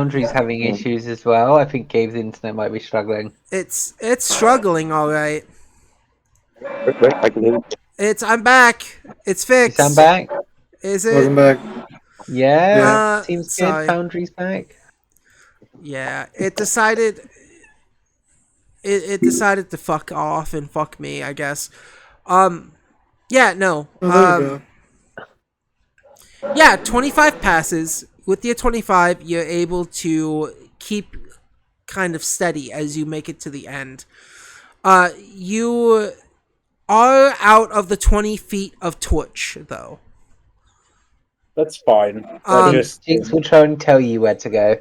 Foundry's having issues as well. I think Gabe's internet might be struggling. It's struggling, all right. Wait, I can hear you. I'm back. It's You fixed. sound back? Is it? Welcome back. Yeah, seems good. Sorry. Foundry's back. Yeah, it decided. It decided to fuck off and fuck me, I guess. Yeah, no. Oh, there you go. Yeah, 25 passes. With your 25, you're able to keep kind of steady as you make it to the end. You are out of the 20 feet of torch, though. That's fine. Jinx will try and tell you where to go.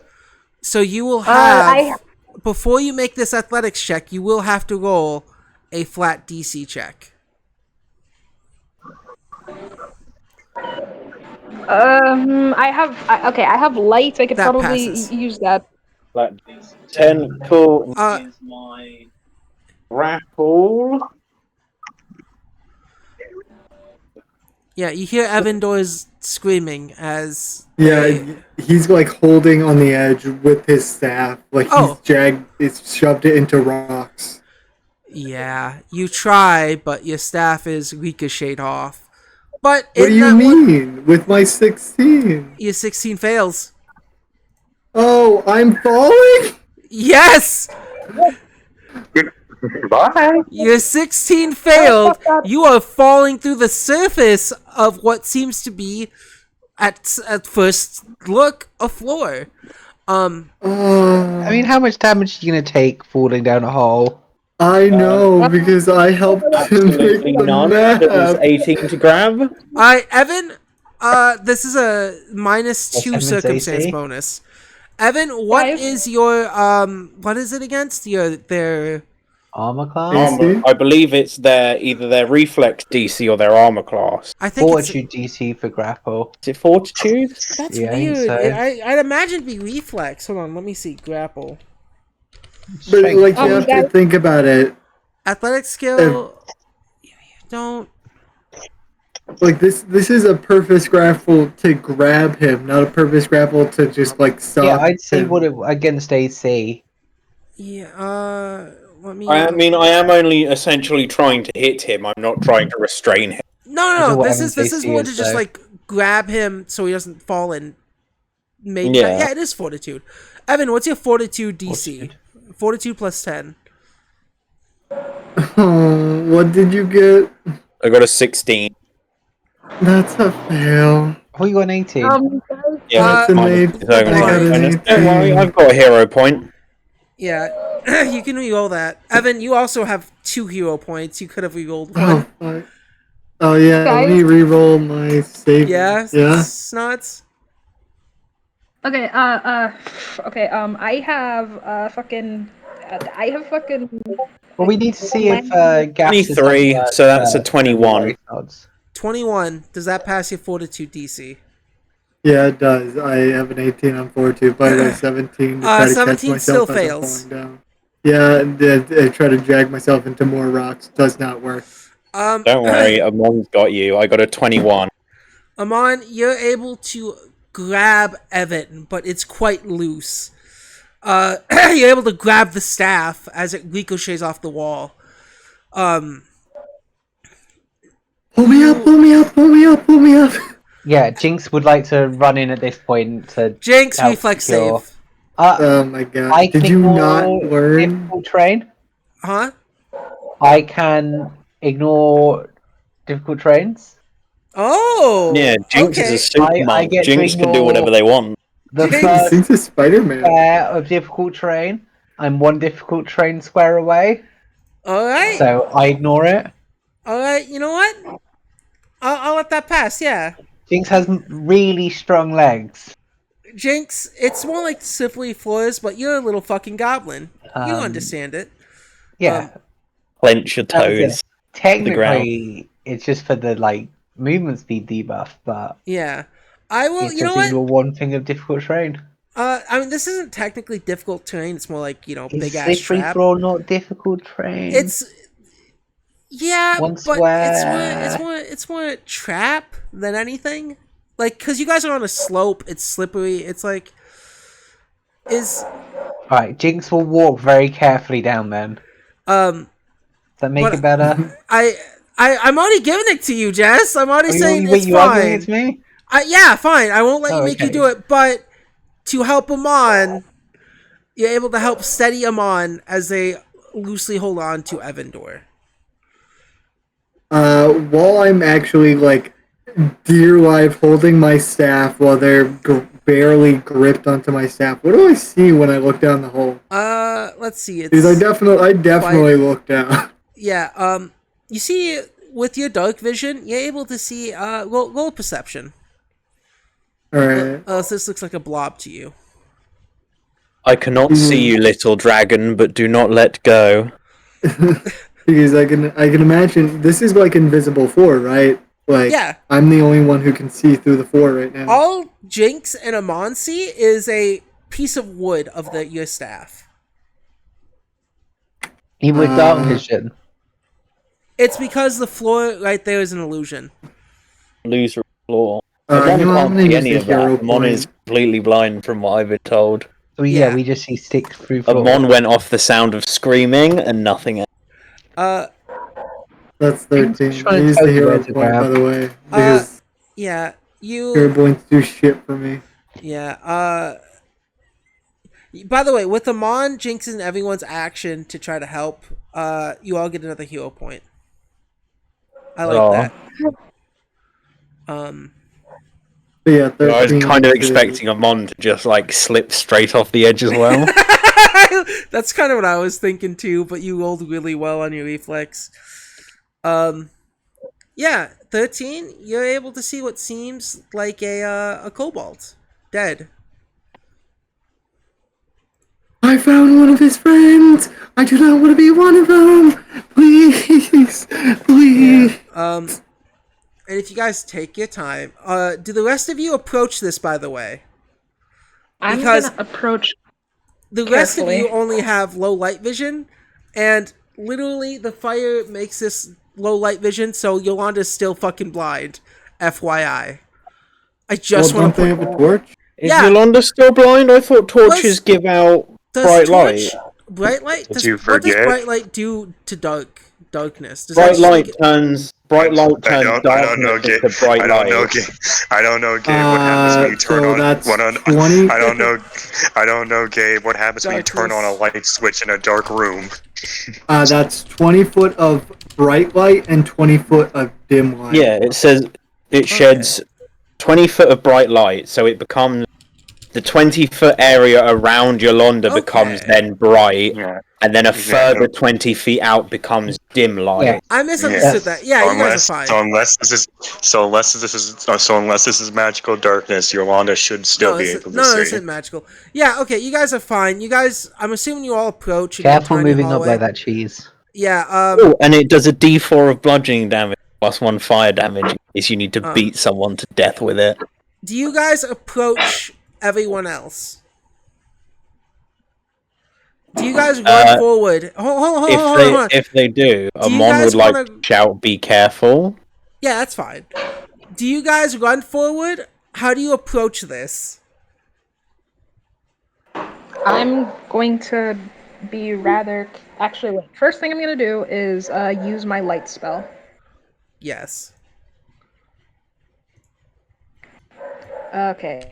So you will have, before you make this athletics check, you will have to roll a flat DC check. I have light. I could That probably passes. use that. Like 10, cool. Uh, My grapple. Yeah, you hear Evan Doors screaming as Yeah, he's like holding on the edge with his staff. Like he's shoved it into rocks. Yeah, you try, but your staff is ricocheted off. But What do you mean? With my 16? Your 16 fails. Oh, I'm falling? Yes! Bye. Your 16 failed. You are falling through the surface of what seems to be, at first look, a floor. I mean, how much damage are you going to take falling down a hole? I know, because I helped him make Absolutely the none. map. It was 18 to grab. Evan, this is a -2 circumstance AC? bonus. Evan, what is your, what is it against? Their Armor class? I believe it's either their reflex DC or their armor class. I think Fortitude DC for grapple. Is it fortitude? That's Yeah, I think weird. so. I'd imagine it'd be reflex. Hold on, let me see. Grapple. But like you have to think about it. Athletic skill. You don't. Like this is a purpose grapple to grab him, not a purpose grapple to just like stop. Yeah, I'd see him. what it against AC. Yeah. Let me. I mean, I am only essentially trying to hit him. I'm not trying to restrain him. No. This is more to just like grab him so he doesn't fall in. Maybe. Yeah, it is fortitude. Evan, what's your fortitude DC? Fortitude plus 10. Oh, what did you get? I got a 16. That's a fail. Oh, you got an 18. Yeah, That's an minus- 8. so I got an minus- 18. Don't worry, I've got a hero point. Yeah, you can reroll that. Evan, you also have 2 hero points. You could have rerolled Oh, one. fuck. Oh yeah, let me re-roll my save. Yeah. Snots. Okay. I have fucking. Well, we need to see if Gas is 23, on, so that's a 21. odds. 21. Does that pass your fortitude DC? Yeah, it does. I have an 18 on fortitude, but I 17 to try to catch 17 myself still as I'm fails. falling down. Yeah, and I try to drag myself into more rocks. Does not work. Don't worry, Amon's got you. I got a 21. Amon, you're able to grab Evan, but it's quite loose. You're able to grab the staff as it ricochets off the wall. Pull me up, pull me up, pull me up, pull me up. Yeah, Jinx would like to run in at this point to Jinx, help reflex secure. save. Oh my god. I Did can you ignore not learn? difficult terrain? Huh? I can ignore difficult trains. Oh! Yeah, Jinx okay. is a super I monk. get to Jinx can do ignore- whatever they want. The Jinx. first Jinx is Spider-Man. square of difficult terrain, I'm one difficult terrain square away, Alright. so I ignore it. Alright, you know what? I'll let that pass, yeah. Jinx has really strong legs. Jinx, it's more like slippery floors, but you're a little fucking goblin. You Um, understand it. Yeah, Clench your that was it. toes. Technically, it's just for the movement speed debuff, but Yeah. I will, it's you know just what? ignore one thing of difficult terrain. I mean, this isn't technically difficult terrain. It's more like, Is big ass slippery trap. floor not difficult terrain? Yeah, One but square. it's more trap than anything. Like, cause you guys are on a slope. It's slippery. It's like, is Alright, Jinx will walk very carefully down then. Does that make it better? I'm already giving it to you, Jess. I'm already saying it's you are giving it fine. to me? Yeah, fine. I won't let you make you okay. do it, but to help him on, you're able to help steady him on as they loosely hold on to Evandor. While I'm actually like dear life holding my staff while they're barely gripped onto my staff, what do I see when I look down the hole? Let's see. Because I definitely look down. Yeah. You see, with your dark vision, you're able to see. Roll perception. All right. So this looks like a blob to you. I cannot see you, little dragon, but do not let go. Because I can imagine this is like Invisible 4, right? Like, yeah. I'm the only one who can see through the 4 right now. All Jinx and Amon see is a piece of wood of your staff. Even with dark vision. It's because the floor right there is an illusion. Loser floor. Amon can't see any of that. Amon is completely blind from what I've been told. So yeah, we just see sticks through floor. Amon went off the sound of screaming and nothing else. That's 13. Use the hero point, by the way. Because yeah, hero points do shit for me. Yeah, by the way, with Amon, Jinx, and everyone's action to try to help, you all get another hero point. I like that. But yeah, 13 I was kind of expecting Amon to just like slip straight off the edge as well. That's kind of what I was thinking too, but you rolled really well on your reflex. Yeah, 13, you're able to see what seems like a kobold. Dead. I found one of his friends! I do not want to be one of them! Please! Please! Yeah. And if you guys take your time, do the rest of you approach this, by the way? I'm gonna approach the rest of you only have low light vision, and literally the fire makes this low light vision, so Yolanda's still fucking blind. FYI. I just want to have a torch? Is Yolanda still blind? I thought torches give out bright light. Bright light? Did you What does forget? bright light do to darkness? Does Bright light turns darkness into bright light. I don't know, Gabe. What happens when you turn on? I don't know, Gabe. What happens when you turn on a light switch in a dark room? That's 20 foot of bright light and 20 foot of dim light. Yeah, it says it sheds 20 foot of bright light, so it becomes the 20-foot area around Yolanda becomes then bright, and then a further 20 feet out becomes dim light. Yeah. I misunderstood that. Yeah, you guys are fine. So unless this is magical darkness, Yolanda should still be able to see. No, this isn't magical. Yeah, okay, you guys are fine. You guys, I'm assuming you all approach. Careful moving up like that cheese. Yeah. Oh, and it does a D4 of bludgeoning damage plus 1 fire damage. Is you need to beat someone to death with it. Do you guys approach everyone else? Do you guys run forward? Hold on. If they do, Amon would like to shout, "Be careful." Yeah, that's fine. Do you guys run forward? How do you approach this? I'm going to be rather... Actually, wait. First thing I'm going to do is use my light spell. Yes. Okay,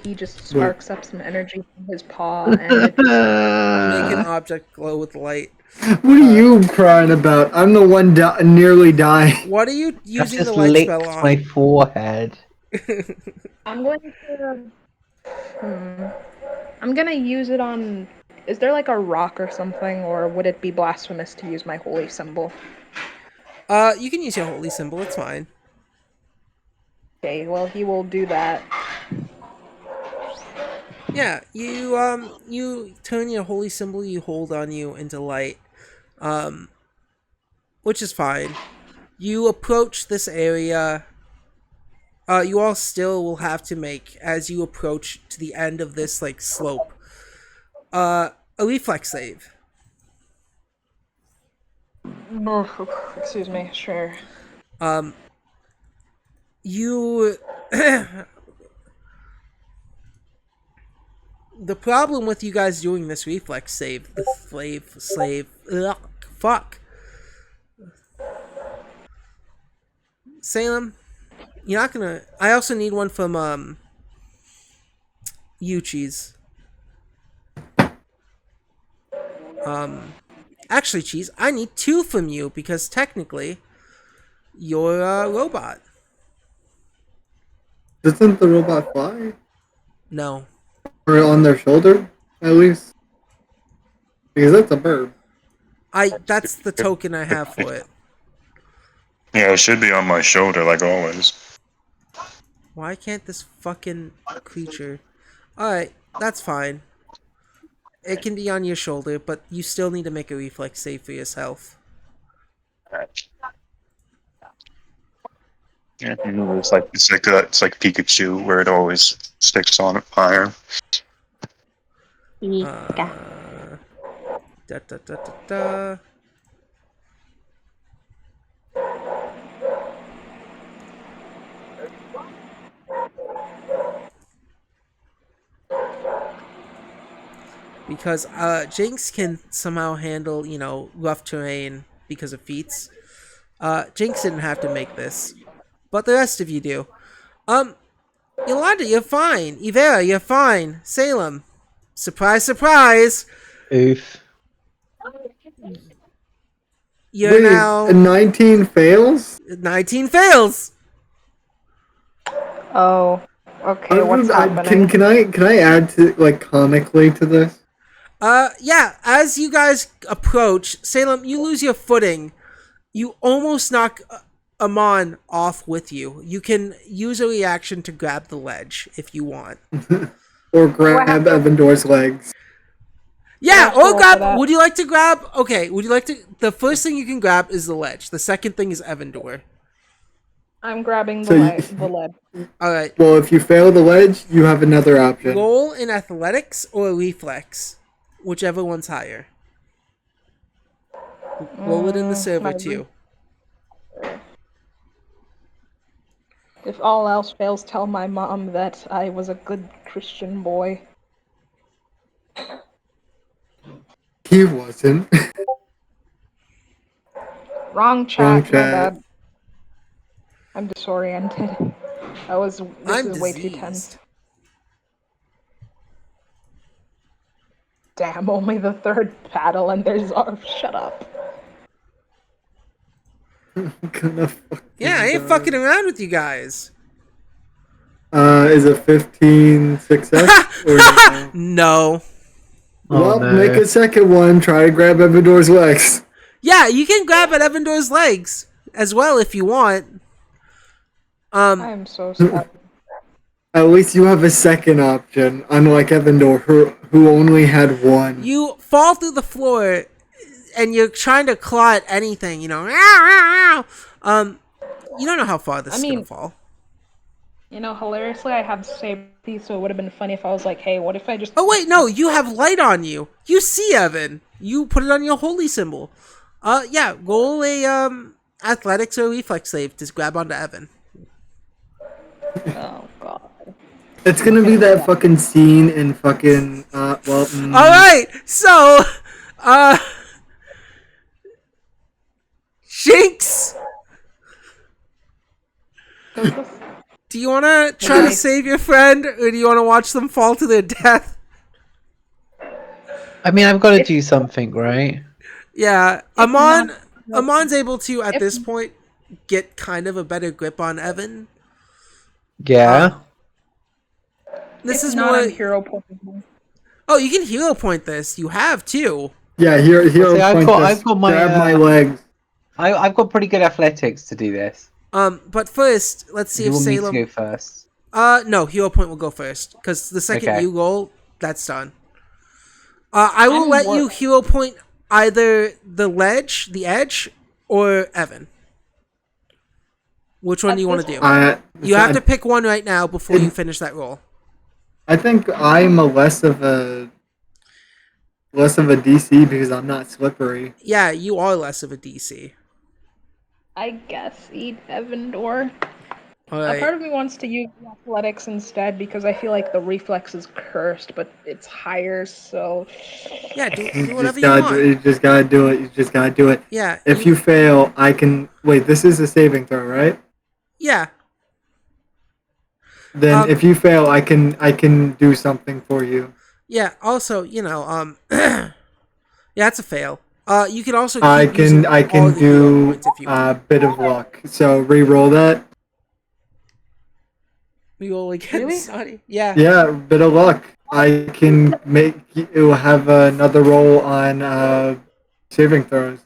he just sparks up some energy from his paw and it just make an object glow with light. What are you crying about? I'm the one nearly dying. What are you using the light spell on? My forehead. I'm going to use it on... Is there like a rock or something, or would it be blasphemous to use my holy symbol? You can use your holy symbol, it's fine. Okay, well, he will do that. Yeah, you turn your holy symbol you hold on you into light, which is fine. You approach this area. You all still will have to make, as you approach to the end of this like slope, a reflex save. Excuse me, sure. You the problem with you guys doing this reflex save, fuck. Salem, you're not gonna. I also need one from you, Cheese. Actually, Cheese, I need 2 from you because technically, you're a robot. Doesn't the robot fly? No. Or on their shoulder, at least? Because that's a bird. That's the token I have for it. Yeah, it should be on my shoulder like always. Why can't this fucking creature... Alright, that's fine. It can be on your shoulder, but you still need to make a reflex save for yourself. Yeah, it's like Pikachu, where it always sticks on fire. Da, da, da, da, da. Because Jinx can somehow handle, rough terrain because of feats. Jinx didn't have to make this, but the rest of you do. Yolanda, you're fine. Ivera, you're fine. Salem, surprise, surprise. Oof. You're now 19 fails. 19 fails. Oh, okay. What's happening? Can I add to comically to this? Yeah. As you guys approach, Salem, you lose your footing. You almost knock Amon off with you. You can use a reaction to grab the ledge if you want. Or grab Evandor's legs. Yeah, or grab... Would you like to grab... Okay, would you like to... The first thing you can grab is the ledge. The second thing is Evandor. I'm grabbing the ledge. Alright. Well, if you fail the ledge, you have another option. Roll in athletics or reflex. Whichever one's higher. Roll it in the server too. If all else fails, tell my mom that I was a good Christian boy. He wasn't. Wrong chat. My bad. I'm disoriented. This is way too tense. Damn, only the third battle and there's shut up. Yeah, I ain't fucking around with you guys. Is it 15 success? Or no. Well, make a second one. Try to grab Evandor's legs. Yeah, you can grab at Evandor's legs as well if you want. I'm so sad. At least you have a second option, unlike Evandor, who only had one. You fall through the floor, and you're trying to claw at anything. You don't know how far this is gonna fall. Hilariously, I have safety, so it would have been funny if I was like, hey, what if I just... Oh, wait, no, you have light on you. You see Evan. You put it on your holy symbol. Yeah, roll a, athletics or reflex save to grab onto Evan. Oh, God. It's gonna be that fucking scene in fucking, Alright, so, Jinx! Do you want to try to save your friend, or do you want to watch them fall to their death? I mean, I've got to do something, right? Yeah, Amon's able to, at this point, get kind of a better grip on Evan. Yeah. This is not a hero point. Oh, you can hero point this. You have, too. Yeah, hero point I've got my, grab my legs. I've got pretty good athletics to do this. But first, let's see if Salem... Me to go first? No, hero point will go first, because the second you roll, that's done. I will let you hero point either the ledge, the edge, or Evan. Which one do you want to do? You have to pick one right now before you finish that roll. I think I'm less of a DC because I'm not slippery. Yeah, you are less of a DC. I guess eat Evandor. A part of me wants to use athletics instead because I feel like the reflex is cursed, but it's higher, so... Yeah, do You whatever just you gotta want. do, you just gotta do it. You just gotta do it. Yeah. If you fail, I can wait. This is a saving throw, right? Yeah. Then if you fail, I can do something for you. Yeah. Also, yeah, it's a fail. You can also I keep using can all the hero do points if you a want. bit of luck. So re-roll that. We will again, Really? Sonny. Yeah. Yeah, bit of luck. I can make you have another roll on saving throws.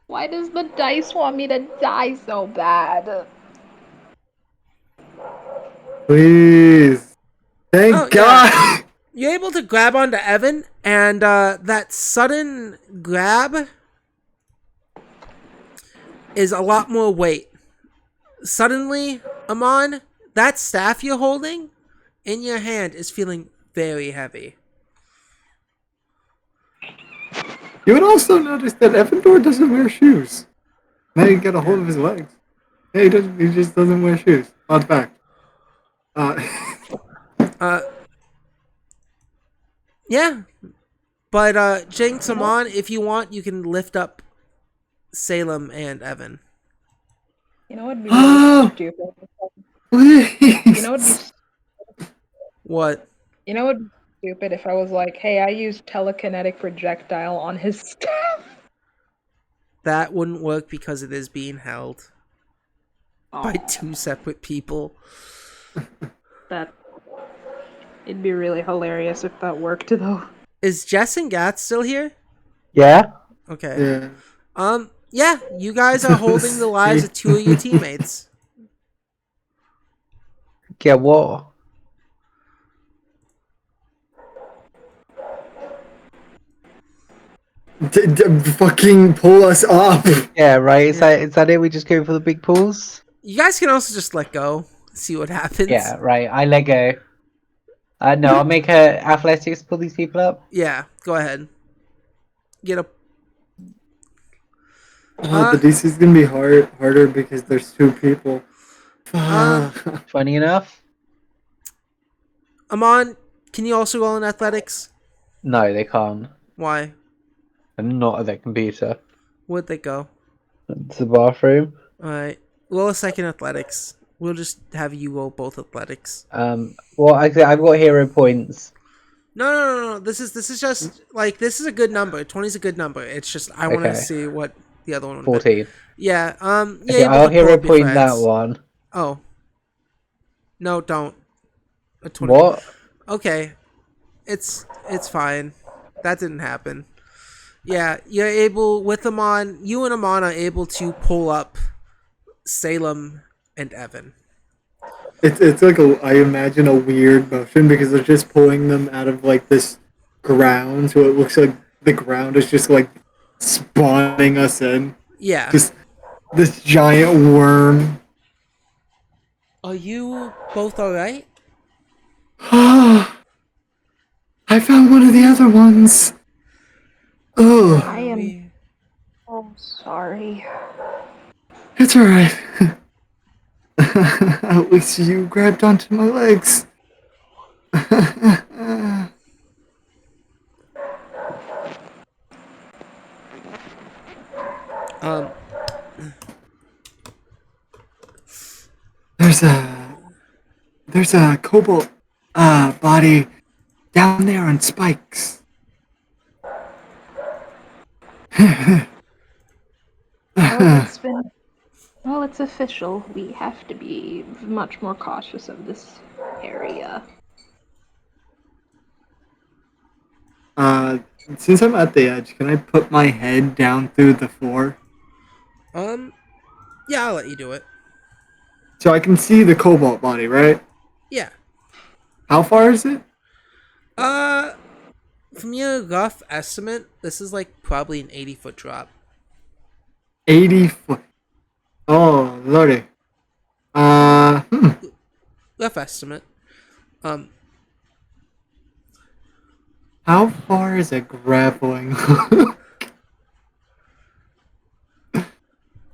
Why does the dice want me to die so bad? Please. Oh Thank yeah. God. You're able to grab onto Evan, and that sudden grab is a lot more weight. Suddenly, Amon, that staff you're holding in your hand is feeling very heavy. You would also notice that Evandor doesn't wear shoes. Now you get a hold of his legs. Yeah, he doesn't. He just doesn't wear shoes. Odd fact. Uh, yeah. But Jinx, Amon, if you want, you can lift up Salem and Evan. You know what'd be really stupid? Please. You know what'd be What? You know what'd be stupid if I was like, hey, I used telekinetic projectile on his staff. That wouldn't work because it is being held by two separate people. It'd be really hilarious if that worked though. Is Jess and Gat still here? Yeah. Okay. Yeah, you guys are holding the lives of two of your teammates. Yeah, what? Fucking pull us up. Yeah, right. Is that it? We just go for the big pools? You guys can also just let go, see what happens. Yeah, right. I let go. No, I'll make her athletics pull these people up. Yeah, go ahead. Get up. The DC's gonna be harder because there's two people. Funny enough. Amon, can you also roll in athletics? No, they can't. Why? I'm not at their computer. Where'd they go? It's the bathroom. Alright. Roll a second athletics. We'll just have you roll both athletics. Well, I've got hero points. No. This is just like this is a good number. 20 is a good number. It's just I want to see what the other one would 14. be. Yeah. Okay, I'll hero point that one. Oh. No, don't. A 20. What? Okay. It's fine. That didn't happen. Yeah, you're able with Amon. You and Amon are able to pull up Salem and Evan. It's like I imagine a weird motion because they're just pulling them out of like this ground, so it looks like the ground is just like spawning us in. Yeah. Just this giant worm. Are you both alright? I found one of the other ones. Oh. I am so sorry. It's alright. At least you grabbed onto my legs. There's a cobalt body down there on spikes. Well, it's official. We have to be much more cautious of this area. Since I'm at the edge, can I put my head down through the floor? Yeah, I'll let you do it. So I can see the cobalt body, right? Yeah. How far is it? From your rough estimate, this is like probably an 80-foot drop. 80 foot. Oh, lordy. Rough estimate. How far is a grappling hook?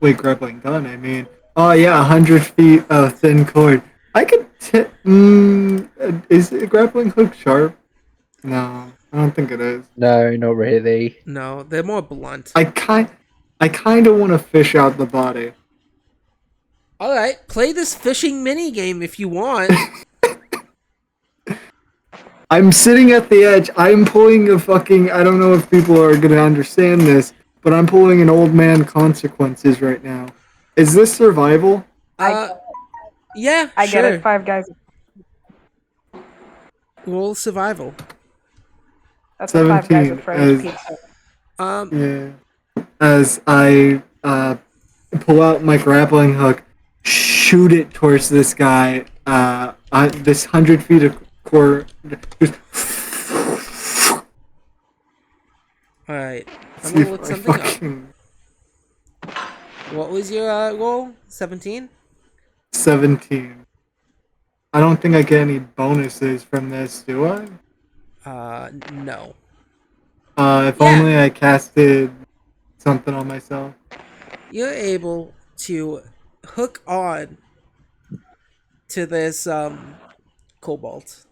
Wait, grappling gun, I mean. Oh yeah, 100 feet of thin cord. I could. Is a grappling hook sharp? No, I don't think it is. No, not really. No, they're more blunt. I kind of want to fish out the body. All right, play this fishing mini game if you want. I'm sitting at the edge. I'm pulling a fucking. I don't know if people are gonna understand this, but I'm pulling an old man consequences right now. Is this survival? Yeah, I sure. get it. 5 guys. Roll survival. That's what 5 guys 17 with French as pizza. yeah. As I pull out my grappling hook, shoot it towards this guy. This 100 feet of core. Just All right, I'm see gonna if look I something up. fucking What was your roll? 17. 17. I don't think I get any bonuses from this, do I? No. If only I casted something on myself. You're able to hook on to this cobalt.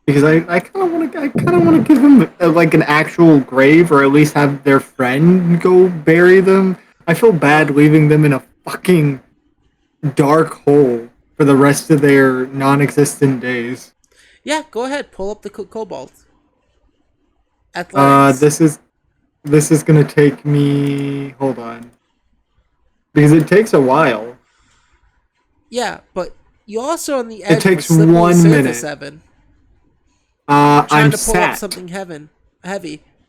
Because I kind of want to give them like an actual grave, or at least have their friend go bury them. I feel bad leaving them in a fucking dark hole for the rest of their non-existent days. Yeah, go ahead. Pull up the cobalt. Athletics. This is gonna take me. Hold on, because it takes a while. Yeah, but you're also on the edge. It takes of a 1 surface, minute. Evan. I'm Trying to pull up sat, something heavy.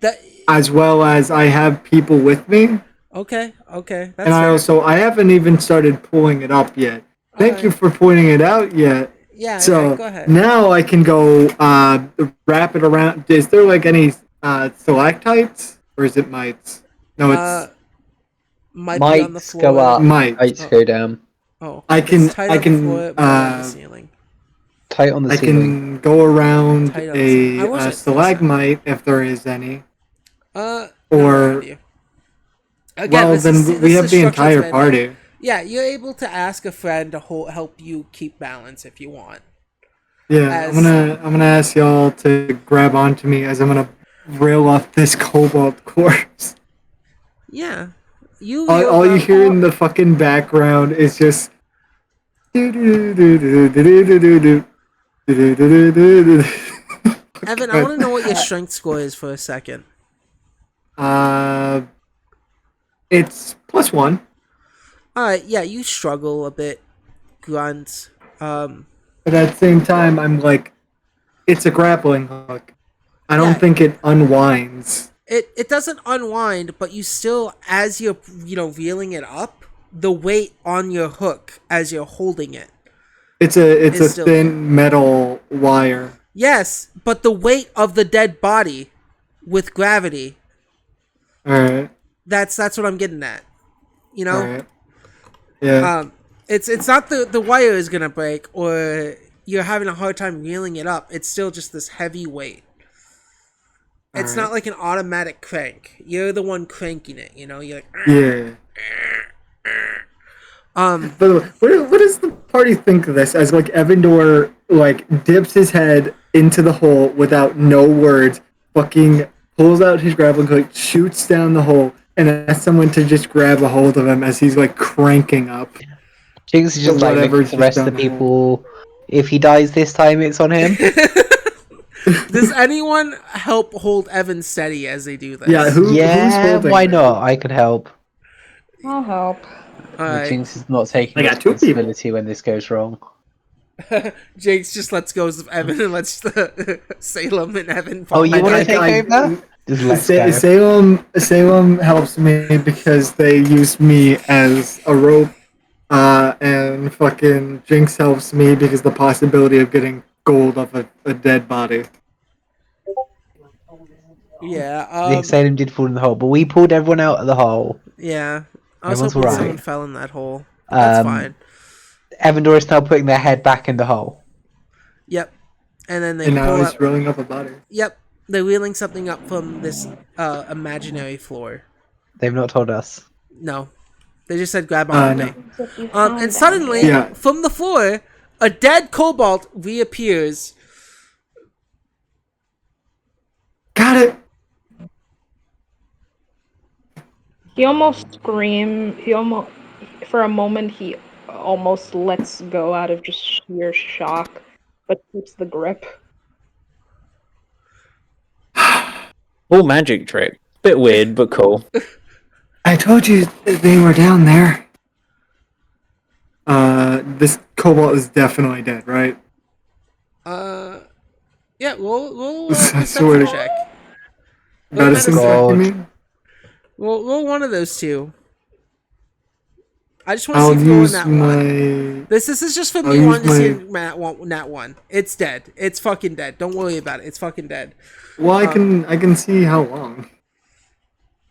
That as well as I have people with me. okay. That's And I haven't even started pulling it up yet. Thank you for pointing it out yet. Yeah, So go ahead. now I can go wrap it around. Is there like any stalactites, or is it mites? No, it's might be on the Mites floor. go up, Mites. mites go down. Oh, I can it's tight on the floor, but on the ceiling. Tight on the I ceiling. can go around Tight on the ceiling. I wish a it- stalagmite if there is any. Not Or around you. Again, well, this then is- we this have is the structural entire thread. party. Yeah, you're able to ask a friend to help you keep balance if you want. Yeah, As- I'm gonna ask y'all to grab onto me as I'm gonna rail off this cobalt corpse. Yeah, All you hear in the fucking background is just. Evan, I want to know what your strength score is for a second. It's +1. Alright, yeah, you struggle a bit. Grunt. But at the same time, I'm like, it's a grappling hook. I don't Yeah. think it unwinds. It doesn't unwind, but you still, as you're reeling it up, the weight on your hook as you're holding it. It's It's a still thin metal wire. Yes, but the weight of the dead body with gravity. All right. That's what I'm getting at. You know? All right. Yeah. It's not the wire is gonna break or you're having a hard time reeling it up. It's still just this heavy weight. It's not like an automatic crank. You're the one cranking it, you know? You're like yeah. By the way, what does the party think of this? As like Evandor like dips his head into the hole without no words, fucking pulls out his grappling hook, shoots down the hole, and asks someone to just grab a hold of him as he's like cranking up. Jinx is just like looking at the rest of the people. If he dies this time, it's on him. Does anyone help hold Evan steady as they do this? Yeah, who's holding why him? not? I could help. I'll help. Alright. Jinx is not taking I got 2 people. responsibility when this goes wrong. Jinx just lets go of Evan and lets Salem and Evan fall. Oh, you want to I- take over? Just let's go. Salem helps me because they use me as a rope, and fucking Jinx helps me because the possibility of getting gold off a dead body. Yeah. Salem did fall in the hole, but we pulled everyone out of the hole. Yeah. I was Everyone's hoping alright. someone fell in that hole. That's fine. Evandor is now putting their head back in the hole. Yep. And then they And now pull he's up. rolling up a body. Yep. They're wheeling something up from this imaginary floor. They've not told us. No. They just said grab on me. No. And suddenly, from the floor, a dead cobalt reappears. Got it. He almost screams. For a moment, he almost lets go out of just sheer shock, but keeps the grip. Cool magic trick. Bit weird, but cool. I told you they were down there. This cobalt is definitely dead, right? Yeah, roll a I perception swear to- check. Medicine check, you mean? Roll one of those two. I just want to I'll see if you're in use that my. one. This is just for I'll me use wanting to see my- nat one. It's dead. It's fucking dead. Don't worry about it. It's fucking dead. Well, I can see how long.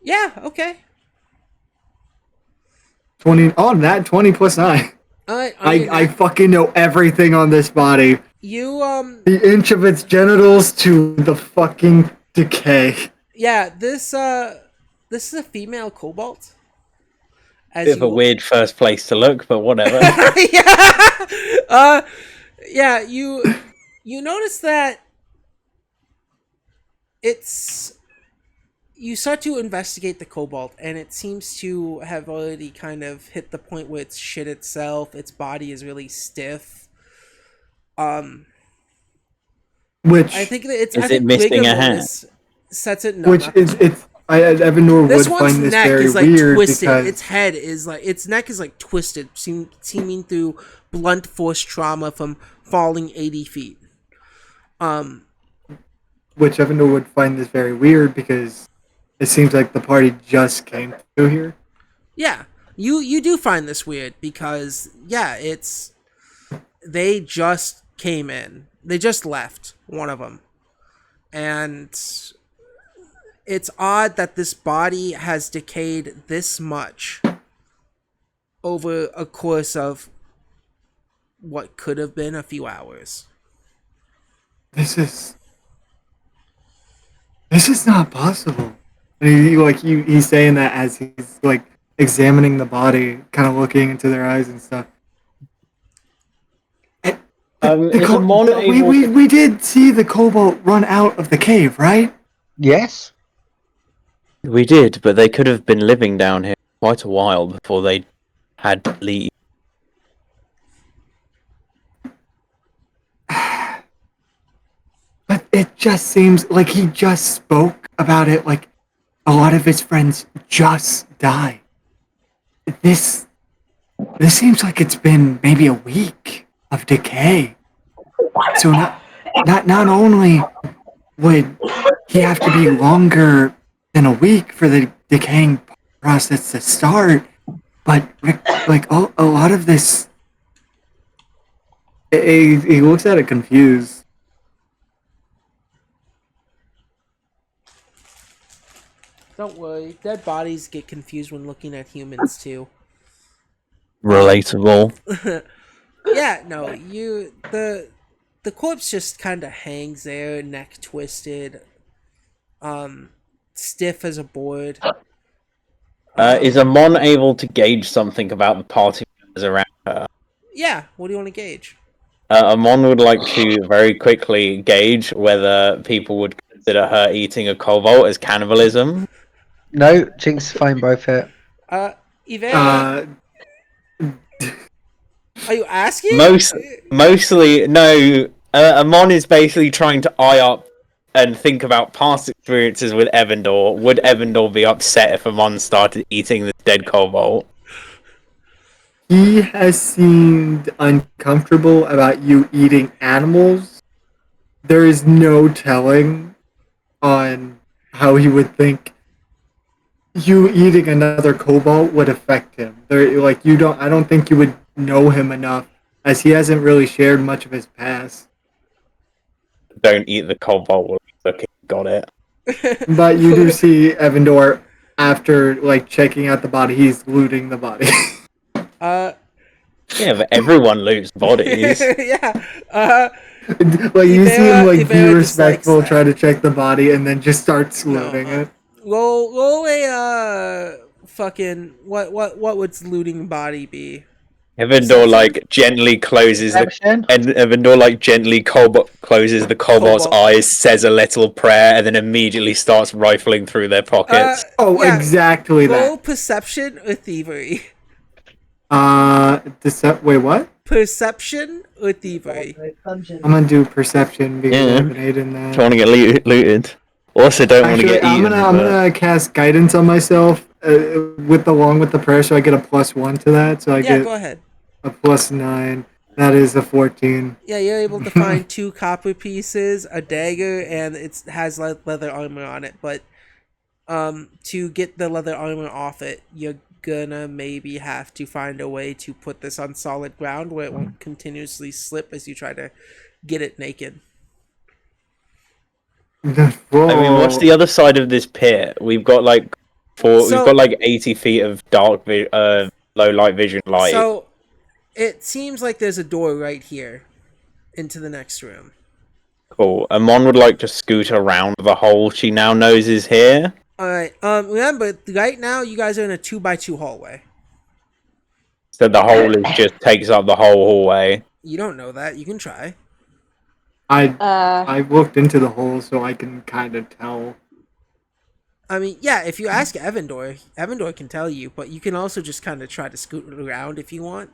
Yeah. Okay. 20. Oh, that 20 plus 9. I fucking know everything on this body. You The inch of its genitals to the fucking decay. Yeah. This is a female cobalt. Bit of a weird first place to look, but whatever. Yeah. Yeah. You notice that you start to investigate the cobalt, and it seems to have already kind of hit the point where it's shit itself. Its body is really stiff. Which I think that it's is it missing a hand? Sets it. No, which is it's. Evanor would find this neck very is like weird twisted. because Its head is like its neck is like twisted, seeming through blunt force trauma from falling 80 feet. which Evanor would find this very weird because it seems like the party just came through here. Yeah, you do find this weird because they just came in. They just left, one of them. And it's odd that this body has decayed this much over a course of what could have been a few hours. This is not possible. And he's saying that as he's like examining the body, kind of looking into their eyes and stuff. We did see the cobalt run out of the cave, right? Yes. We did, but they could have been living down here quite a while before they had to leave. But it just seems like he just spoke about it like a lot of his friends just died. This seems like it's been maybe a week of decay. So not only would he have to be longer than a week for the decaying process to start, but like a lot of this, he looks at it confused. Don't worry, dead bodies get confused when looking at humans too. Relatable. Yeah, no, the corpse just kind of hangs there, neck twisted, stiff as a board. Is Amon able to gauge something about the party members around her? Yeah, what do you want to gauge? Amon would like to very quickly gauge whether people would consider her eating a cobalt as cannibalism. No, Jinx fine both it. Ivana, are you asking? Mostly, no. Amon is basically trying to eye up and think about past experiences with Evandor. Would Evandor be upset if Amon started eating this dead cobalt? He has seemed uncomfortable about you eating animals. There is no telling on how he would think you eating another cobalt would affect him. I don't think you would know him enough, as he hasn't really shared much of his past. Don't eat the cobalt. Okay, got it. But you do see Evandor after checking out the body. He's looting the body. Yeah, but everyone loots bodies. Yeah. You see him be respectful, try to check the body, and then just starts looting it. Roll a fucking what would looting body be? Evandor like gently closes closes the kobold's eyes, says a little prayer, and then immediately starts rifling through their pockets. Exactly that. Roll perception or thievery. Wait, what? Perception or thievery? I'm gonna do perception because I have an 8 in that. Don't want to get looted. Also, don't want to get eaten. I'm gonna cast guidance on myself along with the prayer, so I get a +1 to that. So I get go ahead. A +9. That is a 14. Yeah, you're able to find 2 copper pieces, a dagger, and it has leather armor on it. But to get the leather armor off it, you're gonna maybe have to find a way to put this on solid ground where it won't continuously slip as you try to get it naked. I mean, what's the other side of this pit? We've got like 80 feet of low light vision light. So it seems like there's a door right here into the next room. Cool. Amon would like to scoot around the hole she now knows is here. Alright, remember, right now you guys are in a 2x2 hallway. So the hole just takes up the whole hallway. You don't know that. You can try. I looked into the hole, so I can kind of tell. I mean, yeah, if you ask Evandor can tell you, but you can also just kind of try to scoot around if you want.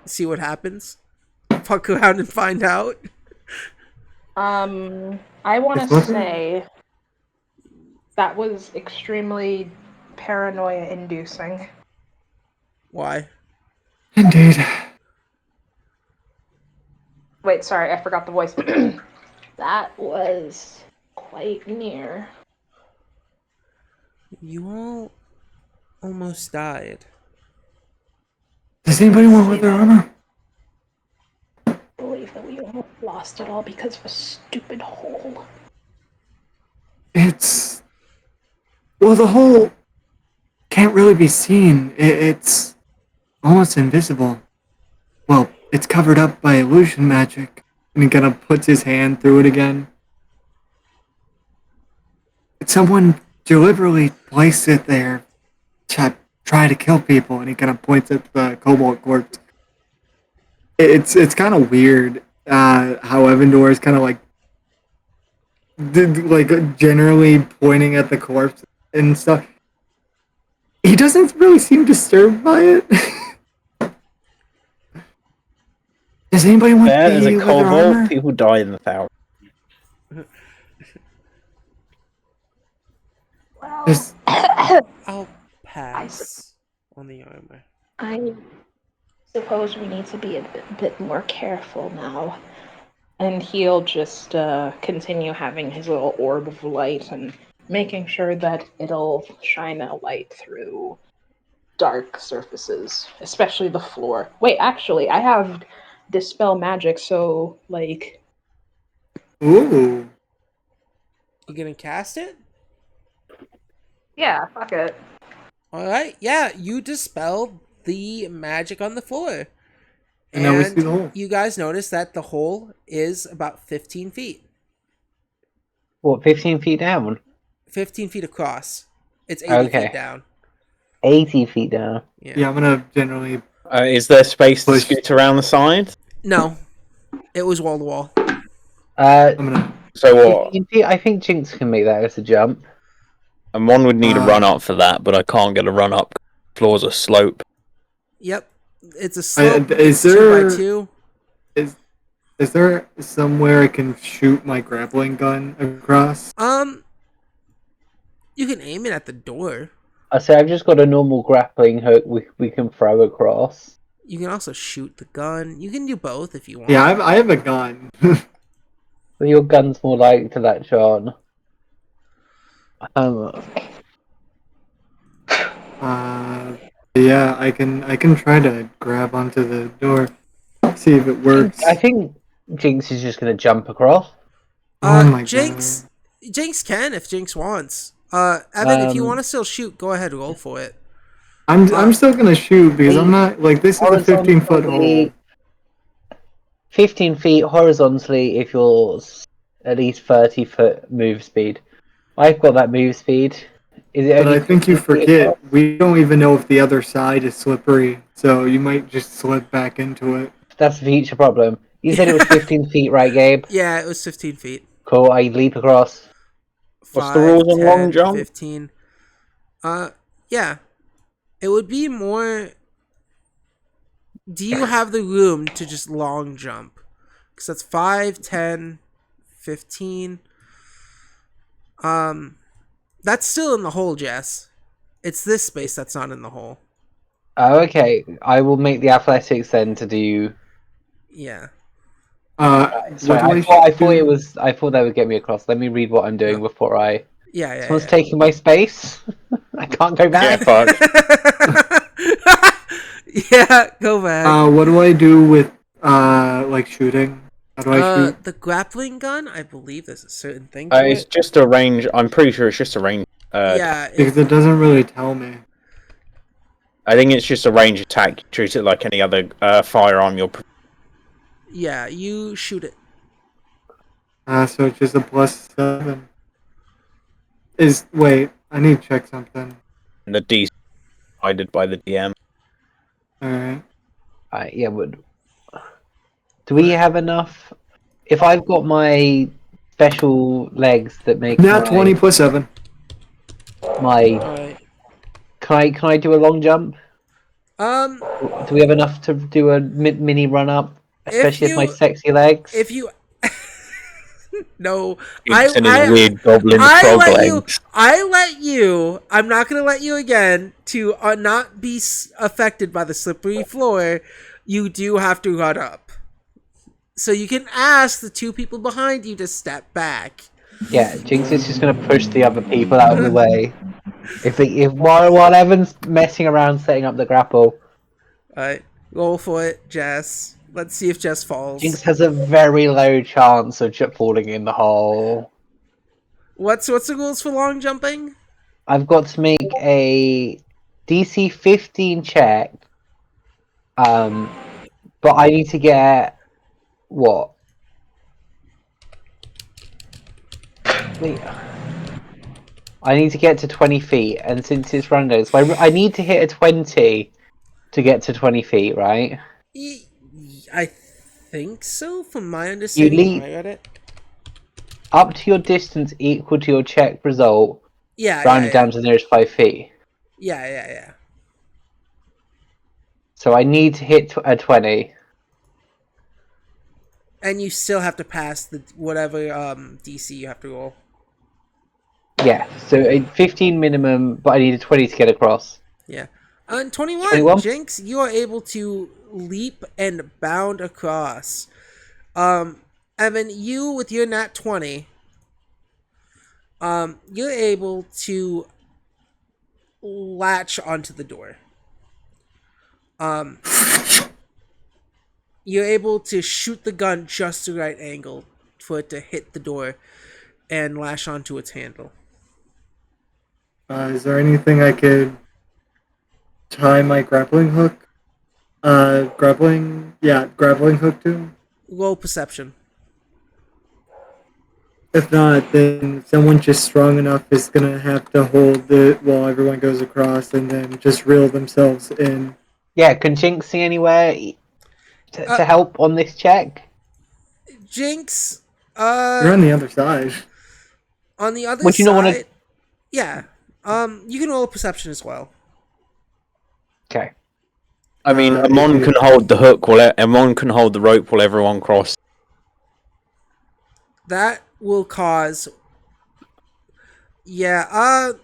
See what happens. Fuck around and find out. I want to say that was extremely paranoia-inducing. Why? Indeed. Wait, sorry, I forgot the voice. That was quite near. You all almost died. Does anybody want leather armor? I believe that we almost lost it all because of a stupid hole. Well, the hole can't really be seen. It's almost invisible. Well, it's covered up by illusion magic. And he kind of puts his hand through it again. Someone deliberately placed it there to try to kill people, and he kind of points at the kobold corpse. It's kind of weird how Evandor is kind of like generally pointing at the corpse and stuff. He doesn't really seem disturbed by it. Does anybody want as a leather kobold, armor? people die in the thousand. Well, I'll pass on the armor. I suppose we need to be a bit more careful now. And he'll just continue having his little orb of light and making sure that it'll shine a light through dark surfaces, especially the floor. Wait, actually, I have Dispel Magic, so, like... Ooh. You gonna cast it? Yeah, fuck it. Alright, yeah, you dispel the magic on the floor. And now we see the hole. You guys notice that the hole is about 15 feet. What, 15 feet down? 15 feet across. It's 80 feet down. 80 feet down. Yeah, I'm gonna generally... Is there space to scoot around the side? No. It was wall to wall. So what? I think Jinx can make that as a jump. And one would need a run up for that, but I can't get a run up. Floor's a slope. Yep. It's a slope. Is it's there 2x2. Is there somewhere I can shoot my grappling gun across? You can aim it at the door. I say I've just got a normal grappling hook we can throw across. You can also shoot the gun. You can do both if you want. Yeah, I have a gun. Well, your gun's more like to that, Sean. Yeah, I can try to grab onto the door, see if it works. I think Jinx is just gonna jump across. Oh my Jinx, God. Jinx can if Jinx wants. Evan, if you want to still shoot, go ahead, roll for it. I'm still gonna shoot because I'm not like this is a 15-foot hole. 15 feet horizontally if you're at least 30-foot move speed. I've got that move speed. Is it But only I think you 15 feet across? forget, we don't even know if the other side is slippery, so you might just slip back into it. That's the future problem. You said it was 15 feet, right, Gabe? Yeah, it was 15 feet. Cool, I leap across. What's the rules 5, on long 10, jump? 15. Yeah. It would be more... Do you have the room to just long jump? Because that's 5, 10, 15. That's still in the hole, Jess. It's this space that's not in the hole. Oh, okay. I will make the athletics then to do. Yeah. Sorry, I thought it was. I thought that would get me across. Let me read what I'm doing before I. Yeah. Someone's taking my space. I can't go back. Yeah, fuck. Yeah, go back. What do I do with like shooting? How do I shoot? The grappling gun, I believe there's a certain thing to It's it. just a range. I'm pretty sure it's just a range. Yeah, Because it doesn't really tell me. I think it's just a range attack. You treat it like any other firearm. yeah, you shoot it. So it's just a +7. Wait, I need to check something. The D decided by the DM. Alright. Yeah, but do we have enough? If I've got my special legs that make Now 20 +7. my, Alright. can I do a long jump? Do we have enough to do a mini run up, especially with my sexy legs? If you no, It's in his weird goblin frog legs. I let you. I'm not gonna let you again to not be affected by the slippery floor. You do have to run up, so you can ask the two people behind you to step back. Yeah, Jinx is just gonna push the other people out of the way. If while Evan's messing around setting up the grapple. Alright, roll for it, Jess. Let's see if Jess falls. Jinx has a very low chance of falling in the hole. What's the rules for long jumping? I've got to make a DC 15 check. But I need to get what? Wait. I need to get to 20 feet, and since it's random, so I need to hit a 20 to get to 20 feet, right? I think so, from my understanding. I got it. Up to your distance equal to your check result. Yeah, rounded down to the nearest 5 feet. Yeah. So I need to hit a 20. And you still have to pass the whatever DC you have to roll. Yeah, so a 15 minimum, but I need a 20 to get across. Yeah. On 21, 21? Jinx, you are able to leap and bound across. Evan, you with your nat 20, you're able to latch onto the door. You're able to shoot the gun just the right angle for it to hit the door and lash onto its handle. Is there anything I could tie my grappling hook? Grappling hook to? Roll perception. If not, then someone just strong enough is gonna have to hold it while everyone goes across and then just reel themselves in. Yeah, can Jinx see anywhere to help on this check? Jinx, you're on the other side. On the other Would you side, not want to... yeah. You can roll a perception as well. Okay. I mean, Amon can hold the hook Amon can hold the rope while everyone crosses. That will cause... Yeah,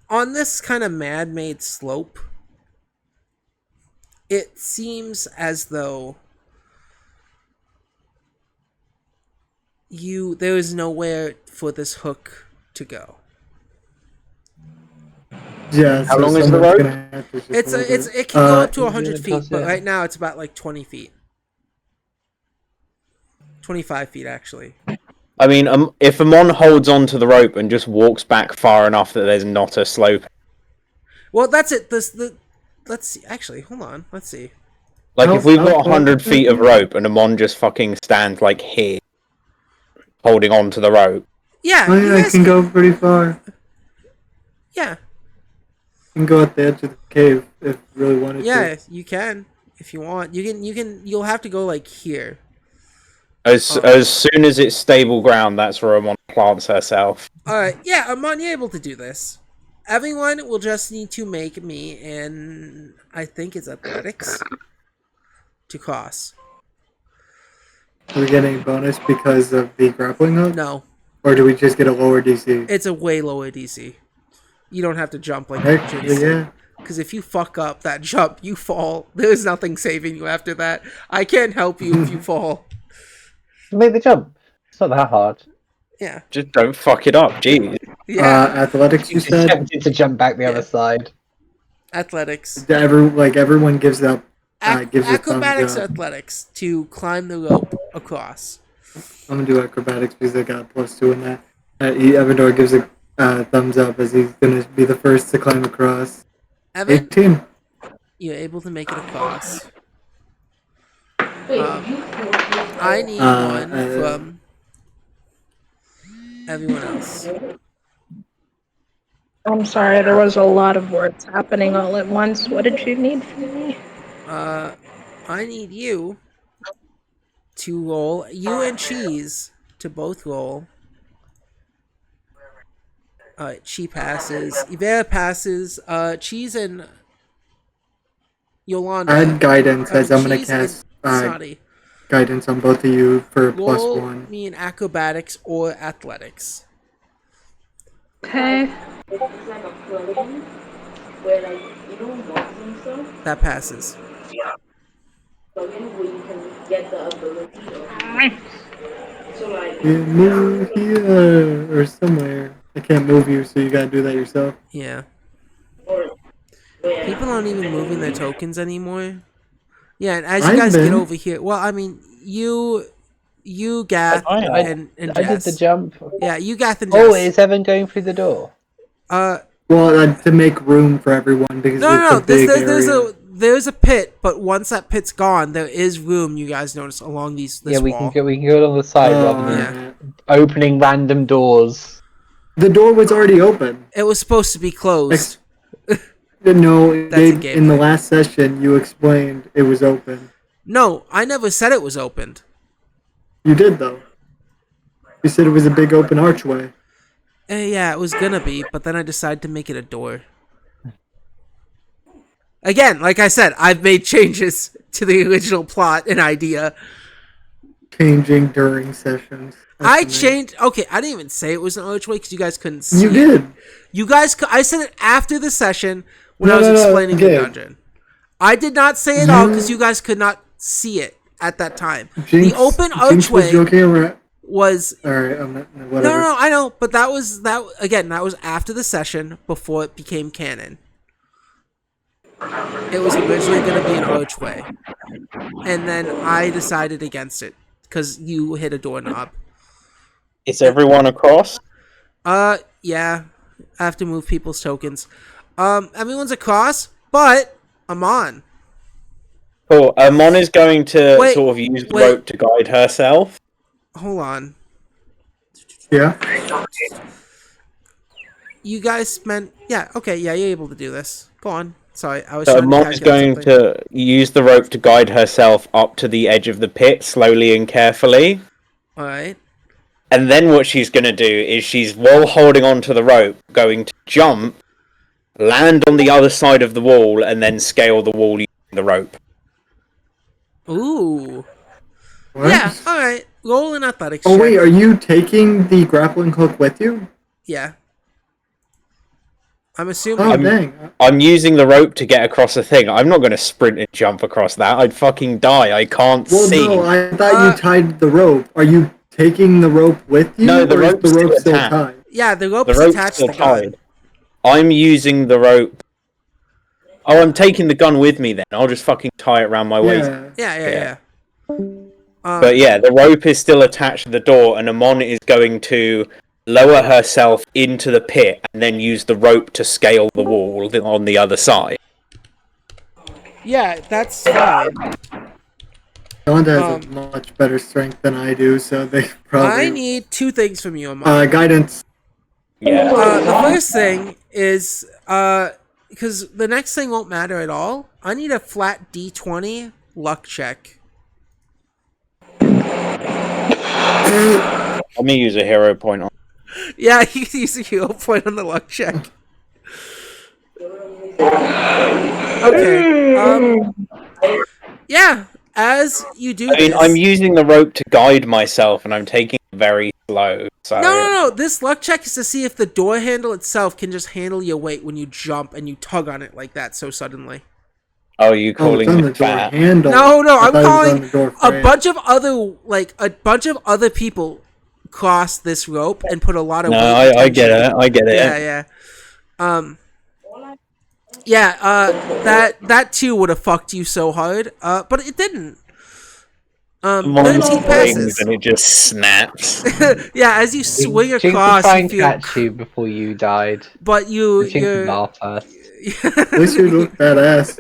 on this kind of man-made slope, it seems as though there is nowhere for this hook to go. Yeah. How long is the rope? It can go up to 100 feet, but right now it's about like 20 feet. 25 feet, actually. I mean, if Amon holds onto the rope and just walks back far enough that there's not a slope. Well, that's it. Let's see. Actually, hold on. Let's see. Like, if we've got 100 feet of rope and Amon just fucking stands, like, here, holding on to the rope. Yeah. I can go pretty far. Yeah. can go at the edge of the cave if you really wanted Yeah, to. you can if you want. You'll have to go like here. As soon as it's stable ground, that's where Amon plants herself. Alright, yeah, Amon, you're able to do this. Everyone will just need to make me an, I think it's athletics, to cross. Do we get any bonus because of the grappling hook? No, Or do we just get a lower DC? it's a way lower DC. You don't have to jump like Heck, Jinx yeah. did. Because if you fuck up that jump, you fall. There's nothing saving you after that. I can't help you if you fall. Make the jump. It's not that hard. Yeah. Just don't fuck it up, jeez. Yeah. Athletics, you It's said? tempted to jump back the Yeah. other side. Athletics. Everyone gives up. Gives a Acrobatics thumbs or up. athletics to climb the rope across. I'm gonna do acrobatics because I got +2 in that. Evandor gives a thumbs up as he's gonna be the first to climb across. Evan, 18. you're able to make it across. I need one from everyone else. I'm sorry, there was a lot of words happening all at once. What did you need from me? I need you to roll. You and Cheese to both roll. Alright, she passes. Ivera passes. Cheese and Yolanda. Add guidance as I'm gonna Cheese cast and Snotty. guidance on both of you for Roll +1. me in acrobatics or athletics. Okay. That passes. You move here or somewhere. I can't move you, so you gotta do that yourself. Yeah. People aren't even moving their tokens anymore. Yeah, and as you guys get over here, well, I mean, you, Gath, and I did Jess. the jump. Yeah, you, Gath, and Jess. Oh, is Evan going through the door? Well, to make room for everyone because No. it's a big area. There's a pit, but once that pit's gone, there is room. You guys notice along this We wall. can go along the side rather than Yeah. opening random doors. The door was already open. It was supposed to be closed. No, That's in the last session you explained it was open. No, I never said it was opened. You did though. You said it was a big open archway. Yeah, it was gonna be, but then I decided to make it a door. Again, like I said, I've made changes to the original plot and idea. Changing during sessions. I changed. Okay, I didn't even say it was an archway because you guys couldn't see. You did. You guys. I said it after the session when I was explaining the dungeon. I did not say it all because you guys could not see it at that time. Jinx, the open Jinx was archway joking around. was. All right, I'm not. Whatever. No, I know, but that was that again. That was after the session before it became canon. It was originally going to be an archway, and then I decided against it because you hit a doorknob. Is everyone across? Yeah. I have to move people's tokens. Everyone's across, but Amon. Cool. Amon is going to sort of use the rope to guide herself. Hold on. Yeah. You guys spent. Yeah. Okay. Yeah, you're able to do this. Go on. Sorry, I was. So trying to Amon is going calculate something. to use the rope to guide herself up to the edge of the pit, slowly and carefully. All right. And then what she's going to do is she's, while holding onto the rope, going to jump, land on the other side of the wall, and then scale the wall using the rope. Ooh. What? Yeah. All right. Roll an athletics. Oh check. wait, are you taking the grappling hook with you? Yeah. I'm assuming. Oh dang. I'm using the rope to get across the thing. I'm not going to sprint and jump across that. I'd fucking die. I can't see. Well, no, I thought you tied the rope. Are you taking the rope with you? No, the or is rope's the rope still still attached. tied? Yeah, the rope's The rope's attached still to the gun. tied. I'm using the rope. Oh, I'm taking the gun with me then. I'll just fucking tie it around my waist. Yeah. But yeah, the rope is still attached to the door, and Amon is going to lower herself into the pit and then use the rope to scale the wall on the other side. Yeah, that's fine. Yolanda has a much better strength than I do, so they probably... I need two things from you, Amon. guidance. Yeah. The first thing is, because the next thing won't matter at all. I need a flat D20 luck check. Let me use a hero point on. Yeah, you can use a hero point on the luck check. Okay. Yeah. As you do I mean, this, I'm using the rope to guide myself, and I'm taking it very slow. So no. This luck check is to see if the door handle itself can just handle your weight when you jump and you tug on it like that so suddenly. Oh, you Oh, it's calling on me the door fat? handle. No, I I'm thought it was on calling the door a frame. bunch of other people cross this rope and put a lot of No, weight and I get tension. it. I get it. Yeah. That too would have fucked you so hard. But it didn't. One 13 springs passes. and it just snaps. Yeah, as you swing Jinx will across, try you and feel. catch you before you died. But Jinx would you're. laugh first. At least you look badass.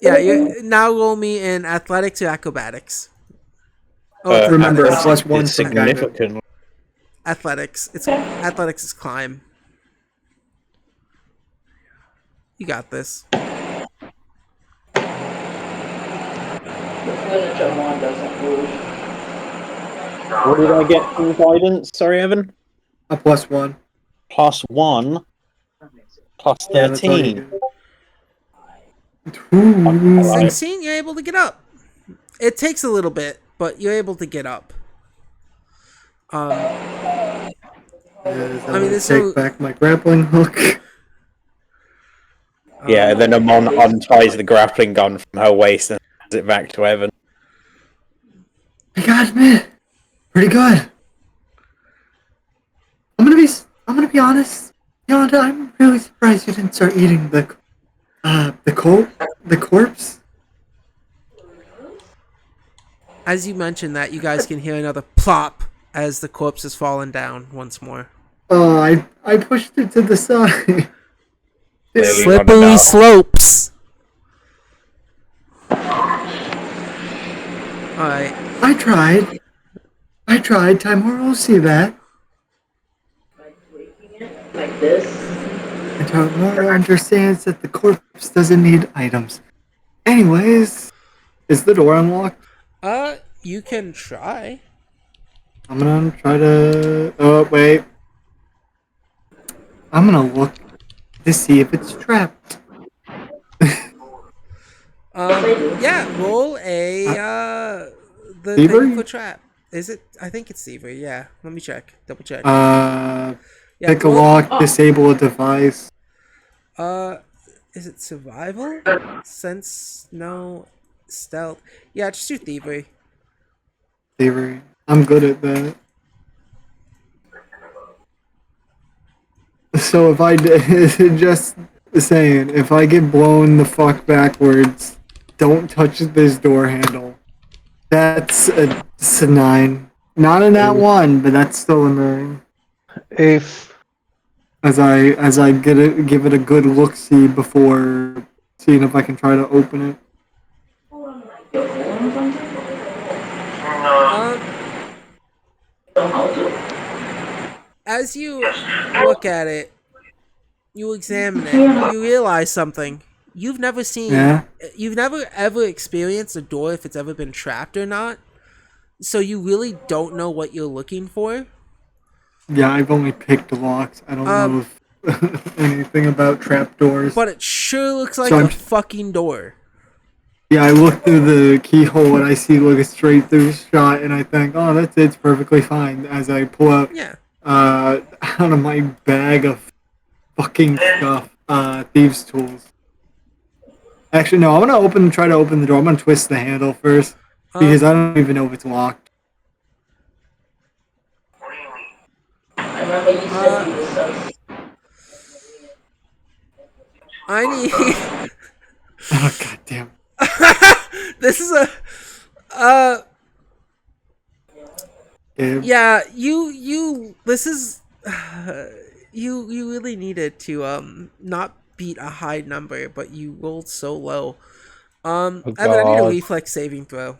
Yeah, you now roll me in athletics or acrobatics. Oh, it's Remember, athletics. plus one It's for guidance. significant. Athletics. Athletics is climb. You got this. What did I get from guidance? Sorry, Evan. A plus one. +1, plus Yeah, that's all you 13. get. Ooh. 16, you're able to get up. It takes a little bit, but you're able to get up. Yes, I I mean, mean, there's take no. back my grappling hook. Yeah, and then Amon unties the grappling gun from her waist and hands it back to Evan. I gotta admit, pretty good. I'm gonna be honest. Yolanda, I'm really surprised you didn't start eating the corpse. As you mentioned that, you guys can hear another plop as the corpse has fallen down once more. Oh, I pushed it to the side. Clearly Slippery running up. slopes. Alright. I tried. Timora will see that. Like this. And Timora understands that the corpse doesn't need items. Anyways, is the door unlocked? You can try. I'm gonna try to. Oh wait. I'm gonna look to see if it's trapped. Yeah, roll a the Thievery? thing for trap. Is it? I think it's thievery. Yeah, let me check. Double check. Yeah, pick a roll- lock, disable a device. Is it survival? Sense? No. Stealth? Yeah, just do thievery. Thievery. I'm good at that. So if I just saying, if I get blown the fuck backwards, don't touch this door handle. That's a 9. Not a nat 1, but that's still a 9. Oof. As I give it a good look see before seeing if I can try to open it. As you look at it, you examine it, you realize something. You've never ever experienced a door if it's ever been trapped or not. So you really don't know what you're looking for. Yeah, I've only picked locks. I don't know if anything about trapdoors. But it sure looks like So a fucking door. Yeah, I look through the keyhole and I see like a straight through shot, and I think, oh, it's perfectly fine. As I pull out out of my bag of fucking stuff, thieves' tools. Actually, no, I'm gonna try to open the door. I'm gonna twist the handle first because I don't even know if it's locked. I remember you said you were so. I need. Oh goddamn! This is a. Yeah, you. This is. You really needed to not beat a high number, but you rolled so low. Oh, Evan, I need a God. reflex saving throw.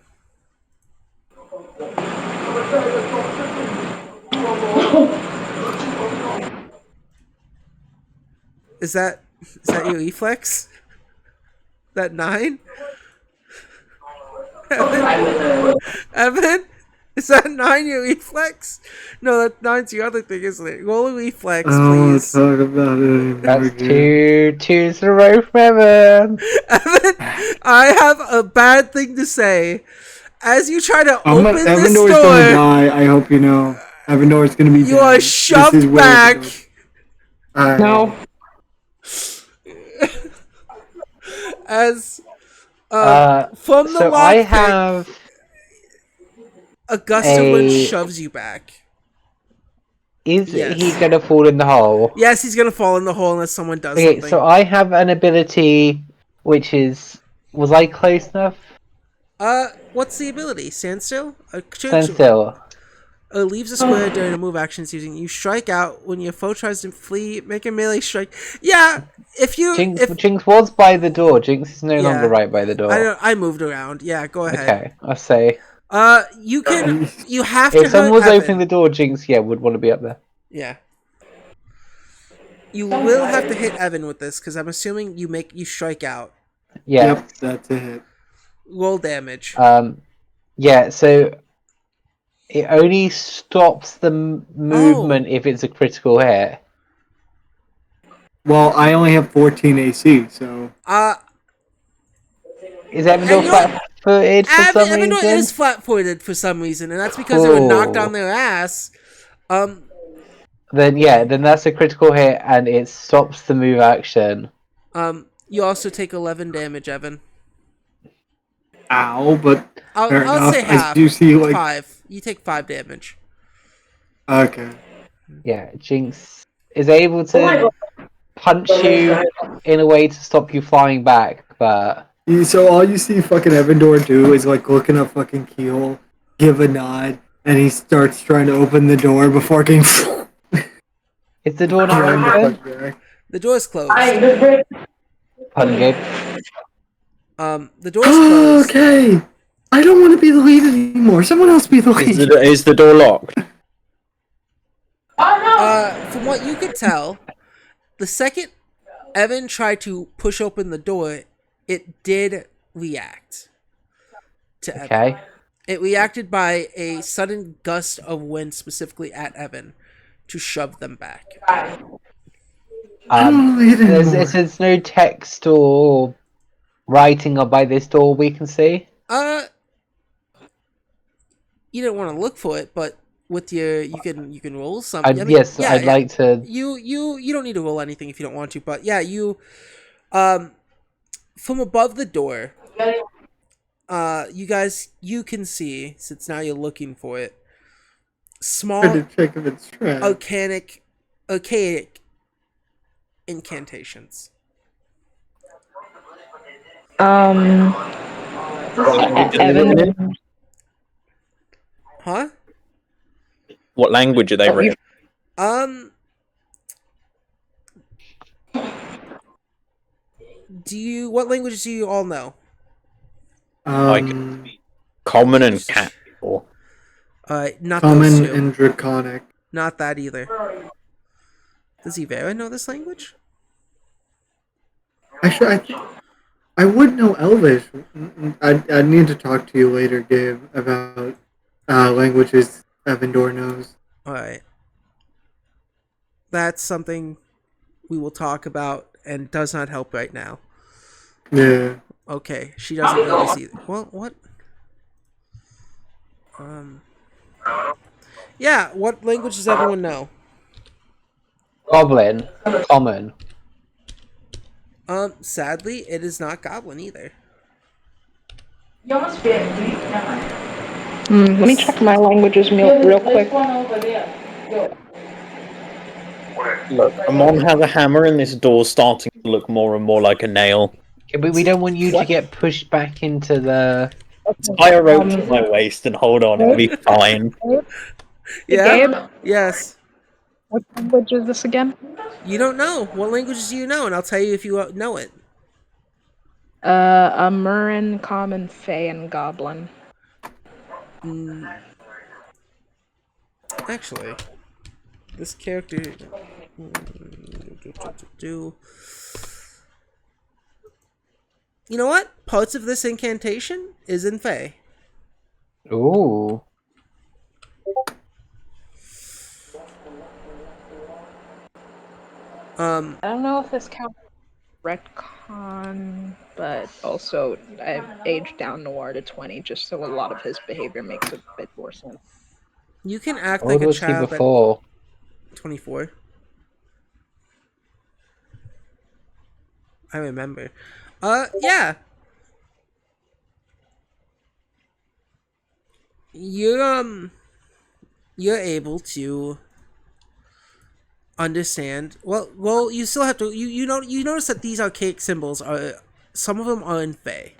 Is that Is that your reflex? That 9? Evan? Is that 9 your reflex? No, that 9's your other thing, isn't it? Roll a reflex, I don't want please. to talk about it anymore. That's Gabe. two in a row for Evan. Evan, I have a bad thing to say. As you try to open this Evandore's gonna door, die. I hope you know. Evandore's gonna be you dead. are This is shoved where back. Evandore's- No. As from the So I lockpick, have a gust of wind a. shoves you back. Is Yes. he gonna fall in the hole? Yes, he's gonna fall in the hole unless someone does Okay, something. so I have an ability which is. Was I close enough? What's the ability? Standstill? Stand still. Leaves a square during a move actions using you strike out when your foe tries to flee. Make a melee strike. Yeah, if you Jinx was by the door. Jinx is no Yeah. longer right by the door. I moved around. Yeah, go ahead. Okay, I'll say. You have to If someone hurt was Evan. opening the door, Jinx, would want to be up there. Yeah. You will have to hit Evan with this because I'm assuming you strike out. Yeah. Yep, that's a hit. Roll damage. Yeah. So it only stops the movement if it's a critical hit. Well, I only have 14 AC, so. Is Evan And you know what? flat-footed for some Evan reason? is flat-footed for some reason, and that's because they were knocked on their ass. Then that's a critical hit, and it stops the move action. You also take 11 damage, Evan. Ow, but. fair I'll enough. say half. As you see, like. 5. You take 5 damage. Okay. Yeah, Jinx is able to punch you in a way to stop you flying back, but So all you see fucking Evandor do is like look in a fucking keyhole, give a nod, and he starts trying to open the door before getting. is the door not open? The door's closed. Pardon, Gabe. The door's closed. Okay, I don't want to be the lead anymore. Someone else be the lead. Is the door locked? From what you could tell, the second Evan tried to push open the door, it did react to Evan. Okay. It reacted by a sudden gust of wind specifically at Evan to shove them back. There's no text or writing up by this door we can see. You don't want to look for it, but with your you can roll some. I'd like to. You don't need to roll anything if you don't want to, but yeah, you from above the door, you can see, since now you're looking for it, small archaic incantations. Evan. Huh? What language are they written? What languages do you all know? Common and cat. Not Common those two. and Draconic. Not that either. Does Ivera know this language? Actually, I would know Elvish. I need to talk to you later, Gabe, about languages Evandor knows. Alright. That's something we will talk about and does not help right now. Yeah. Okay, she doesn't know this either. Well, what? Yeah, what language does everyone know? Goblin. Common. Sadly, it is not Goblin either. Let me check my languages real quick. Look, Amon has a hammer and this door's starting to look more and more like a nail. Okay, but we don't want you to get pushed back into the. Tie a rope to my waist and hold on, it'll be fine. Yeah? Gabe? Yes. What language is this again? You don't know. What languages do you know? And I'll tell you if you know it. A Murrin, Common, Fey, and Goblin. Actually, this character... You know what? Parts of this incantation is in Fey. Ooh. Um, I don't know if this counts as retcon, but also I've aged down Noir to 20 just so a lot of his behavior makes a bit more sense. you can act How like old a was he child at before? 24. I remember. Yeah. You're able to understand. Well, you still have to. You notice that these archaic symbols are some of them are in Fey,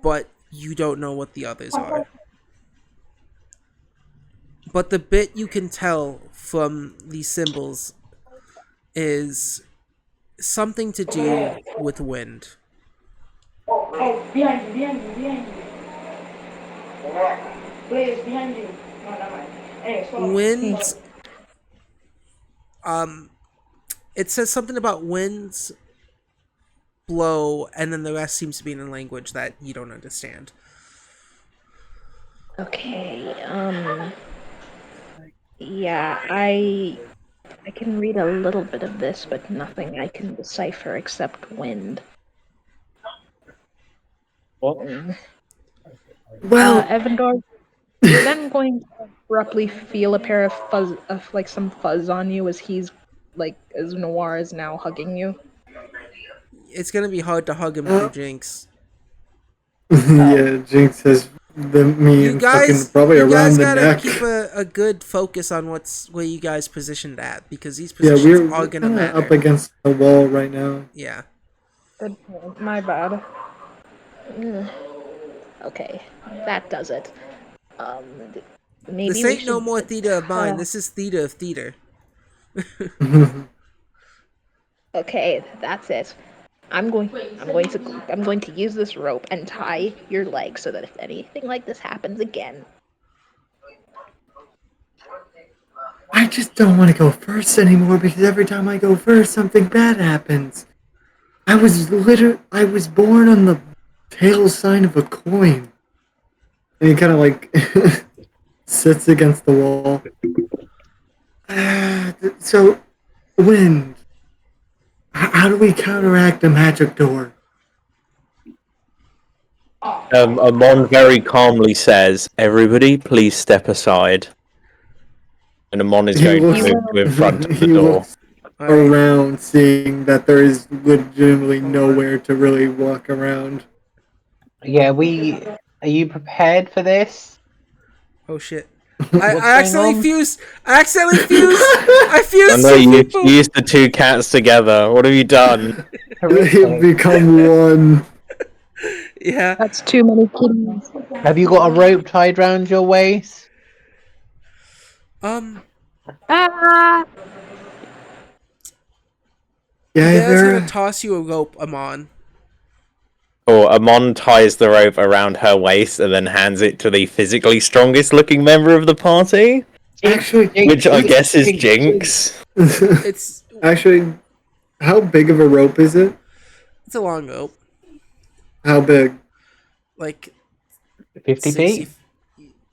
but you don't know what the others are. But the bit you can tell from these symbols is something to do with wind. Oh, behind you, behind you, behind you. Please, behind you. No, never mind. Anyway, Winds. It says something about winds blow, and then the rest seems to be in a language that you don't understand. Okay, yeah, I can read a little bit of this, but nothing I can decipher except wind. What? Well, Evandor, you're then going to abruptly feel a pair of like some fuzz on you as he's like as Noir is now hugging you. It's gonna be hard to hug him through uh, Jinx. yeah, Jinx has me and fucking probably You around guys the gotta neck. keep a good focus on where you guys positioned at, because these Yeah, positions are we're gonna kind of up matter. against the wall right now. Yeah. Good point. My bad. Ugh. Okay, that does it. Um, maybe This we ain't no should. more theater of mine. This is theater of theater. Okay, that's it. I'm going. I'm going to use this rope and tie your leg so that if anything like this happens again, I just don't want to go first anymore because every time I go first, something bad happens. I was born on the tail sign of a coin. And he kind of like sits against the wall. So, wind. How do we counteract a magic door? Amon very calmly says, "Everybody, please step aside." And Amon is He going to looks. move to in front of the He door. looks Alright. around, seeing that there is legitimately nowhere to really walk around. Yeah, are you prepared for this? Oh shit. What's going on? I accidentally fused! I I fused know two you people! fused the two cats together. What have you done? They've Horrific. become one. Yeah. that's too many kitties. Have you got a rope tied round your waist? Um, Ah! Yeah, Vera's gonna they're. toss you a rope, Amon. Or Amon ties the rope around her waist and then hands it to the physically strongest looking member of the party, Actually, which I guess is Jinx. It's actually, how big of a rope is it? it's a long rope. How big? Like 50 60. feet?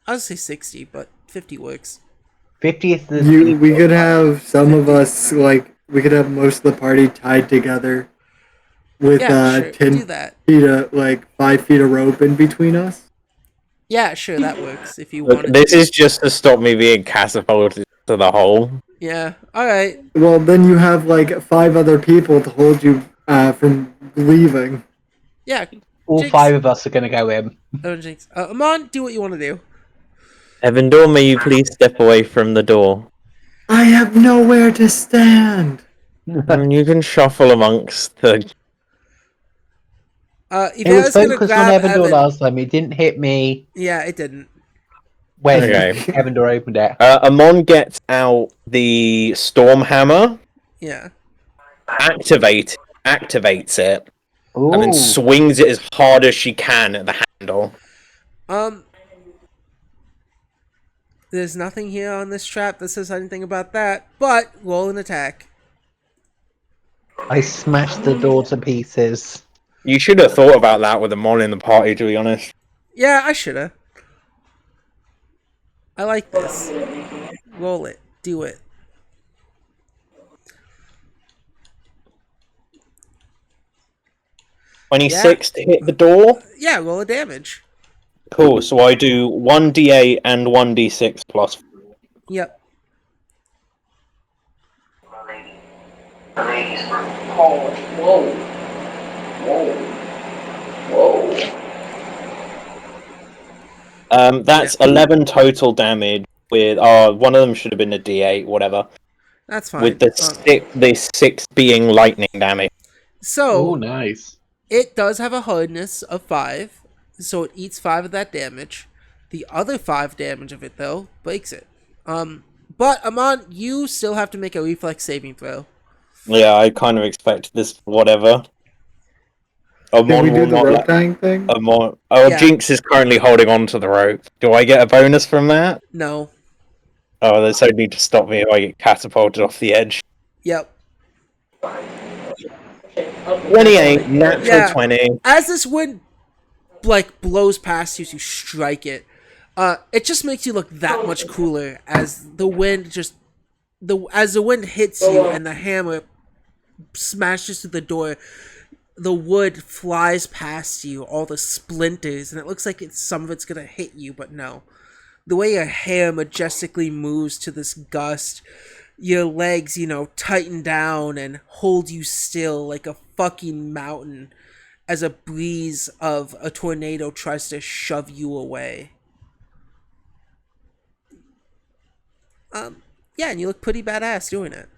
I would say 60, but 50 works. 50 is the We default could height. have some of 50. us we could have most of the party tied together with Yeah, sure. 10 Do that. feet of 5 feet of rope in between us. Yeah, sure, that works if you Look, wanted this to. is just to stop me being catapulted to the hole. Yeah, alright. Well, then you have 5 other people to hold you from leaving. Yeah, All Jinx. 5 of us are going to go in. Oh, Jinx. Amon, do what you want to do. Evandor, may you please step away from the door? I have nowhere to stand. You can shuffle amongst the. It was Ivera's gonna focused on grab Evandor Evan. last time. It didn't hit me Yeah, it didn't. when Okay. Evandor opened it. Amon gets out the storm hammer, Yeah. activates it, and then Ooh. swings it as hard as she can at the handle. Um, there's nothing here on this trap that says anything about that, but roll an attack. I smashed the door to pieces. You should have thought about that with a mon in the party, to be honest. Yeah, I shoulda. I like this. Roll it. Do it. 26 to hit the door. Yeah, roll a damage. Cool. So I do 1d8 and 1d6 plus. Yep. Oh, whoa. Whoa. Whoa. That's 11 total damage. With one of them should have been a d8, whatever. That's fine. With the six being lightning damage. So Oh, nice. it does have a hardness of 5, so it eats 5 of that damage. The other 5 damage of it, though, breaks it. But, Amon, you still have to make a reflex saving throw. Yeah, I kind of expect this, whatever. Did we Amon do will the not rope let... tying thing? Oh, Yeah. Jinx is currently holding on to the rope. Do I get a bonus from that? No. Oh, there's only to stop me if I get catapulted off the edge. Yep. 28, natural Yeah. 20. As this wind, blows past you, you strike it. It just makes you look that much cooler as the wind as the wind hits you and the hammer smashes through the door. The wood flies past you, all the splinters, and it looks like some of it's gonna hit you, but no. The way your hair majestically moves to this gust, your legs, tighten down and hold you still like a fucking mountain as a breeze of a tornado tries to shove you away. Yeah, and you look pretty badass doing it.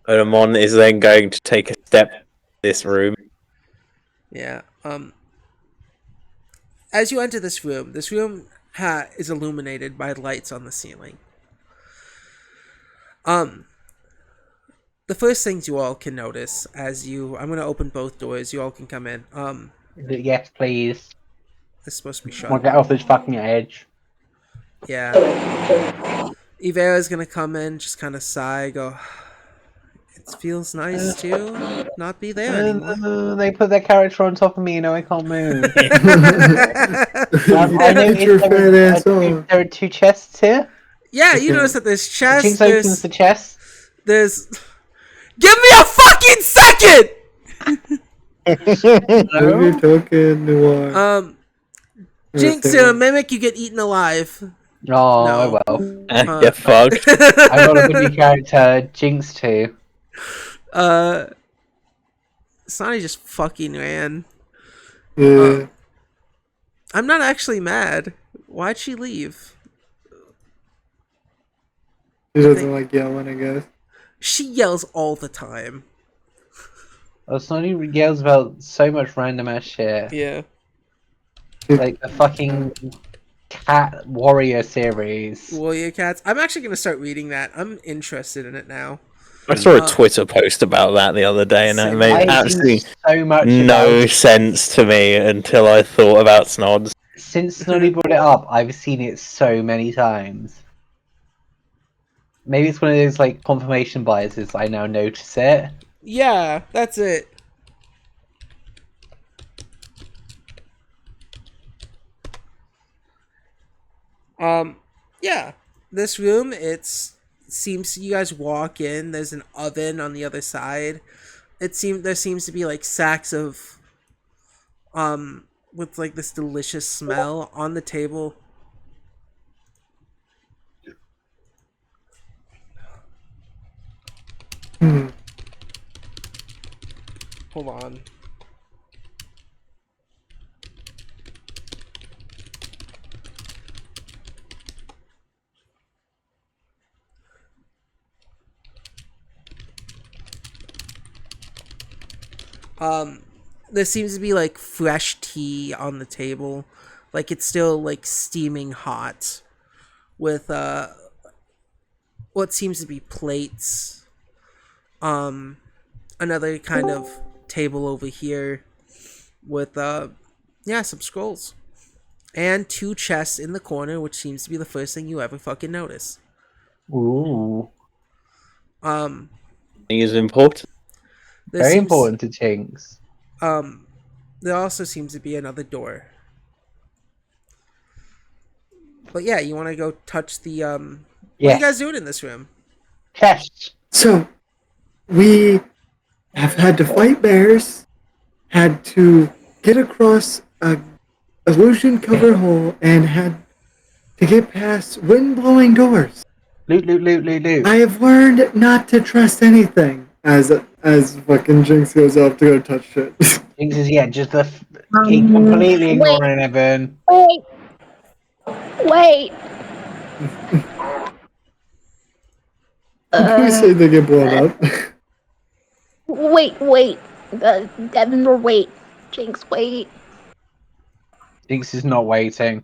Amon is then going to take a step in this room. Yeah. As you enter this room is illuminated by lights on the ceiling. The first things you all can notice I'm going to open both doors. You all can come in. Yes, please. It's supposed to be I'll shut. get off this fucking edge. Yeah. Ivera's going to come in, just kind of sigh, go, it feels nice to not be there anymore. They put their character on top of me, I can't move. I know Get your fat ass on. there are 2 chests here. Yeah, you notice that there's chests. Jinx opens the chest. There's. Give me a fucking second! Move your token, Noir. Jinx, in a mimic, you get eaten alive. Oh, No. well. Get fucked. I got a good new character, Jinx too. Sonny just fucking ran. Yeah. I'm not actually mad. Why'd she leave? She doesn't like yelling, I guess. She yells all the time. Oh, Snotty yells about so much random ass shit. Yeah. Like the fucking Cat Warrior series. Warrior Cats. I'm actually going to start reading that. I'm interested in it now. I saw a Twitter post about that the other day, and it made absolutely so much no sense to me until I thought about Snods. Since Snotty brought it up, I've seen it so many times. Maybe it's one of those confirmation biases. I now notice it. Yeah, that's it. Yeah. This room, seems you guys walk in, there's an oven on the other side. There seems to be sacks of with this delicious smell on the table. Hold on. There seems to be fresh tea on the table. It's still steaming hot with what seems to be plates. Another kind of table over here with some scrolls. And 2 chests in the corner, which seems to be the first thing you ever fucking notice. Ooh. He is important. Very important to Jinx. There also seems to be another door. But yeah, you want to go touch the What are you guys doing in this room? Chests. So, we have had to fight bears, had to get across a illusion cover hole, and had to get past wind blowing doors. Loot. I have learned not to trust anything as fucking Jinx goes up to go touch shit. Jinx is just completely ignoring Evan. Wait. Can we say they get blown up? Wait. Devin, or wait. Jinx, wait. Jinx is not waiting.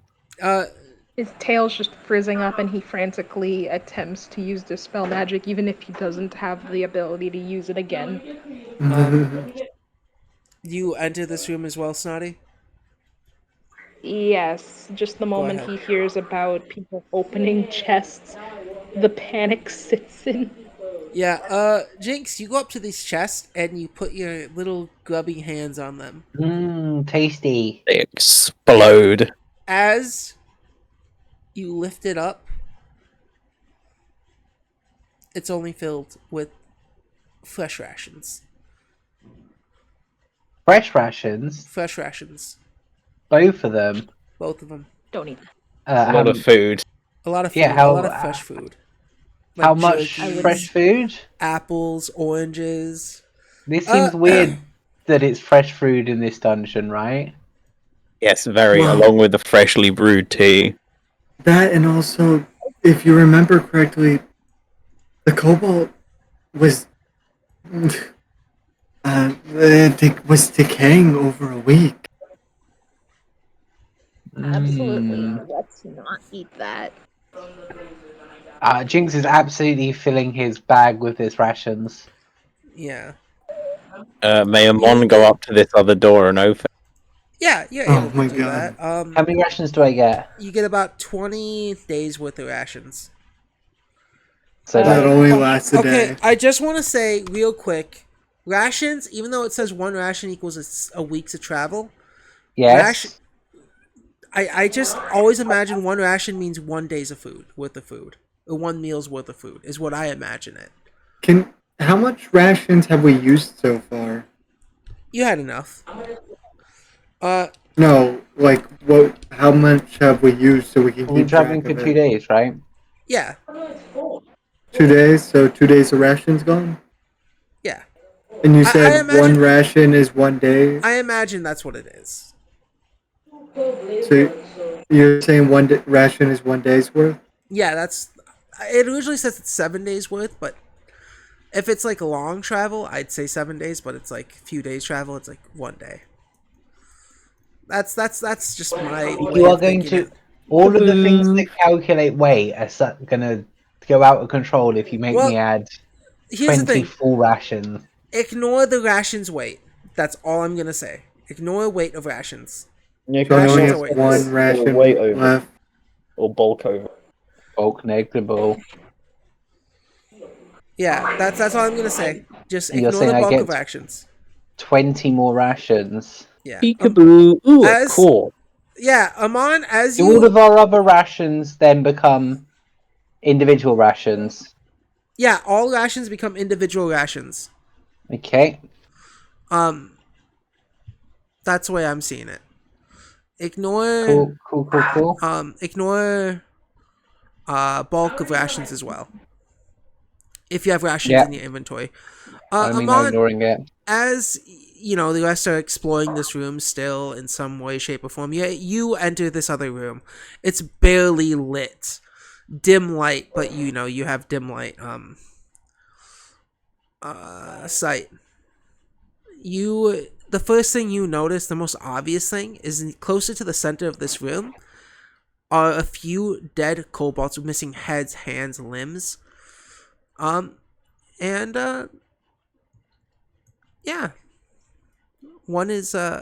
His tail's just frizzing up and he frantically attempts to use Dispel Magic even if he doesn't have the ability to use it again. You enter this room as well, Snotty? Yes, just the moment he hears about people opening chests, the panic sits in. Yeah, Jinx, you go up to these chests and you put your little grubby hands on them. Tasty. They explode. As you lift it up, it's only filled with fresh rations. Fresh rations? Fresh rations. Both of them? Both of them. Don't eat A lot of food. A lot of food. Yeah, a lot of fresh food. Like how much jerky, fresh food? Apples, oranges. This seems weird that it's fresh food in this dungeon, right? Yes, very, Wow. along with the freshly brewed tea. That, and also, if you remember correctly, the cobalt was was decaying over a week. Absolutely. Let's not eat that. Jinx is absolutely filling his bag with his rations. Yeah. May Amon go up to this other door and open? Yeah, you're able to do that. How many rations do I get? You get about 20 days worth of rations. So that only lasts a day. Okay, I just want to say real quick, rations, even though it says one ration equals a week's of travel, yes. I just always imagine one ration means 1 day's of food, worth of food. Or 1 meal's worth of food, is what I imagine it. How much rations have we used so far? You had enough. No, like, how much have we used so we can keep traveling track for of 2 it? days, right? Yeah. 2 days, so 2 days of rations gone? Yeah. And you said one ration is 1 day? I imagine that's what it is. So you're saying ration is 1 day's worth? Yeah, it usually says it's 7 days worth, but if it's like long travel, I'd say 7 days, but it's like a few days travel, it's like 1 day. That's just my way You are of going thinking to all of the things that calculate weight are gonna go out of control if you make me add here's the 20 thing. full rations. Ignore the rations weight. That's all I'm gonna say. Ignore weight of rations. Yeah, So rations only are have weightless. one ration weight over. left. Or bulk over. Bulk negligible. Yeah, that's all I'm gonna say. Just You're ignore the saying I bulk get of rations. 20 more rations. Yeah. Peekaboo. Ooh, cool. Yeah, Amon, as Do you all of our other rations then become individual rations? Yeah, all rations become individual rations. Okay. That's the way I'm seeing it. Ignore Cool. Ignore bulk of rations as well. If you have rations in your inventory. I mean, Amon, ignoring it. as you know, the rest are exploring this room still in some way, shape, or form. You enter this other room. It's barely lit. Dim light, but you know, you have dim light sight. The first thing you notice, the most obvious thing, is closer to the center of this room are a few dead kobolds with missing heads, hands, limbs. Yeah. One is So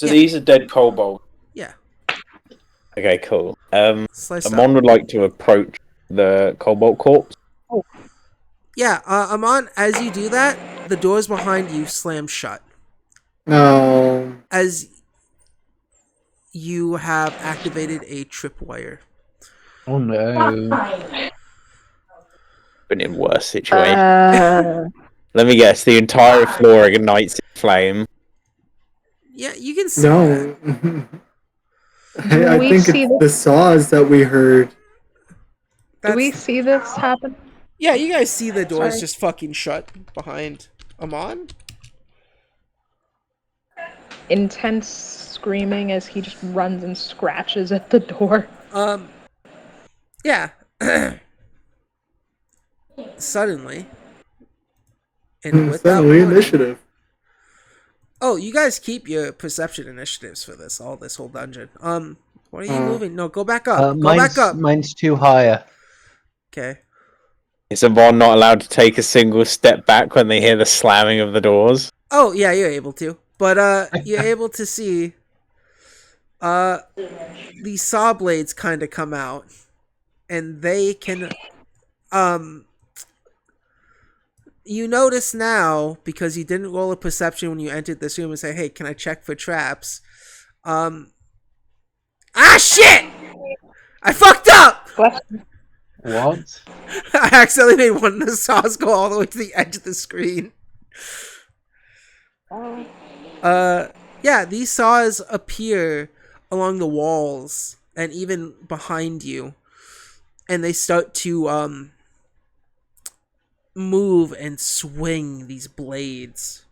these are dead kobolds. Yeah. Okay, cool. Slice Amon would like to approach the cobalt corpse. Yeah, Amon, as you do that, the doors behind you slam shut. No. As you have activated a tripwire. Oh no. Been in worse situation. Uh, Let me guess, the entire floor ignites in flame. Yeah, you can see that. No. do I we think see it's this? the saws that we heard. Do we That's see this happen? yeah. You guys see the doors Sorry. just fucking shut behind Amon. Intense screaming as he just runs and scratches at the door. Yeah. Suddenly, and without Suddenly warning. initiative. Oh, you guys keep your perception initiatives for this whole dungeon. What are you moving? No, go back up. Go back up. Mine's too higher. Okay. Is Avon not allowed to take a single step back when they hear the slamming of the doors? Oh yeah, you're able to. But you're able to see these saw blades kind of come out, and they can you notice now, because you didn't roll a perception when you entered this room and say, hey, can I check for traps? Ah, shit! I fucked up! What? I accidentally made one of the saws go all the way to the edge of the screen. Yeah, these saws appear along the walls and even behind you. And they start to, move and swing these blades.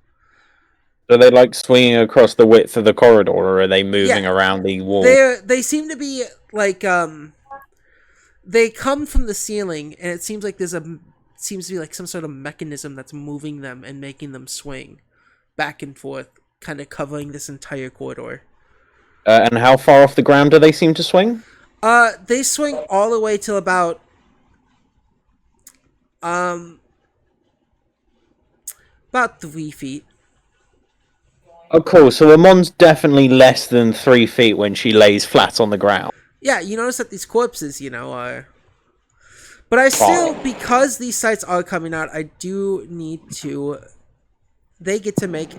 Are they like swinging across the width of the corridor, or are they moving around the wall? They seem to be like they come from the ceiling, and it seems like seems to be like some sort of mechanism that's moving them and making them swing back and forth, kind of covering this entire corridor. And how far off the ground do they seem to swing? They swing all the way till about about 3 feet. Oh, cool. So Amon's definitely less than 3 feet when she lays flat on the ground. Yeah, you notice that these corpses, are... But I still, because these sites are coming out, I do need to... They get to make...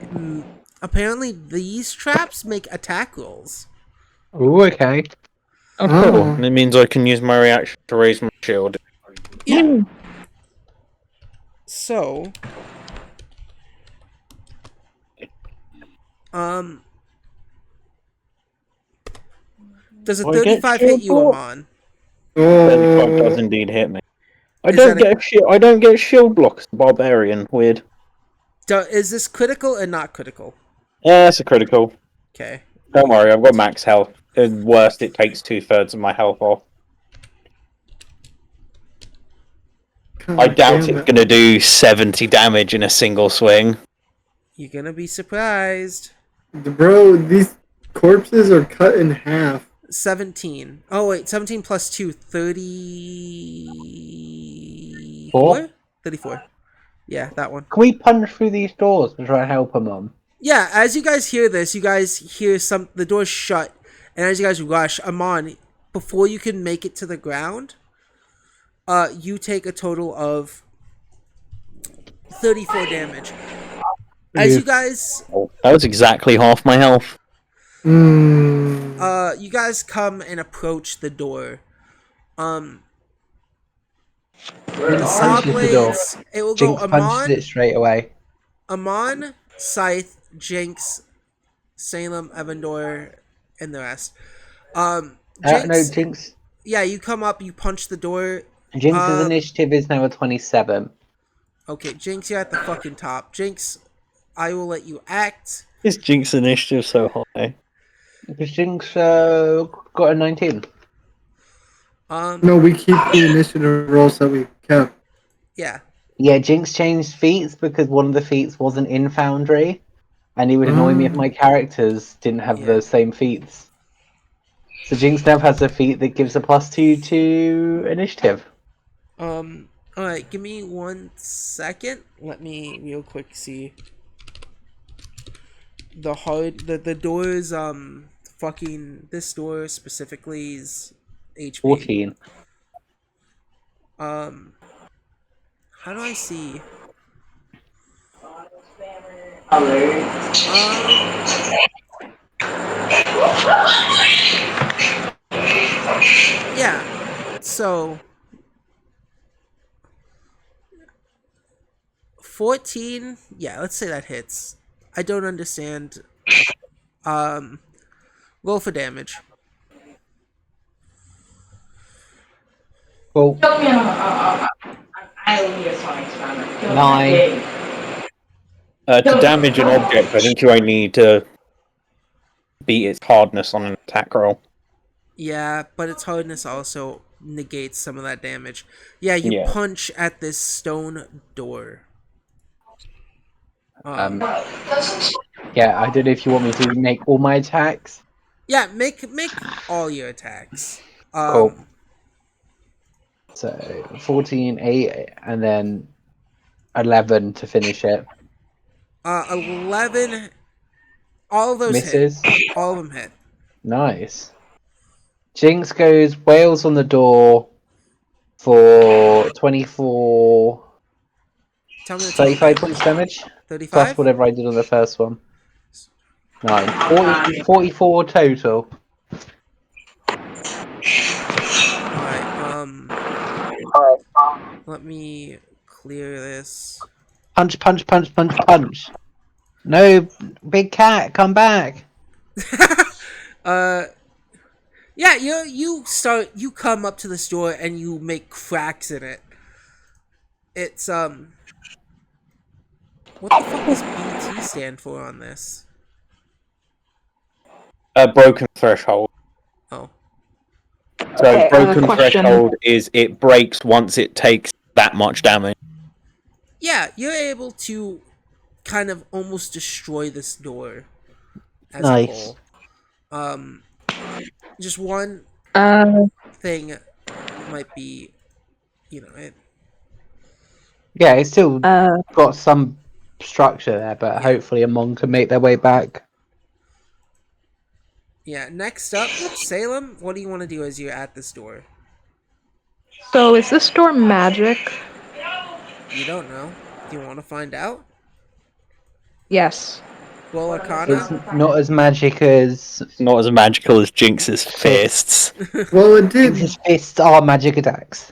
Apparently, these traps make attack rolls. Oh, okay. Oh, cool. It means I can use my reaction to raise my shield. Yeah. So... Does a 35 hit you, Amon? 35 does indeed hit me. I don't get shield blocks, barbarian. Weird. Is this critical or not critical? Yeah, it's a critical. Okay. Don't worry, I've got max health. At worst, it takes 2/3 of my health off. I doubt it's going to do 70 damage in a single swing. You're going to be surprised. Bro, these corpses are cut in half. 17. Oh, wait. 17 plus 2. 34? 34. Yeah, that one. Can we punch through these doors to try and help them on? Yeah, as you guys hear this, you guys hear the doors shut. And as you guys rush, Amon, before you can make it to the ground, you take a total of 34 damage. As you guys... Oh, that was exactly half my health. you guys come and approach the door. The saw blades, it will Jinx go punched it straight away. Amon, Scythe, Jinx, Salem, Evandor, and the rest. Jinx, No, Jinx. Yeah, you come up, you punch the door. Jinx's initiative is now a 27. Okay, Jinx, you're at the fucking top. Jinx, I will let you act. Is Jinx initiative so high? Because Jinx got a 19. No, we keep the initiative rolls that we kept. Yeah. Yeah, Jinx changed feats because one of the feats wasn't in Foundry, and it would annoy me if my characters didn't have the same feats. So Jinx now has a feat that gives a +2 to initiative. Alright, give me 1 second. Let me real quick see. The doors, fucking, this door specifically is HP. 14. How do I see? Um, yeah. So 14. Yeah, let's say that hits. I don't understand. Um, roll for damage. Cool. Kill me I will be a sonic experiment. Kill me. 9. To damage an object, I think you only need to beat its hardness on an attack roll. Yeah, but its hardness also negates some of that damage. Yeah, you Yeah. punch at this stone door. Yeah, I don't know if you want me to make all my attacks. Yeah, make all your attacks. Cool. So 14, 8, and then 11 to finish it. 11. All of those hit. Misses. All of them hit. Nice. Jinx goes wails on the door for 24. Tell me the total 35 points damage. damage. Plus 35? whatever I did on the first one. 9. 44 total. Alright, let me clear this. Punch, punch, punch, punch, punch. No, big cat, come back. uh yeah, you come up to the store and you make cracks in it. It's what the fuck does BT stand for on this? Broken threshold. Oh. So Okay, broken question. threshold is it breaks once it takes that much damage. Yeah, you're able to kind of almost destroy this door as a Nice. whole. Just one Uh, thing might be, it. Yeah, it's still uh, got some structure there, but Yeah. hopefully a monk can make their way back. Yeah. Next up, Salem. What do you want to do as you're at this door? so is this door magic? You don't know. Do you want to find out? Yes. Roll It's Arcana. not as magic as Not as magical as Jinx's fists. Well, it did. Jinx's fists are magic attacks.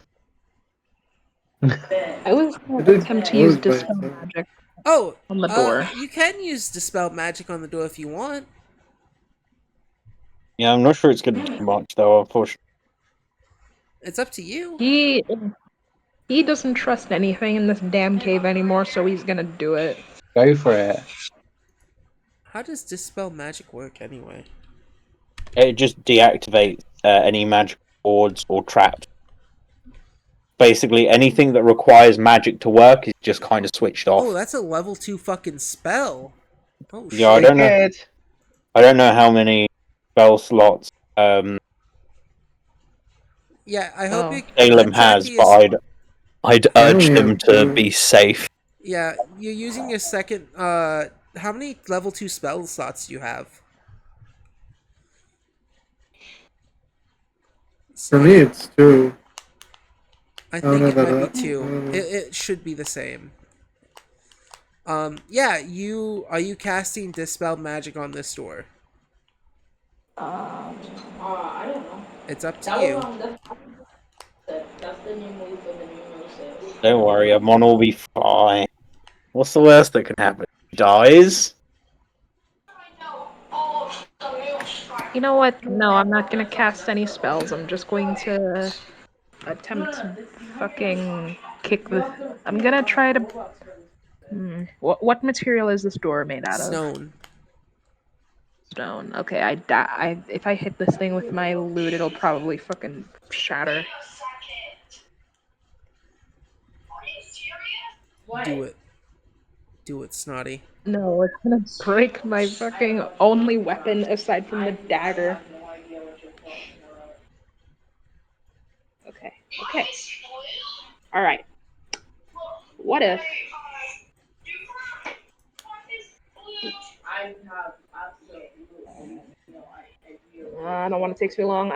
I was It going to did attempt to use close by dispel itself. magic Oh, on the door. you can use Dispel Magic on the door if you want. Yeah, I'm not sure it's going to do much, though, unfortunately. It's up to you. He doesn't trust anything in this damn cave anymore, so he's gonna do it. Go for it. How does Dispel Magic work anyway? It just deactivates any magic boards or traps. Basically, anything that requires magic to work is just kind of switched off. Oh, that's a level 2 fucking spell. Oh, Yeah, I shit. don't know. I don't know how many spell slots Yeah, I hope you. Salem has, Jackie but I'd I urge only them have to 2. be safe. Yeah, you're using your second. How many level 2 spell slots do you have? For me, it's 2. I don't think know it about might be that. 2. It should be the same. Yeah, are you casting Dispel Magic on this door? I don't know. It's up to That was you. on that's the new move for the new moveset. Don't worry, Amon will be fine. What's the worst that can happen? He dies? You know what? No, I'm not gonna cast any spells. I'm just going to attempt to fucking kick the. I'm gonna try to. What material is this door made out of? Stone. Stone. Okay, I die. If I hit this thing with my loot, it'll probably fucking shatter. Do it. Do it, Snotty. No, it's gonna break my fucking only weapon aside from the dagger. Okay. Okay. All right. What if? I don't want to take too long.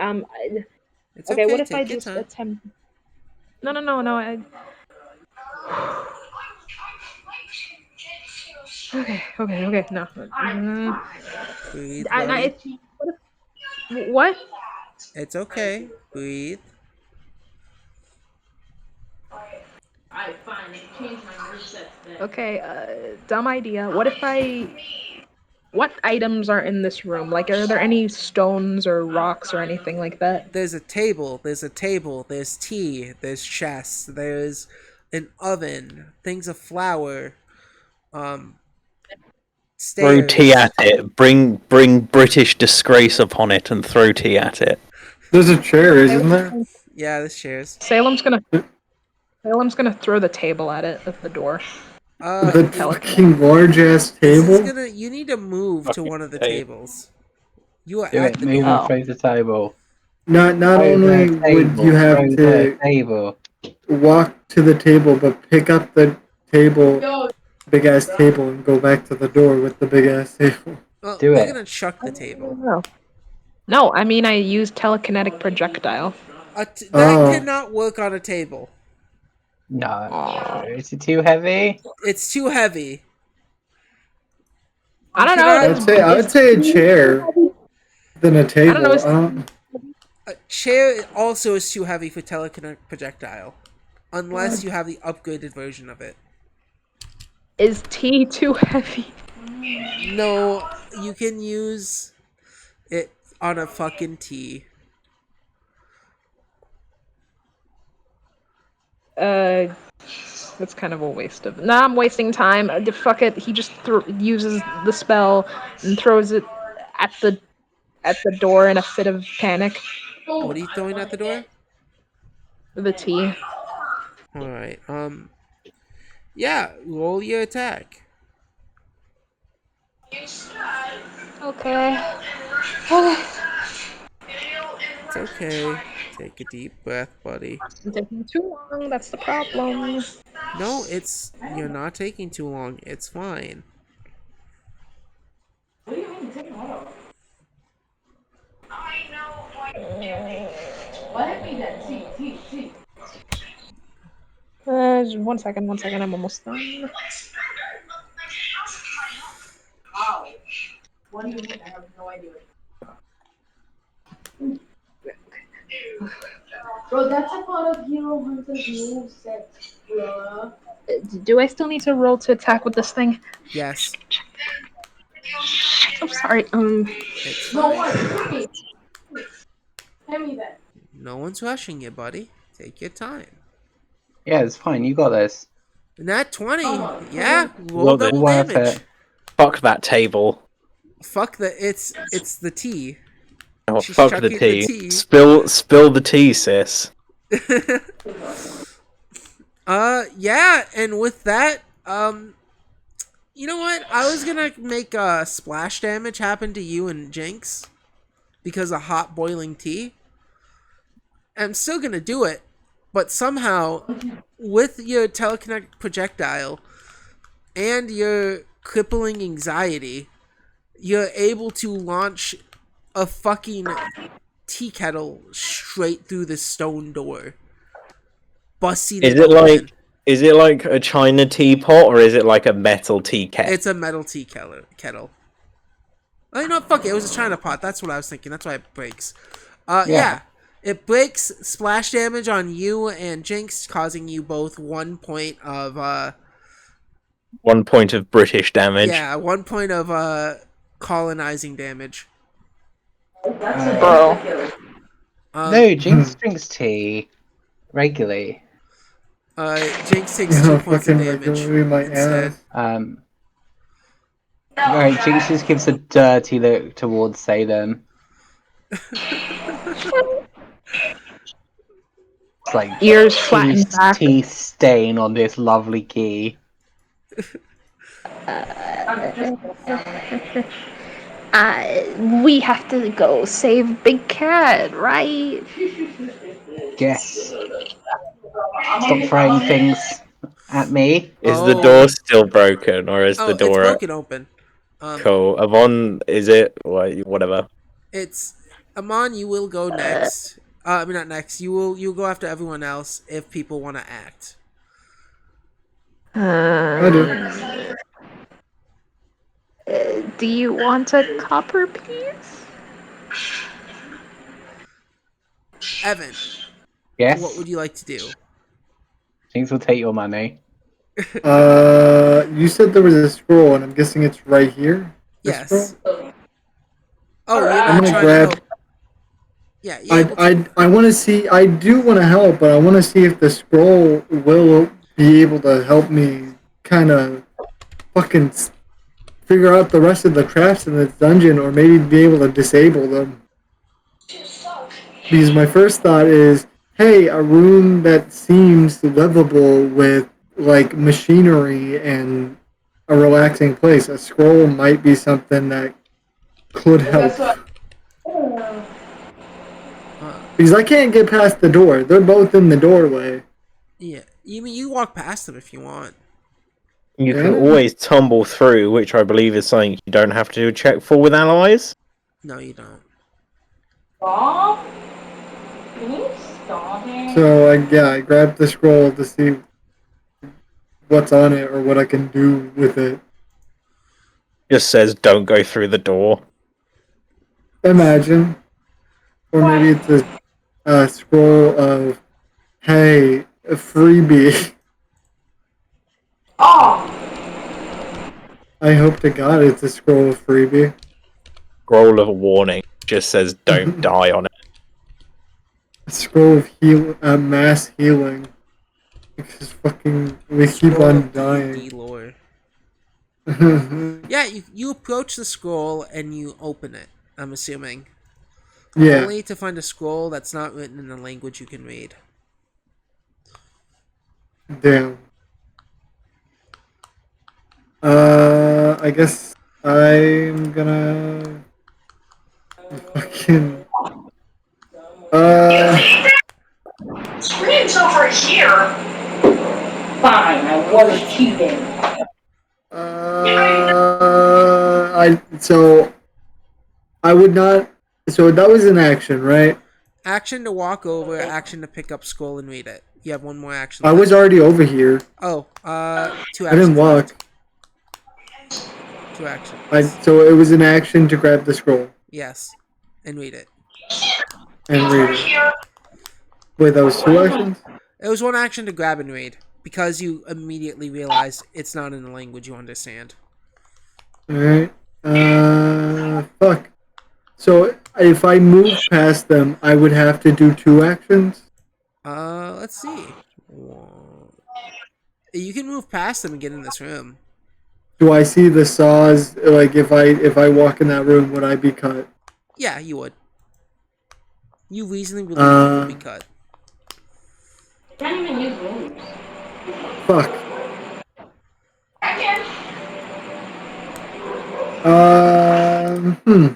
It's Okay. okay. What if I Take your just time. attempt? No. Okay. No. Breathe, buddy. What? It's okay. Breathe. Okay, dumb idea. What if I. What items are in this room? Like, are there any stones or rocks or anything like that? There's a table. There's tea. There's chests. There's an oven. Things of flour. Um, Throw tea stairs. at it. Bring British disgrace upon it and throw tea at it. There's a chair, isn't there? Yeah, there's chairs. Salem's gonna throw the table at the door. The fucking large ass table. You need to move to one of the tables. You are Do at it. the Move door. and throw the table. Not Throw only the would table, you have throw to the table. walk to the table, but pick up the table, big ass table, and go back to the door with the big ass table. Well, Do you're it. gonna chuck the table. No, I mean I use telekinetic projectile. That cannot work on a table. No. Is it too heavy? It's too heavy. I don't know. I would say a chair than a table. I don't know. A chair also is too heavy for telekinetic projectile, unless you have the upgraded version of it. Is tea too heavy? No, you can use it on a fucking tea. That's kind of a waste of. Nah, I'm wasting time. Fuck it. He just uses the spell and throws it at the door in a fit of panic. What are you throwing at the door? The tea. Alright, yeah, roll your attack. Okay. It's okay. Take a deep breath, buddy. It's taking too long. That's the problem. No, you're not taking too long. It's fine. Just 1 second. I'm almost done. What do you mean? I have no idea. Bro, that's a part of Hero Hunter's move set, bro. Do I still need to roll to attack with this thing? Yes. I'm sorry. It's No fine. one. Tell me that. No one's rushing you, buddy. Take your time. Yeah, it's fine. You got this. Nat 20. Yeah, roll double Worth damage. it. Fuck that table. Fuck it's the tea. Oh, She's fuck the chucking tea. the tea. Spill the tea, sis. Yeah, and with that, you know what? I was gonna make splash damage happen to you and Jinx because of hot boiling tea. I'm still gonna do it, but somehow, with your telekinetic projectile and your crippling anxiety, you're able to launch a fucking tea kettle straight through the stone door, busting it open. Is it like a china teapot or is it like a metal tea kettle? It's a metal tea kettle. Oh, you know, fuck it. It was a china pot. That's what I was thinking. That's why it breaks. Yeah. It breaks, splash damage on you and Jinx, causing you both 1 point of 1 point of British damage. Yeah, 1 point of colonizing damage. Bro. No, Jinx drinks tea regularly. Jinx takes 2 points of damage instead. Alright, Jinx just gives a dirty look towards Salem. It's like Ears flattened back. tea stain on this lovely key. We have to go save Big Cat, right? Yes. Stop throwing things at me. Is the door still broken or is the door it's broken open. Cool. Avon, is it? Whatever. It's Amon, you will go next. I mean, not next. You'll go after everyone else if people want to act. I do. Do you want a copper piece? Evan, what Yes? would you like to do? Jinx will take your money. You said there was a scroll, and I'm guessing it's right here. The scroll. Yes. Oh, you're I'm not gonna trying to grab. help. Yeah, you're able to. I want to see. I do want to help, but I want to see if the scroll will be able to help me kind of fucking figure out the rest of the traps in this dungeon, or maybe be able to disable them. Because my first thought is, hey, a room that seems livable with like machinery and a relaxing place. A scroll might be something that could help. Because I can't get past the door. They're both in the doorway. Yeah, you mean you walk past them if you want. You can Can I? always tumble through, which I believe is something you don't have to do a check for with allies. No, you don't. Stop. Can you stop it? So I grabbed the scroll to see what's on it or what I can do with it. Just says don't go through the door. Imagine, or maybe it's a scroll of, hey, a freebie. Oh. I hope to God it's a scroll of freebie. Scroll of warning just says don't die on it. A scroll of mass healing. Because fucking we keep Scroll on of dying. D&D lore. Yeah, you approach the scroll and you open it. I'm assuming. Yeah. Only to find a scroll that's not written in a language you can read. Damn. I guess I'm gonna fucking Screen's over here. Fine, I was cheating. I would not. So that was an action, right? Action to walk over, action to pick up scroll and read it. You have one more action I left. was already over here. Oh, 2 I actions didn't walk. left. 2 actions. So it was an action to grab the scroll Yes. And read it. and read it. Wait, that was 2 actions? It was 1 action to grab and read. Because you immediately realized it's not in a language you understand. Alright. Fuck. So if I move past them, I would have to do 2 actions? Let's see. You can move past them and get in this room. Do I see the saws? Like if I walk in that room, would I be cut? Yeah, you would. You reasonably believe you would be cut. Can't even use moves. Fuck. I can. Hmm.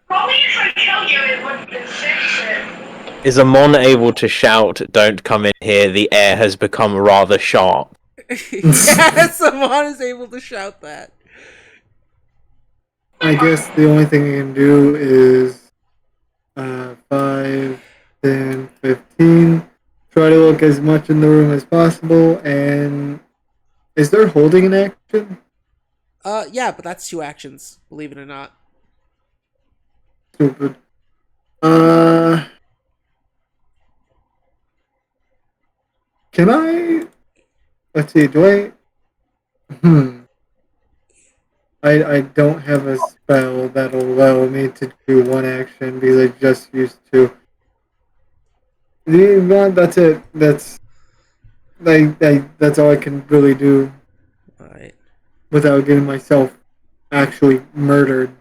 Probably if I killed you, it would fix it. Is Amon able to shout, don't come in here, the air has become rather sharp? Yes, someone is able to shout that. I guess the only thing I can do is 5, 10, 15. Try to look as much in the room as possible. And is there holding an action? Yeah, but that's 2 actions, believe it or not. Stupid. Can I? Let's see. Do I? I don't have a spell that'll allow me to do 1 action because I just used to. That's it. That's all I can really do. Alright. Without getting myself actually murdered.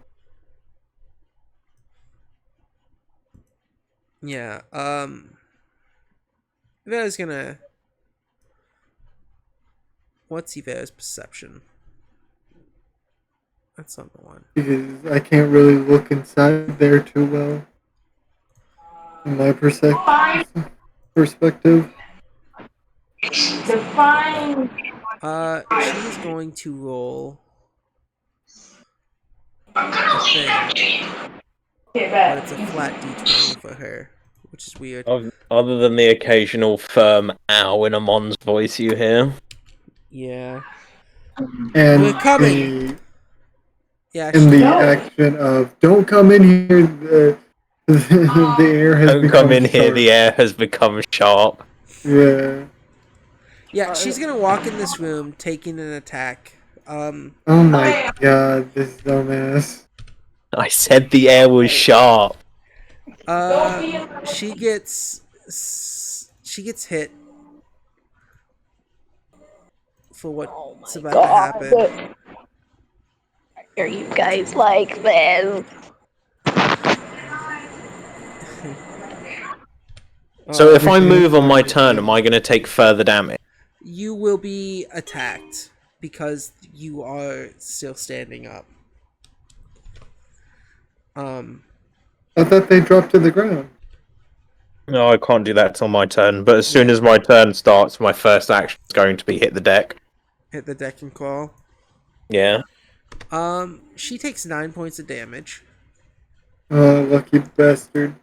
Yeah, Vera's gonna... What's Vera's perception? That's not the one. Because I can't really look inside there too well. In my perspective. Define. She's going to roll... a thing. but it's a flat D20 for her, which is weird. Other than the occasional firm "ow" in Amon's voice you hear. Yeah. And We're coming. the action of "Don't come in here," the air has Don't become come in here. sharp. The air has become sharp. Yeah. Yeah, she's gonna walk in this room, taking an attack. Oh my god, this dumbass. I said the air was sharp. She gets hit for what's about to happen. Are you guys like this? So if I move on my turn, am I going to take further damage? You will be attacked because you are still standing up. I thought they dropped to the ground. No, I can't do that till my turn. But as soon as my turn starts, my first action is going to be hit the deck. Hit the deck and crawl. Yeah. She takes 9 points of damage. Oh, lucky bastard.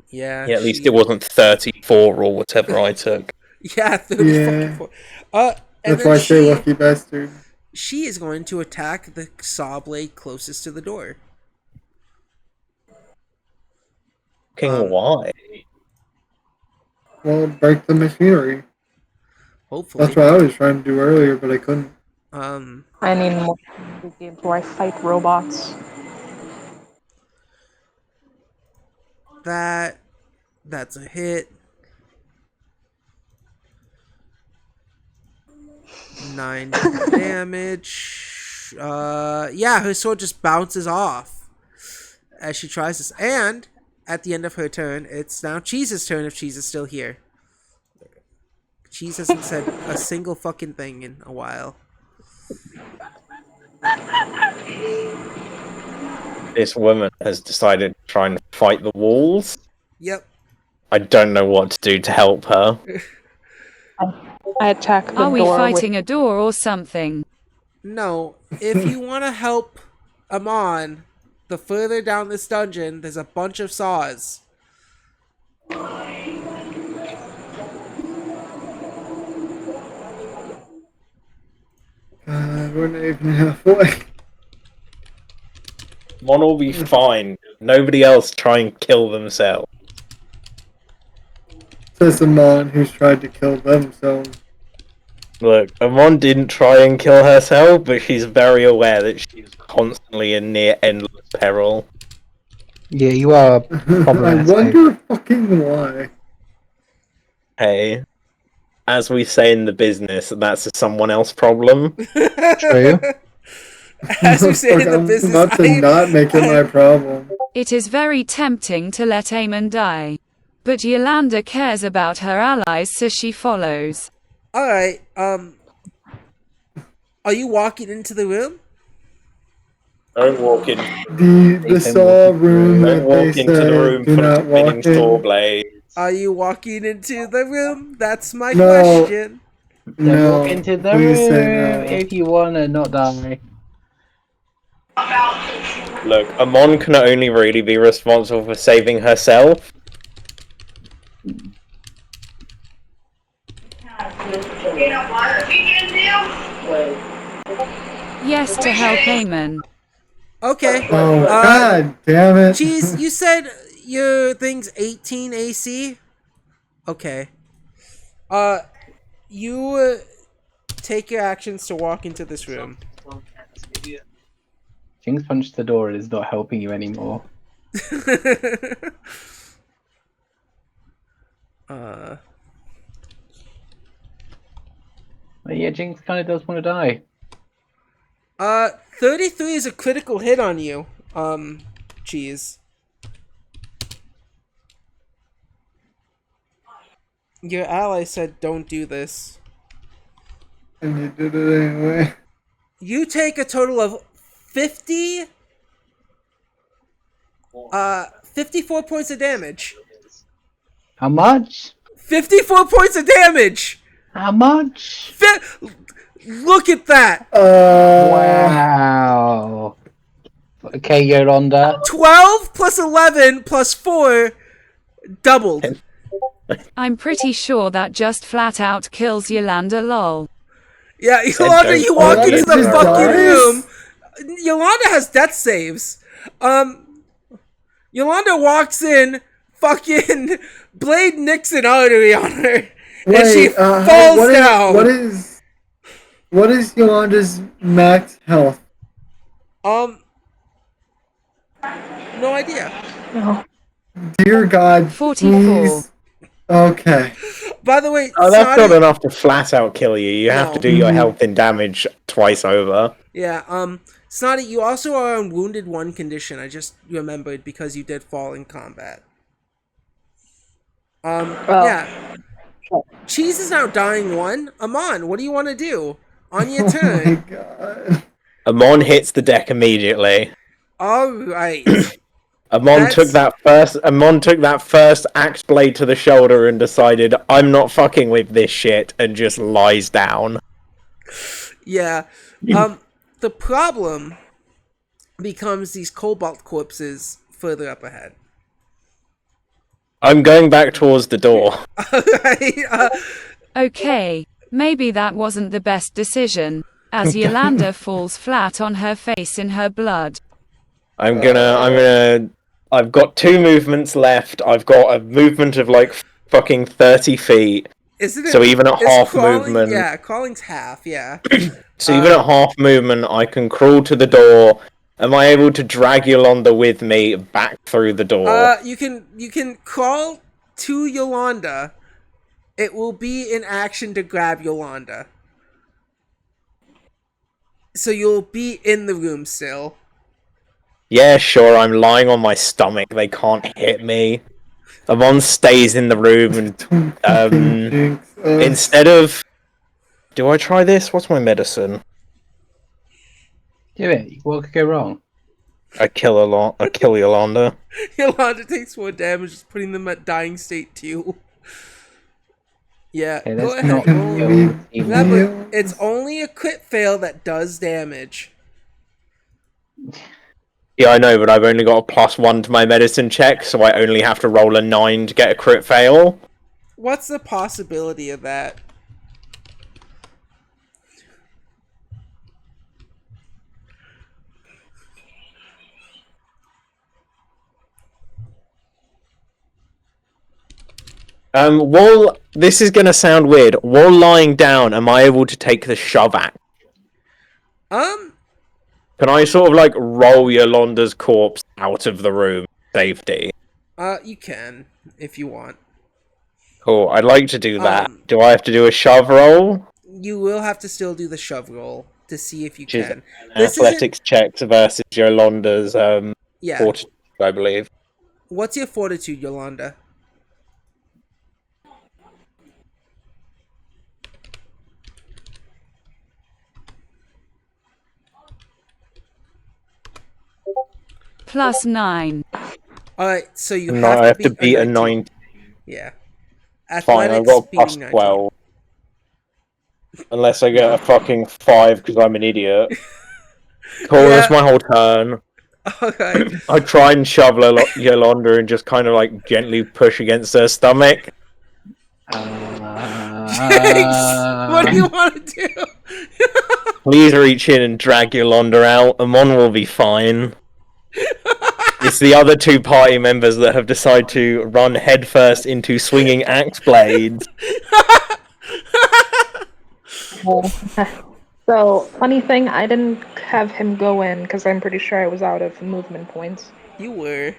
Yeah. At least it wasn't 34 or whatever I took. Yeah, 34. That's why I say lucky bastard. She is going to attack the saw blade closest to the door. Why? Well, break the machinery. Hopefully. That's what I was trying to do earlier, but I couldn't. I need more games where I fight robots. That's a hit. 9 damage. Yeah, her sword just bounces off as she tries this. And at the end of her turn, it's now Cheese's turn if Cheese is still here. Cheese hasn't said a single fucking thing in a while. This woman has decided to try and fight the walls. Yep. I don't know what to do to help her. I attack the door. Are we fighting a door or something? No. If you want to help Amon, the further down this dungeon, there's a bunch of saws. We're not even halfway. One will be fine. Nobody else try and kill themselves. Says the mon who's tried to kill themselves. Look, Amon didn't try and kill herself, but she's very aware that she's constantly in near endless peril. Yeah, you are I problematic. wonder fucking why. Hey, as we say in the business, that's a someone else problem. True. As we say in the business, I'm about to not make it my problem. It is very tempting to let Aemon die. But Yolanda cares about her allies, so she follows. Alright, are you walking into the room? Don't walk in. The saw room Don't that walk they into the room said do full not of spinning walk saw in. blades. Are you walking into the room? That's my No. question. Don't No, walk into the please say room no. if you wanna not die. Look, Amon can only really be responsible for saving herself. Yes to help Aemon. Okay. Oh, god damn it. Cheese, you said your thing's 18 AC? Okay. You take your actions to walk into this room. Jinx punched the door and is not helping you anymore. But yeah, Jinx kind of does want to die. 33 is a critical hit on you, Cheese. Your ally said don't do this. And you did it anyway. You take a total of 54 points of damage. How much? 54 points of damage! How much? Look at that! Wow. Okay, Yolanda. 12 plus 11 plus 4 doubled. I'm pretty sure that just flat out kills Yolanda, lol. Yeah, Said Yolanda, don't you walk fucking into the ignore fucking it. room. Yolanda has death saves. Yolanda walks in, fucking Blade nicks an artery on her, and she falls down. What is Yolanda's max health? No idea. No. Dear God, 44. please. Okay. By the way, Oh, that's Snotty, not enough to flat out kill you. You have to No. do your health and damage twice over. yeah, Snotty, you also are on Wounded 1 condition. I just remembered because you did fall in combat. Yeah. Cheese is now dying 1. Amon, what do you want to do? On your Oh my turn. God. Amon hits the deck immediately. Alright. Amon took that first axe blade to the shoulder and decided, I'm not fucking with this shit, and just lies down. Yeah. The problem becomes these cobalt corpses further up ahead. I'm going back towards the door. Alright, Okay, maybe that wasn't the best decision, as Yolanda falls flat on her face in her blood. I've got 2 movements left. I've got a movement of like fucking 30 feet. So even at half movement. Yeah, crawling's half, yeah. So even at half movement, I can crawl to the door. Am I able to drag Yolanda with me back through the door? You can crawl to Yolanda. It will be in action to grab Yolanda. So you'll be in the room still. Yeah, sure, I'm lying on my stomach. They can't hit me. Amon stays in the room and instead of... Do I try this? What's my medicine? Do it. What could go wrong? I kill Yolanda. Yolanda takes 4 damage, just putting them at dying state too. Yeah, Okay, go let's ahead. not roll. kill Remember, it's only a crit fail that does damage. Yeah, I know, but I've only got a +1 to my medicine check, so I only have to roll a 9 to get a crit fail. What's the possibility of that? While this is gonna sound weird, while lying down, am I able to take the shove axe? Can I sort of like roll Yolanda's corpse out of the room, safety? You can if you want. Cool. I'd like to do that. Do I have to do a shove roll? You will have to still do the shove roll to see if you Which is can. athletics checks versus Yolanda's Yeah. fortitude, I believe. What's your fortitude, Yolanda? +9. Alright, so you No, have I to have beat to beat a 19. 9. Yeah. Fine, I've got a beating 19. +12. Unless I get a fucking 5 because I'm an idiot. Cool, Yeah. that's my whole turn. Okay. I try and shove Yolanda and just kind of like gently push against her stomach. What do you want to do? Please reach in and drag Yolanda out. Amon will be fine. It's the other 2 party members that have decided to run headfirst into swinging axe blades. So, funny thing, I didn't have him go in because I'm pretty sure I was out of movement points. You were.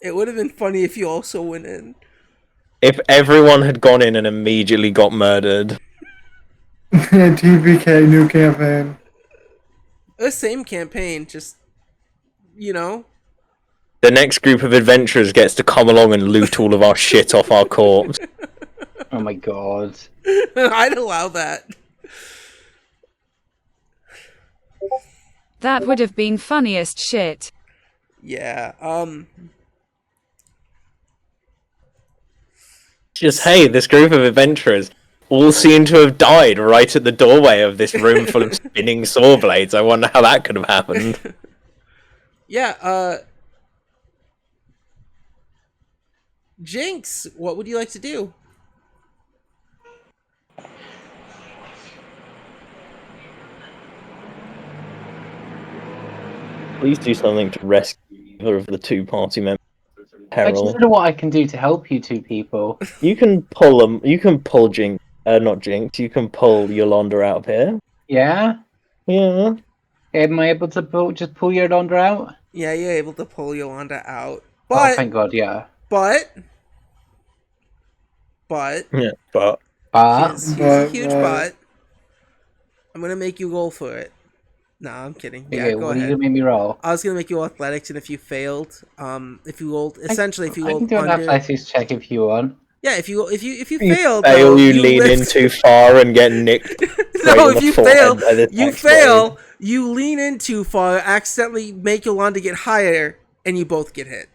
It would have been funny if you also went in. If everyone had gone in and immediately got murdered. TPK, new campaign. The same campaign, just, you know. The next group of adventurers gets to come along and loot all of our shit off our corpse. Oh my god. I'd allow that. That would have been funniest shit. Yeah, Just, hey, this group of adventurers all seem to have died right at the doorway of this room full of spinning saw blades. I wonder how that could have happened. Yeah, Jinx, what would you like to do? Please do something to rescue either of the two party members. I just Peril. don't know what I can do to help you two people. You can pull them. You can pull Jinx. Not Jinx. You can pull Yolanda out of here. Yeah? Yeah. Am I able to just pull Yolanda out? Yeah, you're able to pull Yolanda out. Oh, But, thank God, yeah. but, Yeah. But here's a huge But- but. I'm gonna make you roll for it. Nah, I'm kidding. Yeah, Okay, go what are you ahead. gonna make me roll? I was gonna make you roll athletics, and if you failed, if you rolled essentially, if you I can rolled do an under, athletics check if you want. yeah, if you you failed, fail, though, you lean in lift- too far and get nicked. No, on if the you forehead fail, by the you next fail. blade. You lean in too far, accidentally make Yolanda get higher, and you both get hit.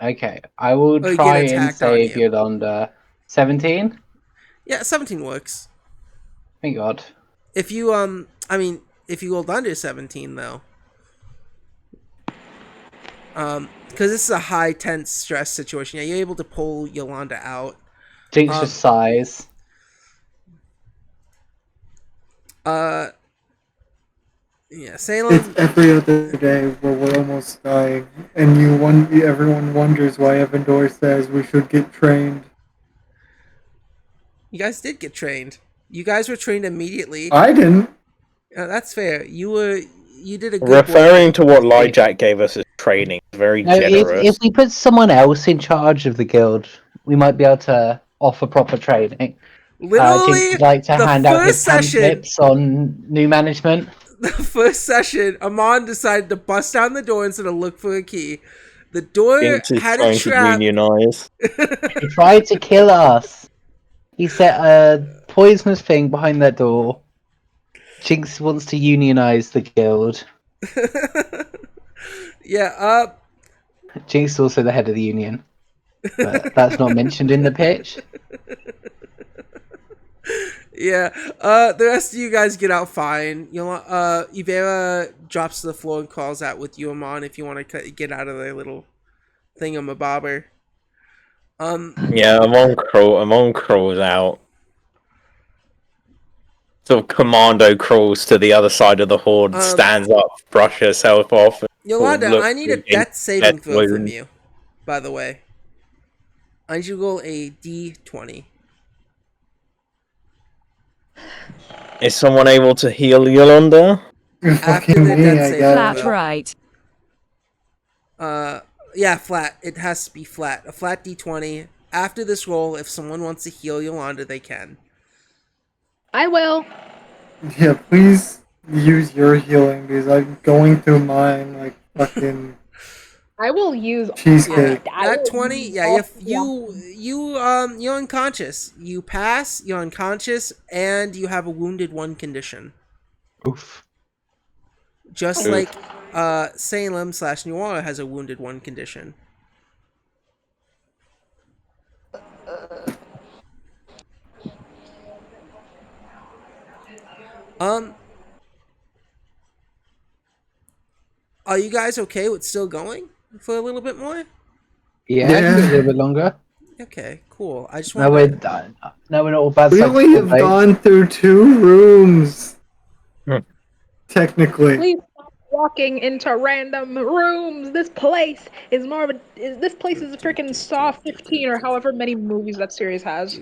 Okay, I will Or you try get and attacked on save you. Yolanda. 17? Yeah, 17 works. Thank God. If you I mean, if you rolled under 17 though, because this is a high tense stress situation. Yeah, you're able to pull Yolanda out. Jinx just sighs. Yeah, Salem. It's every other day where we're almost dying, and everyone wonders why Evandor says we should get trained. You guys did get trained. You guys were trained immediately. I didn't. That's fair. You did a good Referring work. to what Lyjack gave us as training, very No, generous. if we put someone else in charge of the guild, we might be able to offer proper training. Literally, Jinx would like to the hand out his first session. pamphlets on new management. The first session, Amon decided to bust down the door instead of look for a key. The door Jinx is had a trying to trap. unionize. He tried to kill us. He set a poisonous thing behind that door. Jinx wants to unionize the guild. Yeah, Jinx is also the head of the union. But that's not mentioned in the pitch. yeah. The rest of you guys get out fine. Ivera drops to the floor and calls out with you, Amon, if you want to get out of their little thingamabobber. Yeah, Amon crawls out. Sort of commando crawls to the other side of the horde, stands up, brushes herself off. And Yolanda, sort of I need a looks death saving death throw from wound. you, by the way. I need you to roll a d20. Is someone able to heal Yolanda? After Fucking the me, death I save guess. Flat right. Yeah, flat. It has to be flat. A flat d20. After this roll, if someone wants to heal Yolanda, they can. I will. Yeah, please use your healing because I'm going through mine like fucking I will use cheesecake. That 20, yeah, if you're unconscious. You pass, you're unconscious, and you have a wounded one condition. Oof. Just Oof. like Salem / Noir has a wounded one condition. Are you guys okay with still going for a little bit more? Yeah, I can do a little bit longer. Okay, cool. I just No, want we're to... done. No, we're not all bad. We only have gone through 2 rooms. Hmm. Technically. Please stop walking into random rooms. This place is more of a. This place is a freaking Saw 15 or however many movies that series has.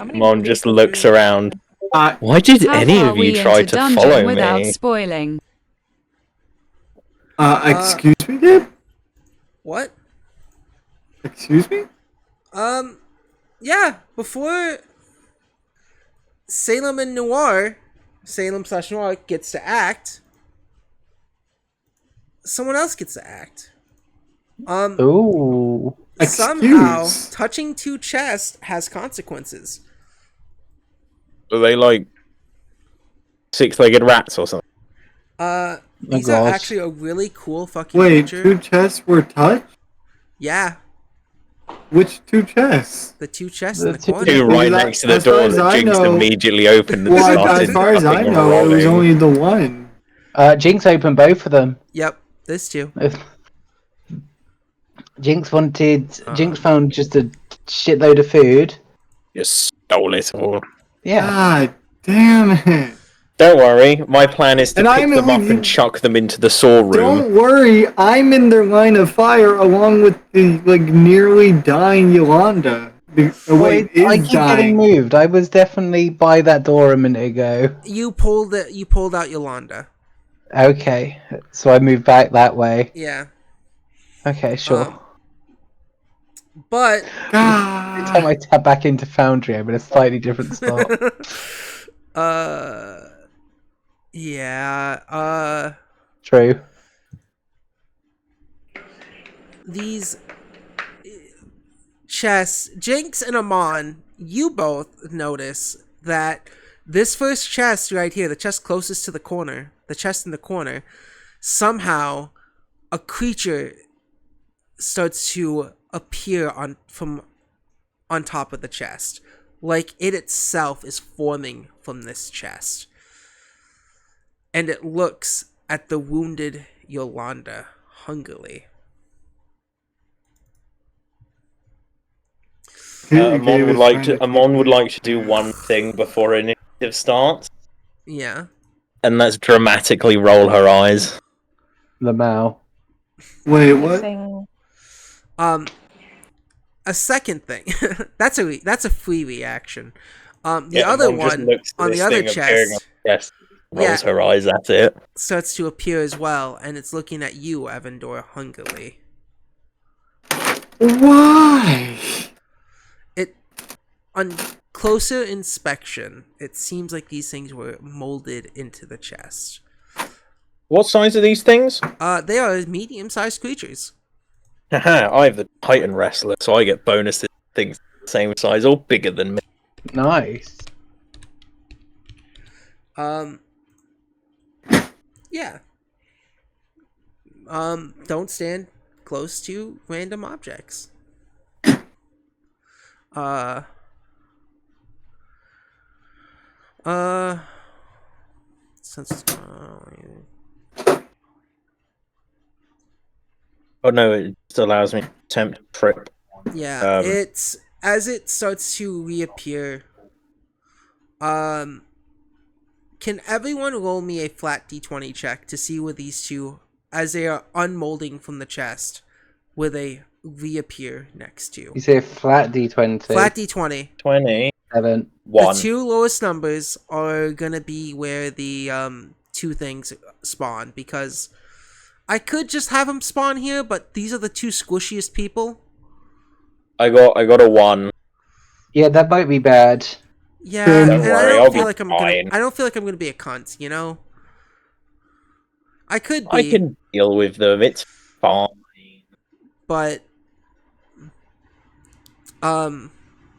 Amon just looks around. Why did How any far of we you try into to dungeon follow without me? spoiling? Excuse me, Gabe? What? Excuse me? Yeah, before Salem and Noir, Salem / Noir gets to act, someone else gets to act. Ooh. Somehow, Excuse. touching 2 chests has consequences. Are they like 6-legged rats or something? These God. are actually a really cool fucking Wait, feature. 2 chests were touched? Yeah, Which 2 chests? the 2 chests The in the two- corner. Two Because right that- next to the as far door as that I Jinx know- immediately opened and Well, started as far as I fucking know, it was rolling. only the one. Jinx opened both of them. Yep, this too. Jinx found just a shitload of food. Just stole it all. Yeah. God damn it. Don't worry, my plan is to And pick I'm them up and chuck them into the saw room. Don't worry, I'm in their line of fire along with the nearly dying Yolanda. I keep getting moved. I was definitely by that door a minute ago. You pulled out Yolanda. Okay, so I moved back that way. Yeah. Okay, sure. But every time I tap back into Foundry, I'm in a slightly different spot. Yeah. True. These chests, Jinx and Amon, you both notice that this first chest right here, the chest closest to the corner, the chest in the corner, somehow a creature starts to appear from on top of the chest. Like it itself is forming from this chest. And it looks at the wounded Yolanda hungrily. Amon would like to do one thing before initiative starts. Yeah. And that's dramatically roll her eyes. Lamau. Wait, what? A second thing. that's a free reaction. The other one on the other chest. Yes. Rolls her eyes at it. Starts to appear as well, and it's looking at you, Evandor, hungrily. Why? On closer inspection, it seems like these things were molded into the chest. What size are these things? They are medium-sized creatures. Haha, I have the Titan Wrestler, so I get bonuses things the same size or bigger than me. Nice. Yeah. Don't stand close to random objects. Since oh no, it just allows me to attempt trip. Yeah, it's as it starts to reappear. Can everyone roll me a flat d20 check to see where these two, as they are unmolding from the chest, where they reappear next to? You say a flat d20. Flat d20. 20. 7. 1. The two lowest numbers are gonna be where the two things spawn, because I could just have them spawn here, but these are the two squishiest people. I got a 1. Yeah, that might be bad. Yeah, don't worry, I don't feel like fine. I don't feel like I'm gonna be a cunt, you know? I could be. I can deal with them, it's fine. But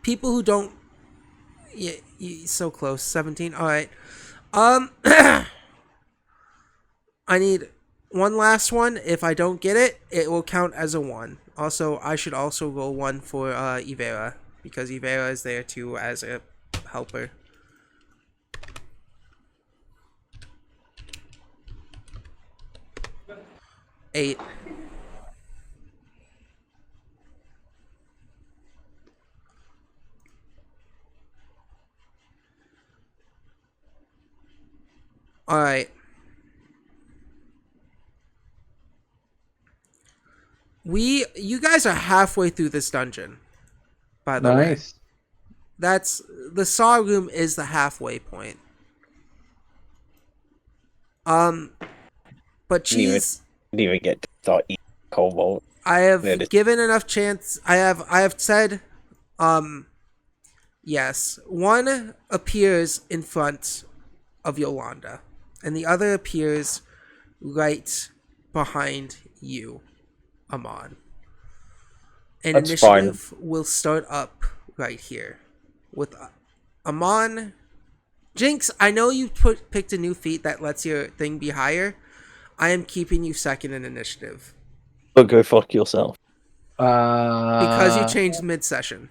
people who don't so close. 17. Alright. I need one last one. If I don't get it, it will count as a 1. Also, I should also roll 1 for Ivera, because Ivera is there too as a helper. Eight. Alright. You guys are halfway through this dungeon, by the way. That's the saw room is the halfway point. But she's didn't even get to start eating cobalt. I have given enough chance. I have said, yes. One appears in front of Yolanda, and the other appears right behind you, Amon. And That's initiative will start up right here with Amon. Jinx, I know you picked a new feat that lets your thing be higher. I am keeping you second in initiative. But go fuck yourself. Because you changed mid-session.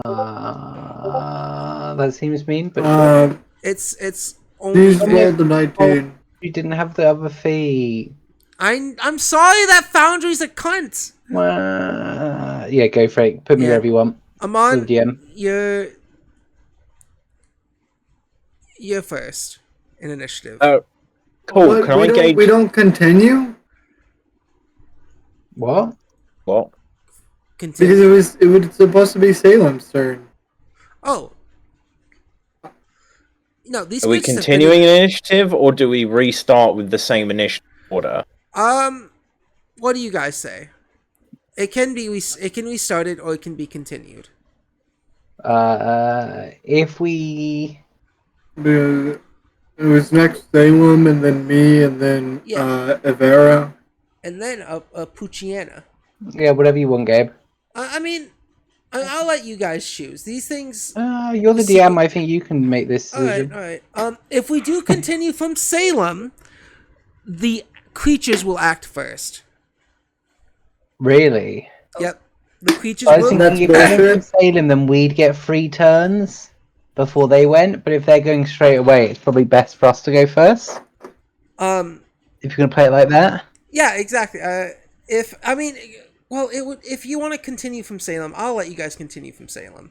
That seems mean, but Uh, it's only She's rolled the 19. You didn't have the other feet. I'm sorry that Foundry's a cunt. Yeah, go for it. Put me wherever you want. Amon, DM. you're first in initiative. Cool. But Can I engage? we don't continue What? What? Continue. because it was supposed to be Salem's turn. Oh. No, these Are we creatures have been continuing an initiative, or do we restart with the same initiative order? What do you guys say? It can be restarted or it can be continued. If we It was next Salem and then me and then Evera. And then a Pucciana. Yeah, whatever you want, Gabe. I mean, I'll let you guys choose. These things... You're the DM. I think you can make this decision. Alright. If we do continue from Salem, the creatures will act first. Really? Yep. The creatures I was will... thinking if we went from Salem, then we'd get 3 turns before they went. But if they're going straight away, it's probably best for us to go first. If you're gonna play it like that. Yeah, exactly. If you want to continue from Salem, I'll let you guys continue from Salem.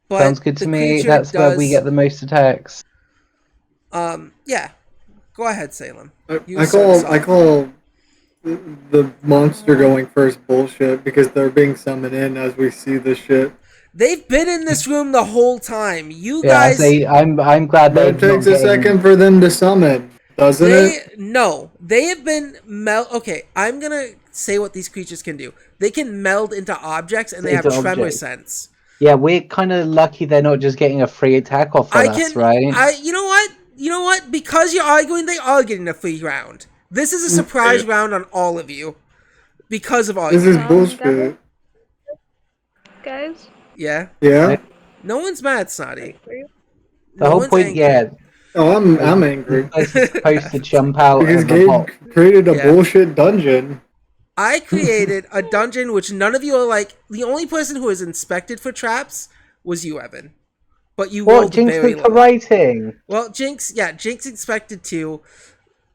But sounds good to me. That's where we get the most attacks. Yeah. Go ahead, Salem. I call the monster going first bullshit because they're being summoned in as we see this shit. They've been in this room the whole time. You guys. I'm glad that it takes a second for them to summon, doesn't it? No, they have been Okay, I'm gonna say what these creatures can do. They can meld into objects, and they have tremor sense. Yeah, we're kind of lucky they're not just getting a free attack off on us, right? You know what? Because you're arguing, they are getting a free round. This is a surprise round on all of you. Because of arguing. This is bullshit. Guys? Yeah? Yeah? No one's mad, Snotty. The whole point, Oh, I'm angry. It's supposed to jump out because Gabe created a bullshit dungeon. I created a dungeon which none of you are like. The only person who was inspected for traps was you, Evan. But you rolled very low. Writing. Well, Jinx inspected too.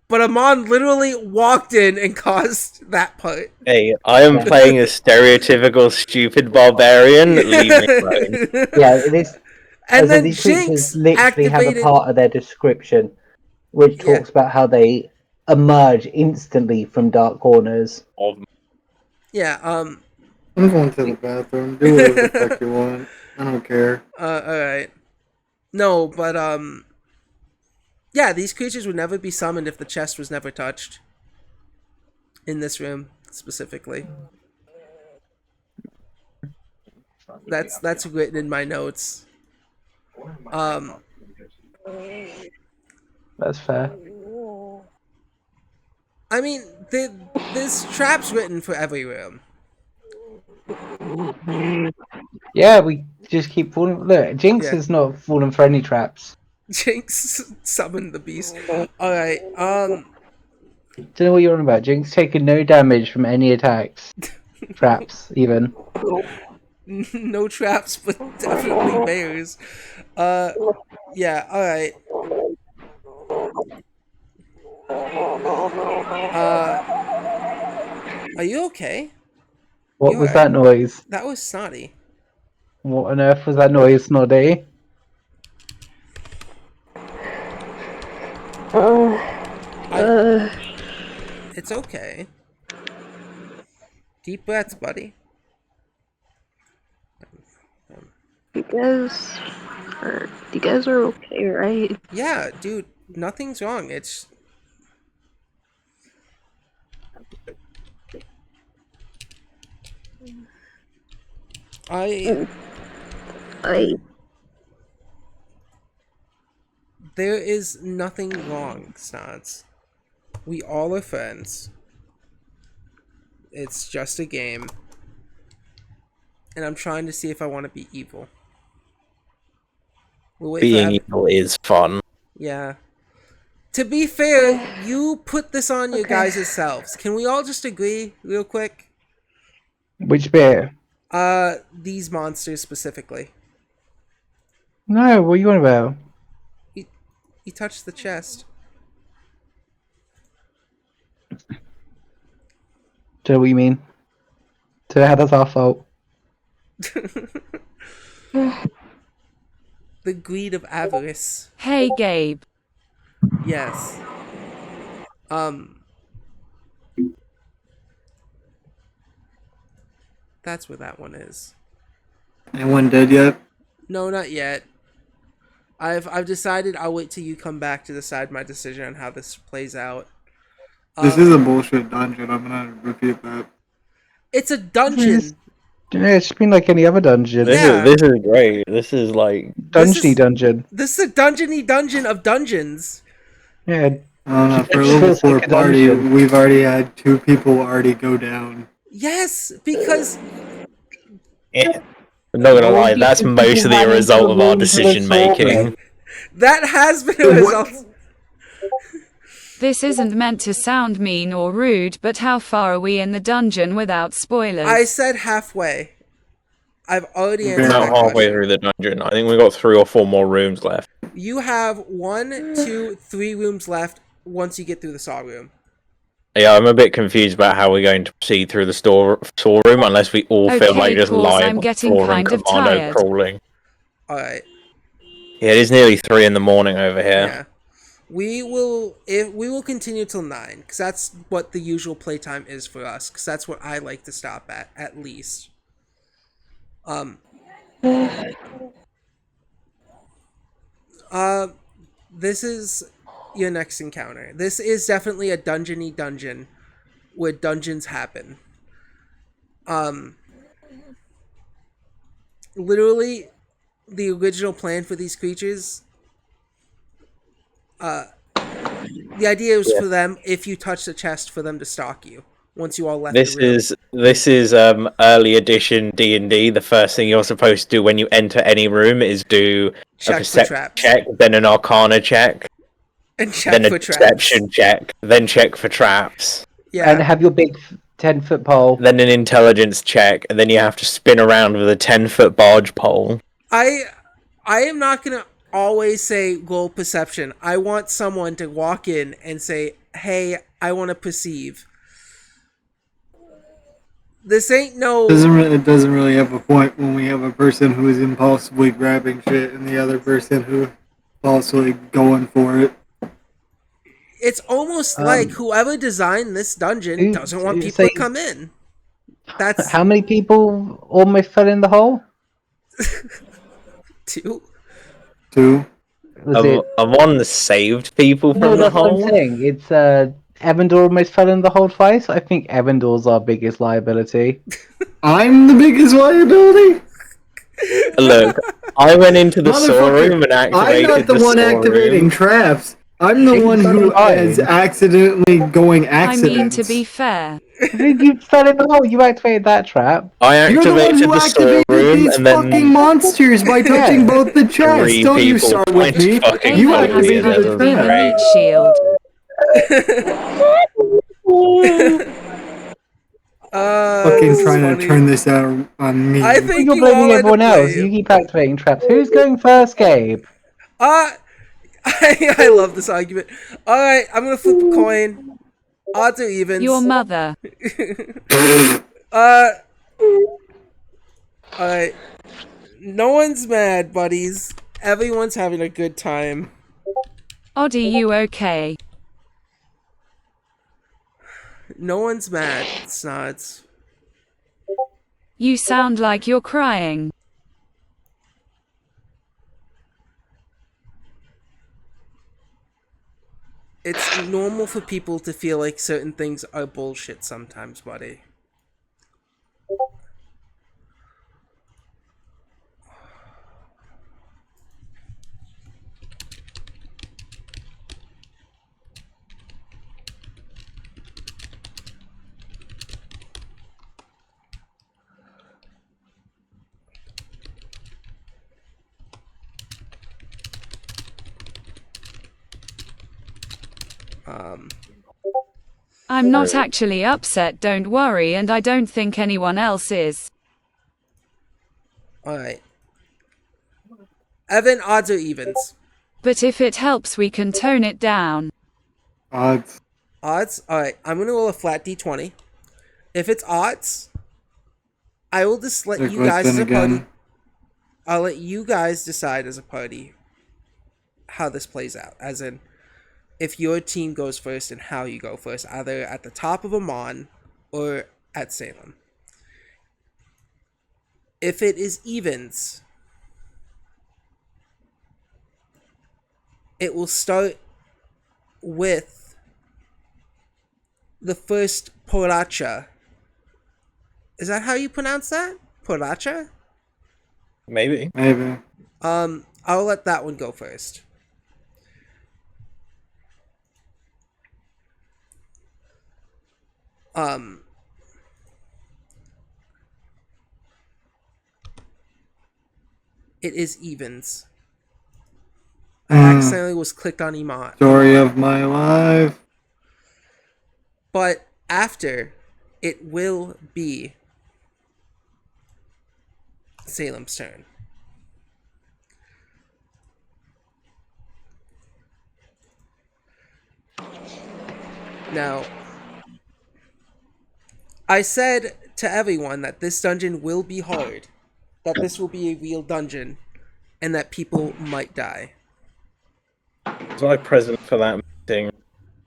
But Amon literally walked in and caused that part. Hey, I am playing a stereotypical stupid barbarian. Leave me alone. Yeah, it is. And then these Jinx creatures literally have a activated... part of their description which talks about how they emerge instantly from dark corners. Yeah, I'm going to the bathroom. Do whatever the fuck you want. I don't care. Alright. No, but, yeah, these creatures would never be summoned if the chest was never touched. In this room, specifically. That's written in my notes. That's fair. I mean, there's traps written for every room. Yeah, we just keep falling. Look, Jinx is not falling for any traps. Jinx summoned the beast. Alright, Don't know what you're on about. Jinx taking no damage from any attacks. Traps, even. No traps, but definitely bears. Yeah, alright. Are you okay? What was that noise? That was Snotty. What on earth was that noise, Snotty? It's okay. Deep breaths, buddy. You guys are okay, right? Yeah, dude, nothing's wrong. It's... There is nothing wrong, Snods. We all are friends. It's just a game. And I'm trying to see if I want to be evil. Being evil is fun. Yeah. To be fair, you put this on your guys' selves. Can we all just agree real quick? Which bit? These monsters specifically. No, what are you on about? He touched the chest. Do you know what you mean? So how that's our fault. The greed of avarice. Hey Gabe. Yes. That's where that one is. Anyone dead yet? No, not yet. I've decided I'll wait till you come back to decide my decision on how this plays out. This is a bullshit dungeon. I'm gonna repeat that. It's a dungeon. Yeah, it's been like any other dungeon. Yeah. This is great. This is like Dungeony dungeon. This is a dungeony dungeon of dungeons. Yeah. I don't know. For a It level feels 4 like a party, dungeon. we've already had 2 people already go down. Yes, because I'm not gonna lie, that's mostly a result of our decision making. that has been a result. This isn't meant to sound mean or rude, but how far are we in the dungeon without spoilers? I said halfway. I've already answered About that halfway question. through the dungeon. I think we've got 3 or 4 more rooms left. You have 1, 2, 3 rooms left once you get through the saw room. Yeah, I'm a bit confused about how we're going to proceed through the storeroom unless we all feel Okay, like just pause, live I'm on the getting floor and kind of commando tired. crawling. Alright. Yeah, it is nearly 3 in the morning over here. Yeah. We will continue till 9, because that's what the usual playtime is for us, because that's what I like to stop at least. This is your next encounter. This is definitely a dungeony dungeon where dungeons happen. Literally, the original plan for these creatures, the idea was for them, if you touch the chest, for them to stalk you once you all left the room. This is early edition D&D. The first thing you're supposed to do when you enter any room is do Check a for perception traps. check, then an arcana check, And check then a for traps. deception check, then check for traps, Yeah. And have your big 10-foot pole. then an intelligence check, and then you have to spin around with a 10-foot barge pole. I am not gonna always say roll perception. I want someone to walk in and say, "Hey, I want to perceive." This ain't no. It doesn't really have a point when we have a person who is impulsively grabbing shit and the other person who also going for it. It's almost like whoever designed this dungeon doesn't want people to come in. That's How many people almost fell in the hole? 2. 2. I've one saved people from No, the that's what I'm hole. saying. It's Evandor almost fell in the hole twice. I think Evandor's our biggest liability. I'm the biggest liability? Look, I went into the storeroom and I'm activated not the one storeroom. activating traps. I'm the one who is accidentally going I mean, accidents. to be fair. You fell in the hole. You activated that trap. I You're the one activated who the activated storeroom these and then fucking monsters by touching both the chests. 3 Don't you people start with me. fucking You Ava has ugly as activated ever. the be the trap. meat shield. Fucking this is trying to funny. turn this out on me. I think You're you all blaming had to everyone else. blame. You keep activating traps. Who's going first, Gabe? I love this argument. Alright, I'm gonna flip a coin. Odds or evens. Your mother. Alright. No one's mad, buddies. Everyone's having a good time. Oddie, you okay? No one's mad, Snods. You sound like you're crying. It's normal for people to feel like certain things are bullshit sometimes, buddy. I'm not actually upset, don't worry, and I don't think anyone else is. Alright. Evan, odds or evens? But if it helps, we can tone it down. Odds. Odds? Alright, I'm gonna roll a flat d20. If it's odds, I will just let They're you guys as a party. again. I'll let you guys decide as a party how this plays out. As in, if your team goes first and how you go first, either at the top of Amon or at Salem. If it is evens, it will start with the first Poracha. Is that how you pronounce that? Poracha? Maybe. I'll let that one go first. It is evens. I accidentally was clicked on Iman. Story of my life. But after, it will be Salem's turn. Now, I said to everyone that this dungeon will be hard, that this will be a real dungeon, and that people might die. Was I present for that meeting?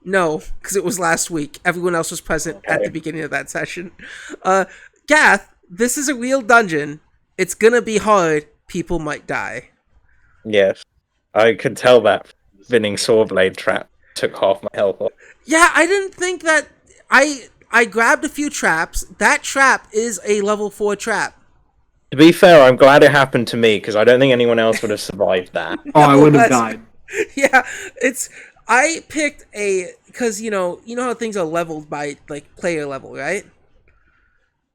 No, because it was last week. Everyone else was present at the beginning of that session. Gath, this is a real dungeon. It's gonna be hard. People might die. Yes. I could tell that spinning swordblade trap took half my health off. Yeah, I didn't think that... I grabbed a few traps. That trap is a level 4 trap. To be fair, I'm glad it happened to me, because I don't think anyone else would have survived that. Oh, I would have died. Yeah, it's... I picked a... Because, you know how things are leveled by, like, player level, right?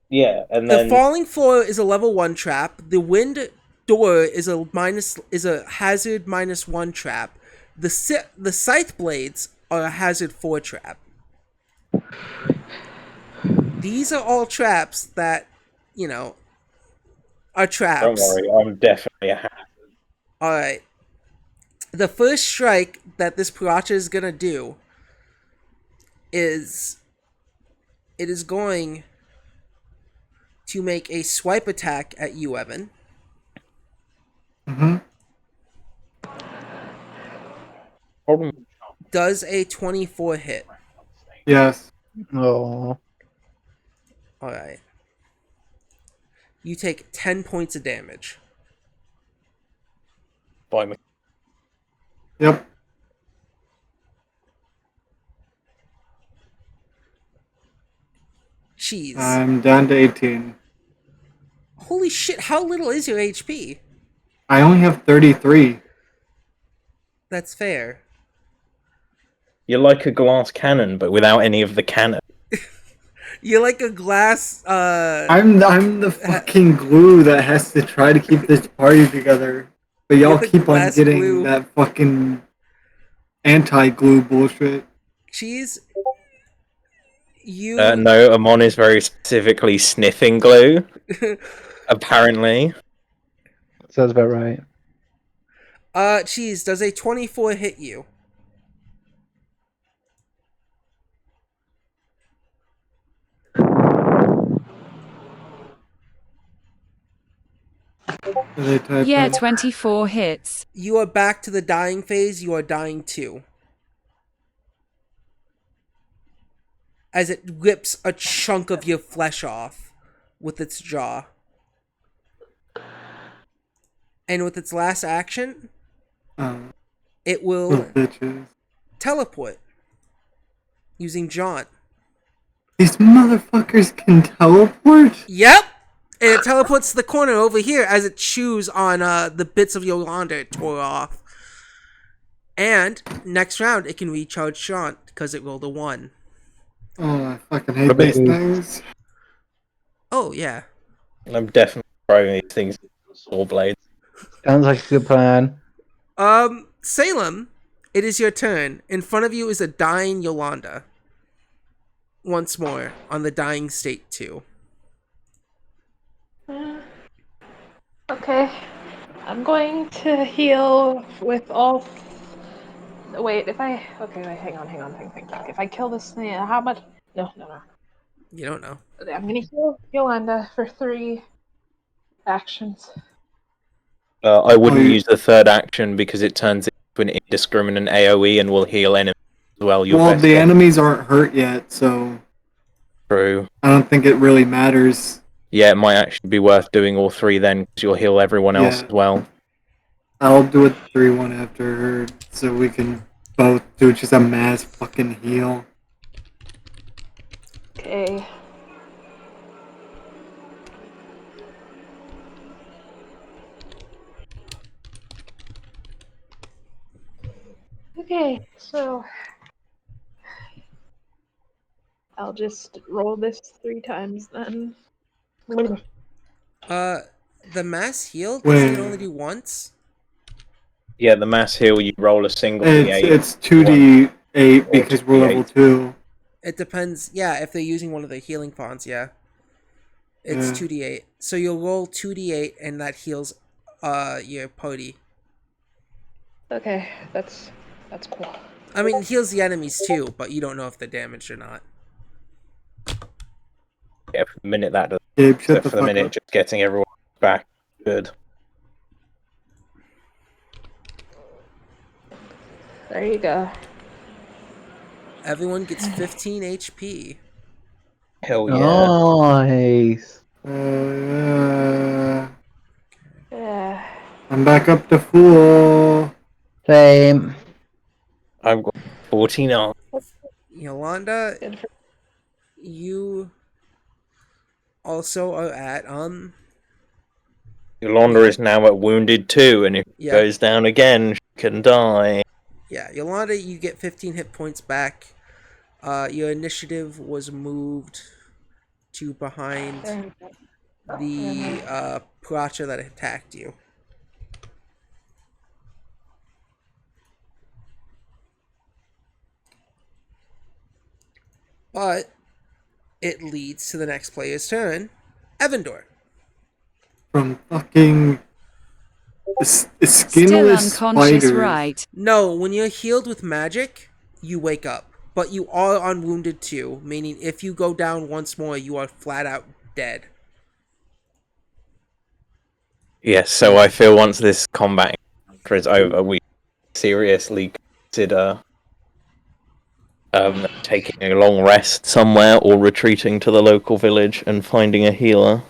Yeah, and then... The falling floor is a level 1 trap. The wind door is a hazard -1 trap. The scythe blades are a hazard 4 trap. These are all traps that, are traps. Don't worry, I'm definitely a hazard. Alright. The first strike that this Piracha is gonna do is... It is going to make a swipe attack at you, Evan. Does a 24 hit? Yes. Oh. Alright. You take 10 points of damage. By me. Yep. Jeez. I'm down to 18. Holy shit, how little is your HP? I only have 33. That's fair. You're like a glass cannon, but without any of the cannon. You're like a glass, I'm the fucking glue that has to try to keep this party together. But y'all keep on getting glue. that fucking anti-glue bullshit. Cheese, you... No, Amon is very specifically sniffing glue. Apparently. Sounds about right. Cheese, does a 24 hit you? Yeah, 24 hits. You are back to the dying phase. You are dying too. As it rips a chunk of your flesh off with its jaw. And with its last action, it will teleport using Jaunt. These motherfuckers can teleport? Yep! And it teleports to the corner over here as it chews on the bits of Yolanda it tore off. And next round, it can recharge Jaunt because it rolled a 1. Oh, I fucking hate these things. Oh, yeah. I'm definitely throwing these things all blades. Sounds like a good plan. Salem, it is your turn. In front of you is a dying Yolanda. Once more, on the dying state too. Okay. I'm going to heal with all Wait, if I... Okay, wait, hang on, think. If I kill this thing, how much... No. You don't know. Okay, I'm gonna heal Yolanda for 3 actions. I wouldn't use the third action because it turns into an indiscriminate AoE and will heal enemies as well. Well, the enemies aren't hurt yet, so... True. I don't think it really matters. Yeah, it might actually be worth doing all 3 then, because you'll heal everyone else as well. I'll do it 3-1 after her, so we can both do just a mass fucking heal. Okay. Okay, so I'll just roll this 3 times then. The mass heal, doesn't it only do once? Yeah, the mass heal, you roll a single D8. It's 2d8 because we're level 2. It depends, yeah, if they're using one of the healing fonts, yeah. It's 2d8. So you'll roll 2d8 and that heals your party. Okay, that's cool. I mean, it heals the enemies too, but you don't know if they're damaged or not. Yeah, for the minute that does. Gabe, so for the minute, just getting everyone back. Good. There you go. Everyone gets 15 HP. Hell yeah. Nice. Yeah. I'm back up to full. Same. I've got 49. Yolanda, you also are at Yolanda is now at wounded 2, and if it goes down again, she can die. Yeah, Yolanda, you get 15 hit points back. Your initiative was moved to behind the Pracha that attacked you. But it leads to the next player's turn, Evandor. From fucking skinless Still unconscious, spiders. right? No, when you're healed with magic, you wake up. But you are on wounded 2, meaning if you go down once more, you are flat out dead. Yes, so I feel once this combat is over, we seriously consider taking a long rest somewhere or retreating to the local village and finding a healer.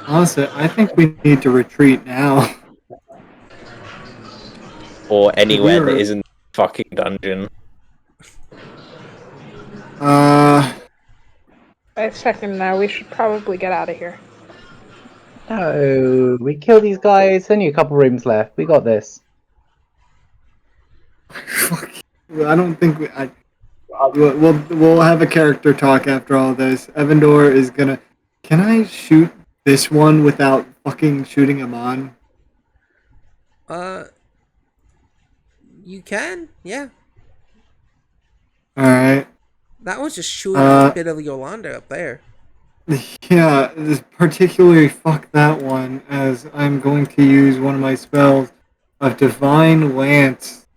Honestly, I think we need to retreat now. Or anywhere that isn't fucking dungeon. I second now. We should probably get out of here. No, we kill these guys. Only a couple rooms left. We got this. I don't think we'll have a character talk after all this. Evandor is gonna. Can I shoot this one without fucking shooting him on? You can, yeah. Alright. That was just shooting a bit of Yolanda up there. Yeah, particularly fuck that one, as I'm going to use one of my spells of Divine Lance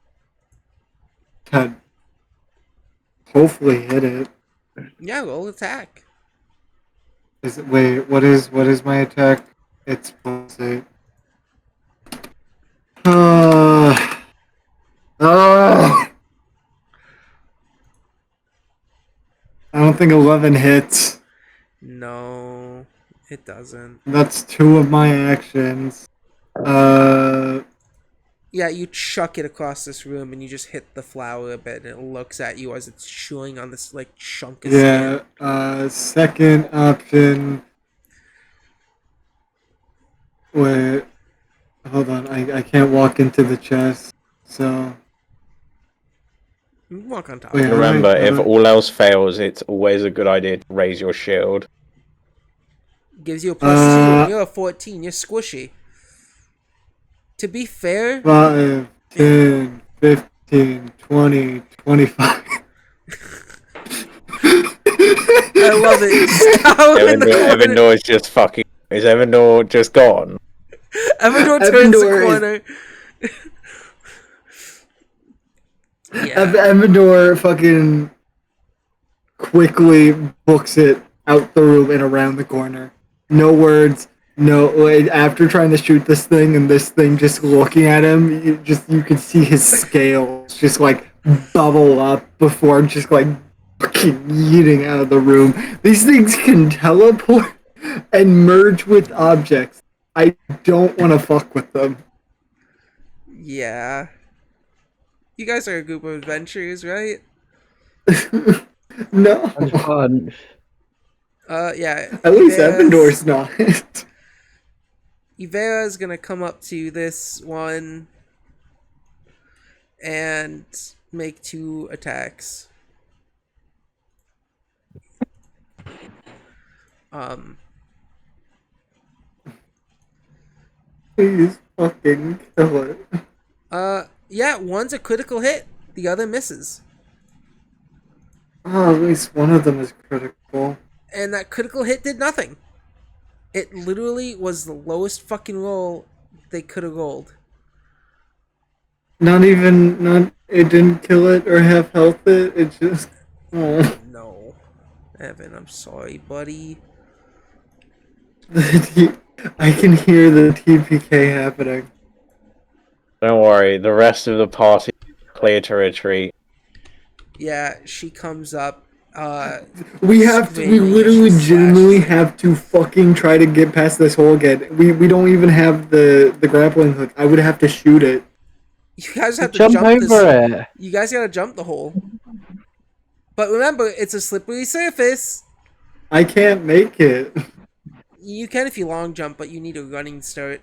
to hopefully hit it. Yeah, roll attack. Wait, what is my attack? It's +8. I don't think 11 hits. No, it doesn't. That's 2 of my actions. Yeah, you chuck it across this room and you just hit the flower a bit and it looks at you as it's chewing on this like chunk of skin. Second option. Wait, hold on. I can't walk into the chest, so. Walk on top. Wait, remember, if all else fails, it's always a good idea to raise your shield. Gives you a +2. You're a 14. You're squishy. To be fair... 5, 10, 15, 20, 25. I love it. Evandor is just fucking... Is Evandor just gone? Evandor turns the corner. Yeah. Evandor fucking quickly books it out the room and around the corner. No words. No. Like, after trying to shoot this thing and this thing just looking at him, you could see his scales just like bubble up before just like fucking yeeting out of the room. These things can teleport and merge with objects. I don't want to fuck with them. Yeah. You guys are a group of adventurers, right? No. Yeah. At least Evandor's not. Ivera's gonna come up to this one and make 2 attacks. Please fucking kill it. Yeah, one's a critical hit, the other misses. Oh, at least one of them is critical. And that critical hit did nothing. It literally was the lowest fucking roll they could have rolled. Not even, it didn't kill it or half health it, it just, oh. No. Evan, I'm sorry, buddy. I can hear the TPK happening. Don't worry, the rest of the party clear to retreat. Yeah, she comes up. We literally legitimately have to fucking try to get past this hole again. We don't even have the grappling hook. I would have to shoot it. You guys have to jump over it. You guys gotta jump the hole. But remember, it's a slippery surface. I can't make it. You can if you long jump, but you need a running start.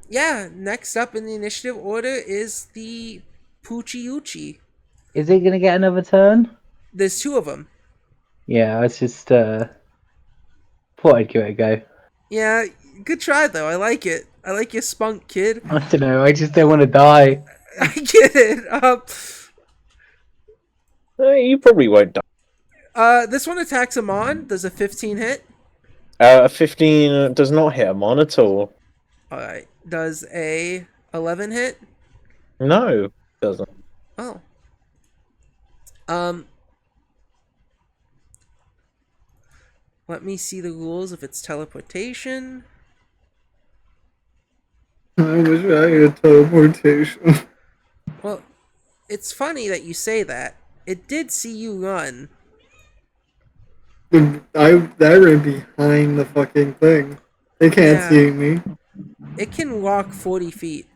Yeah, next up in the initiative order is the Poochie Oochie. Is it gonna get another turn? There's 2 of them. Yeah, I was just thought I'd give it a go. Yeah, good try though. I like it. I like your spunk, kid. I don't know. I just don't want to die. I get it. You probably won't die. This one attacks Amon. Does a 15 hit? A 15 does not hit Amon at all. All right. Does a 11 hit? No, it doesn't. Oh. Let me see the rules of its teleportation. I wish I had teleportation. Well, it's funny that you say that. It did see you run. I ran behind the fucking thing. They can't see me. It can walk 40 feet.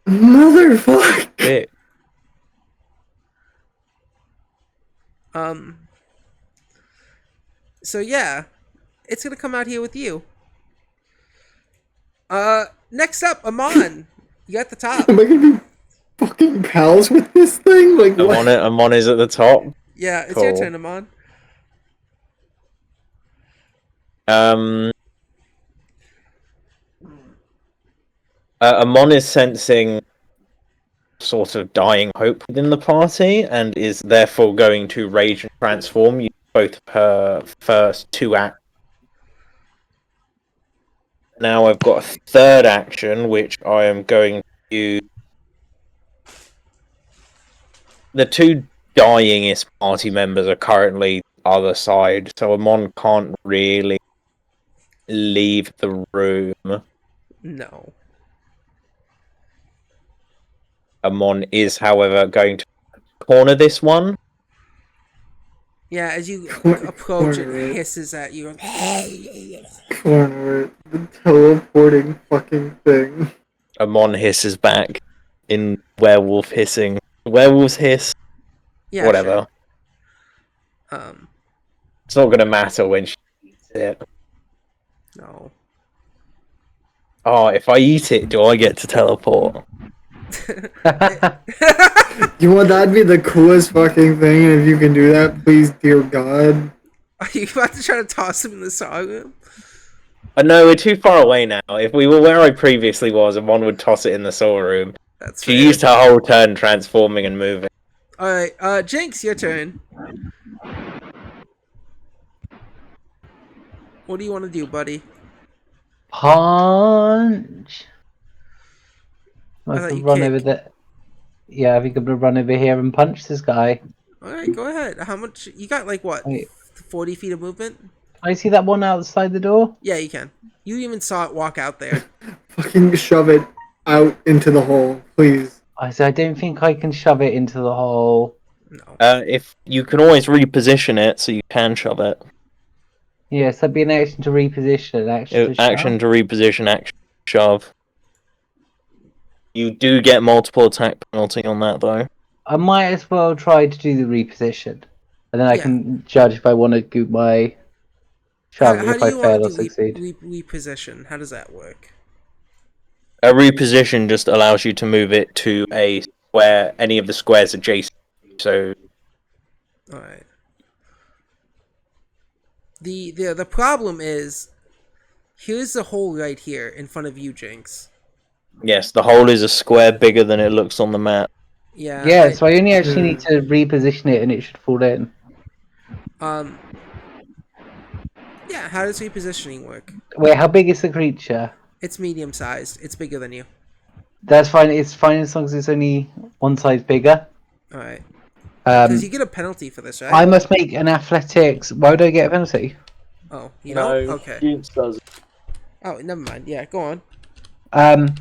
Motherfucker! It. So yeah, it's gonna come out here with you. Next up, Amon. You got the top. Am I gonna be fucking pals with this thing? Like what? Amon is at the top. Yeah, it's Cool. your turn, Amon. Amon is sensing sort of dying hope within the party and is therefore going to rage and transform. Use both of her first 2 acts. Now I've got a 3rd action, which I am going to use. The 2 dyingest party members are currently other side, so Amon can't really leave the room. No. Amon is, however, going to corner this one. Yeah, as you approach, it hisses at you. Corner it. The teleporting fucking thing. Amon hisses back in werewolf hissing. Werewolves hiss. Yeah, whatever. Sure. It's not going to matter when she eats it. No. Oh, if I eat it, do I get to teleport? You want that to be the coolest fucking thing, and if you can do that, please, dear God. Are you about to try to toss him in the saw room? No, we're too far away now. If we were where I previously was, and one would toss it in the saw room. That's She fair. used her whole turn transforming and moving. Alright, Jinx, your turn. What do you want to do, buddy? Punch. I I thought can you run kick. over there. Yeah, I think I'm gonna run over here and punch this guy. All right, go ahead. How much? You got like what? Wait, 40 feet of movement? I see that one outside the door. Yeah, you can. You even saw it walk out there. Fucking shove it out into the hole, please. I don't think I can shove it into the hole. No. If you can always reposition it, so you can shove it. Yes, that'd be an action to reposition, an action to Action shove. to reposition, action to shove. You do get multiple attack penalty on that, though. I might as well try to do the reposition, and then I Yeah. can judge if I want to do my shove. How If do I you want fail or to do succeed. reposition? How does that work? A reposition just allows you to move it to a square, any of the squares adjacent. So, All right. The problem is, here's the hole right here in front of you, Jinx. yes, the hole is a square bigger than it looks on the map. Yeah. Yeah, so I only actually need to reposition it, and it should fall in. Yeah. How does repositioning work? Wait, how big is the creature? It's medium sized. It's bigger than you. That's fine. It's fine as long as it's only one size bigger. All right. Because you Um, get a penalty for this, right? I must make an athletics. Why would I get a penalty? Oh, you know? Okay. Jinx does. Oh, never mind. Yeah, go on.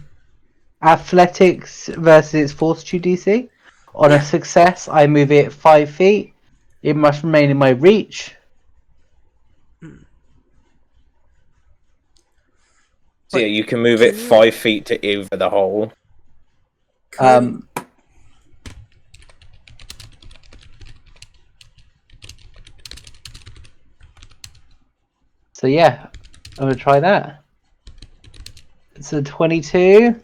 Athletics versus its fortitude DC. On Yeah. a success, I move it 5 feet. It must remain in my reach. So yeah, you can move it 5 feet to either the hole. So yeah, I'm gonna try that. It's a 22.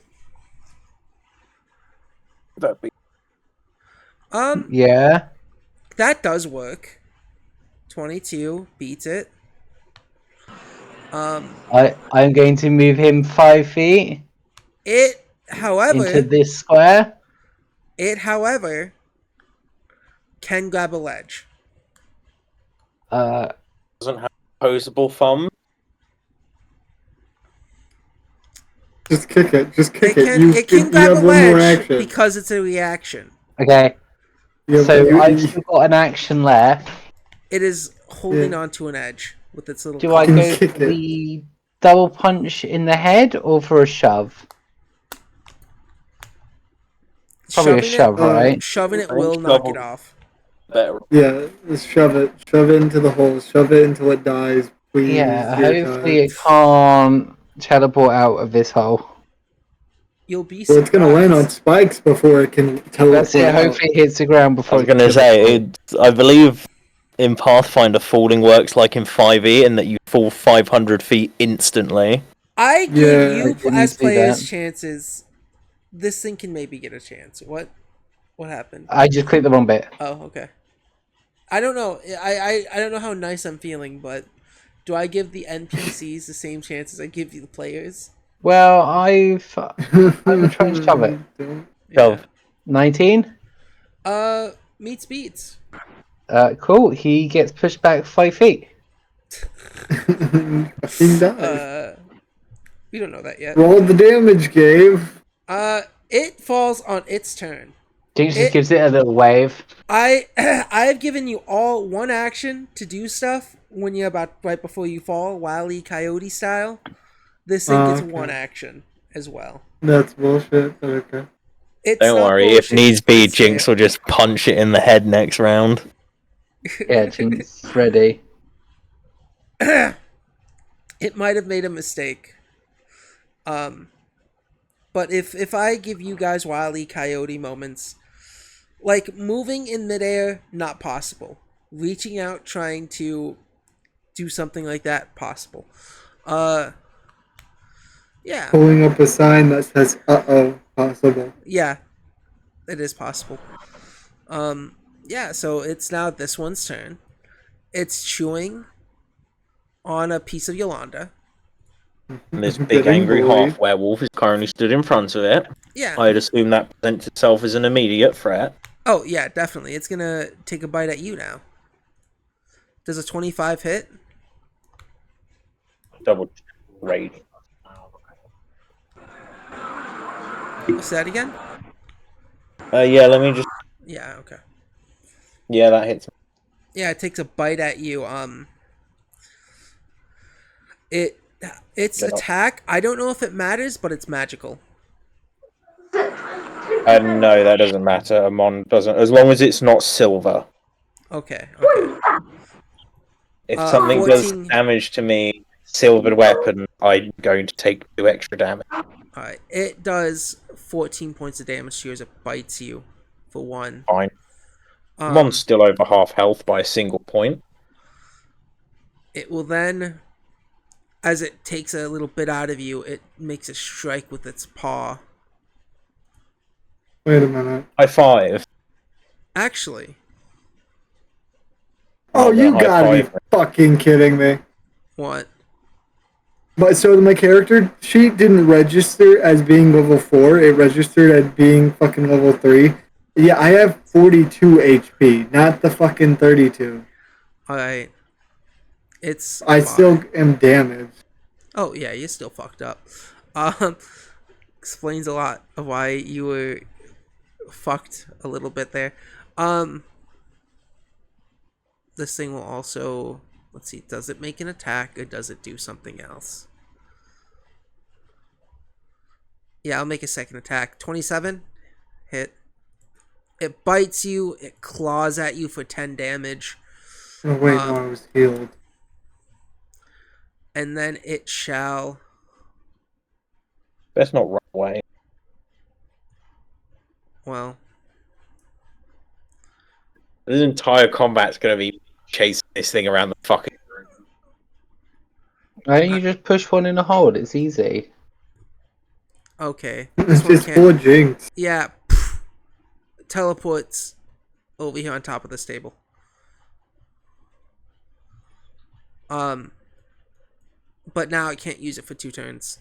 Yeah. That does work. 22 beats it. I'm going to move him 5 feet It, however, into this square. Can grab a ledge. Doesn't have opposable thumb. Just kick it. Just kick it. It can you grab a have one more ledge action. because it's a reaction. Okay. You- So you- I've still got an action left. It is holding onto an edge with its little. Do I claws. go for the double punch in the head or for a shove? Probably a shove, right? Shoving it will knock it off. Better. Yeah, just shove it. Shove it into the hole. Shove it until it dies. Please. Yeah, dear hopefully God. it can't teleport out of this hole. You'll be Well, surprised. it's gonna land on spikes before it can teleport That's it. out. Hopefully it hits the ground I before was it can going to say, teleport. I believe in Pathfinder falling works like in 5e in that you fall 500 feet instantly. I give Yeah, you I didn't as see players that. chances. This thing can maybe get a chance. What happened? I just clicked the wrong bit. Oh, okay. I don't know. I don't know how nice I'm feeling, but do I give the NPCs the same chances I give you the players? Well, I'm gonna try and shove it. Shove. 19. Meets beats. Cool. He gets pushed back 5 feet. Fucking die. We don't know that yet. Roll the damage, Gabe. It falls on its turn. Jinx just gives it a little wave. I've given you all one action to do stuff when you're about right before you fall, Wile E. Coyote style. This thing gets okay. one action as well. That's bullshit. Okay. It's Don't not worry, bullshit, if needs be, it's Jinx fair. will just punch it in the head next round. Yeah, Jinx is ready. It might have made a mistake. But if I give you guys Wile E. Coyote moments, like moving in midair, not possible. Reaching out, trying to do something like that, possible. Yeah. Pulling up a sign that says "uh-oh" possible. Yeah, it is possible. Yeah, so it's now this one's turn. It's chewing on a piece of Yolanda. And this big Getting angry bullied. half werewolf is currently stood in front of it. Yeah. I'd assume that presents itself as an immediate threat. Oh, yeah, definitely. It's gonna take a bite at you now. Does a 25 hit? Double rage. Say that again? Yeah, let me just. Yeah, okay. Yeah, that hits. Yeah, it takes a bite at you. Its attack, I don't know if it matters, but it's magical. No, that doesn't matter. Amon doesn't, as long as it's not silver. Okay. If something does 14. damage to me, silvered weapon, I'm going to take 2 extra damage. Alright, it does 14 points of damage to you as it bites you, for 1. Fine. Amon's still over half health by a single point. It will then, as it takes a little bit out of you, it makes a strike with its paw. Wait a minute. High five. Actually. Oh, you gotta be fucking kidding me. What? But so my character sheet didn't register as being level 4. It registered as being fucking level 3. Yeah, I have 42 HP, not the fucking 32. Alright. I still am damaged. Oh, yeah, you're still fucked up. Explains a lot of why you were fucked a little bit there. This thing will also... Let's see, does it make an attack or does it do something else? Yeah, I'll make a second attack. 27. Hit. It bites you. It claws at you for 10 damage. Oh, wait, no, I was healed. And then it shall... That's not run away. Well... This entire combat's going to be chasing this thing around the fucking room. Why don't you just push one in a hold? It's easy. Okay. It's just full of jinx. Yeah. Teleports over here on top of this table. But now I can't use it for 2 turns.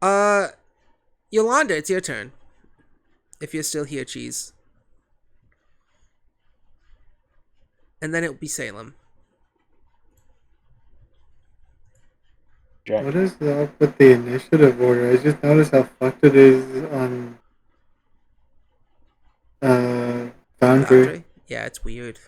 Yolanda, it's your turn. If you're still here, Cheese. And then it will be Salem. What is up with the initiative order? I just noticed how fucked it is on Foundry. Yeah, it's weird.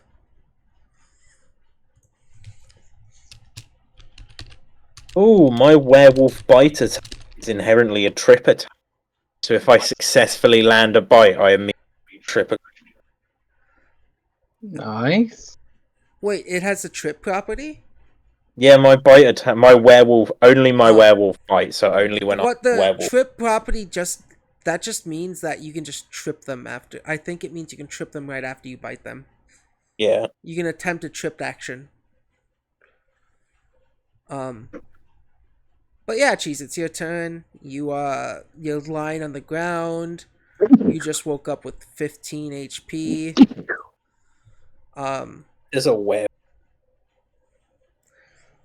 Oh, my werewolf bite attack is inherently a trip attack. So if I successfully land a bite, I immediately trip a... Nice. Wait, it has a trip property? Yeah, my bite attack, my werewolf, only my werewolf bite, so only when What the werewolf. trip property just means that you can just trip them after. I think it means you can trip them right after you bite them. Yeah. You can attempt a tripped action. But yeah, Cheese, it's your turn. You're lying on the ground. You just woke up with 15 HP. There's a web.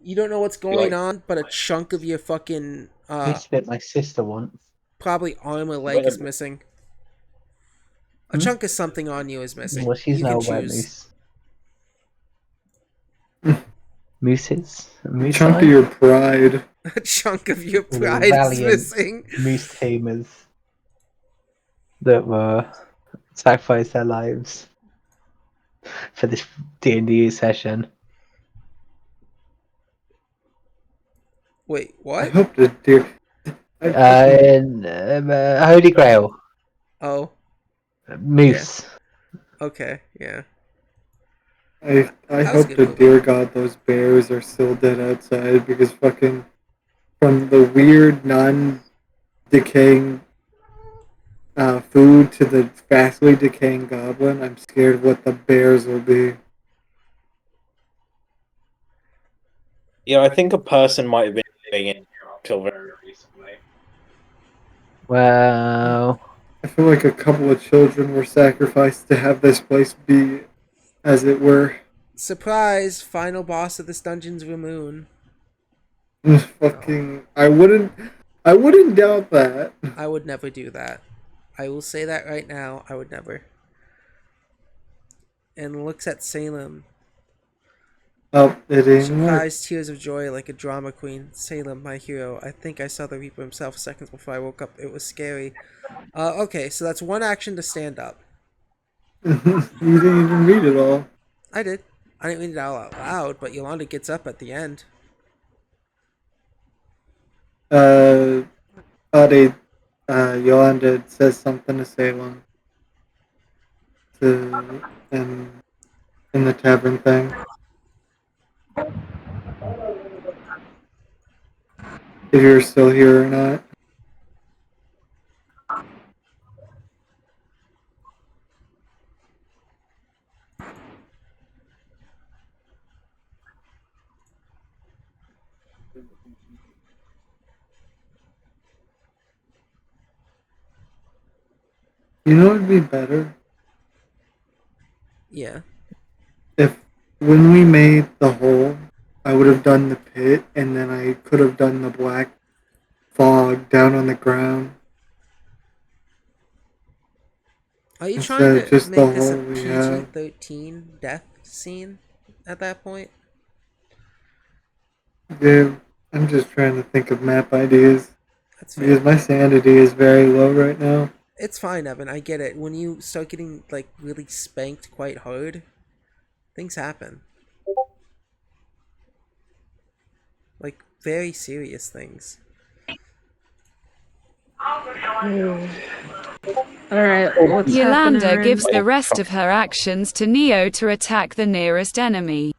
You don't know what's going on, but a chunk of your fucking I spit my sister once. probably arm or leg is missing. A chunk of something on you is missing. Well, she's you now can a choose. Mooses. Moose Chunk of your pride. A chunk of your pride is missing. Moose tamers that were sacrificed their lives for this D&D session. Wait, what? I hope the deer. Holy Grail. Oh. Moose. Yeah. Okay, yeah. I hope to dear God those bears are still dead outside because fucking from the weird non-decaying food to the fastly decaying goblin, I'm scared of what the bears will be. Yeah, I think a person might have been living in here until very recently. Well, I feel like a couple of children were sacrificed to have this place be, as it were. Surprise! Final boss of this dungeon's Ramoon. Fucking, I wouldn't doubt that. I would never do that. I will say that right now. I would never. And looks at Salem. Oh, it She didn't work. cries tears of joy like a drama queen. Salem, my hero. I think I saw the Reaper himself seconds before I woke up. It was scary. Okay, so that's one action to stand up. You didn't even read it all. I did. I didn't read it out loud, but Yolanda gets up at the end. Adi, Yolanda says something to Salem in the tavern thing. If you're still here or not. You know what would be better? Yeah. If when we made the hole, I would have done the pit and then I could have done the black fog down on the ground. Are you Instead trying of to just the make this a hole we have. PG-13 death scene at that point? Dude, I'm just trying to think of map ideas. That's Because fair. my sanity is very low right now. It's fine, Evan. I get it. When you start getting like really spanked quite hard, things happen. Like very serious things. Alright, what's happening? Yolanda gives the Wait, rest of her actions to Neo to attack the nearest enemy.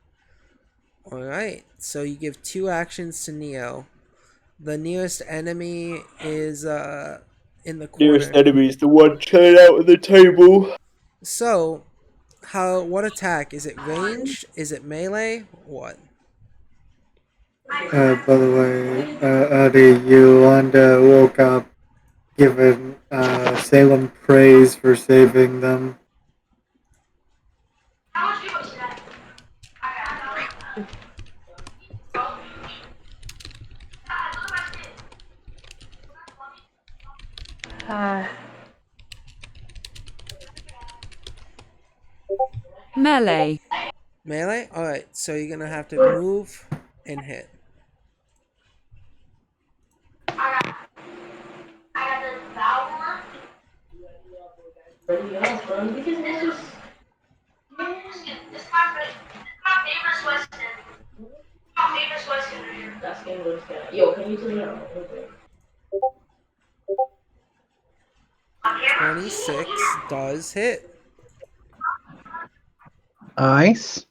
Alright, so you give 2 actions to Neo. The nearest enemy is in the nearest corner. enemy is the one chilling out at the table. So, what attack? Is it ranged? Is it melee? What? By the way, Adi, Yolanda woke up giving Salem praise for saving them. Melee. Melee? Alright, so you're gonna have to move and hit. Yo, can you tell me? 26 does hit. Nice.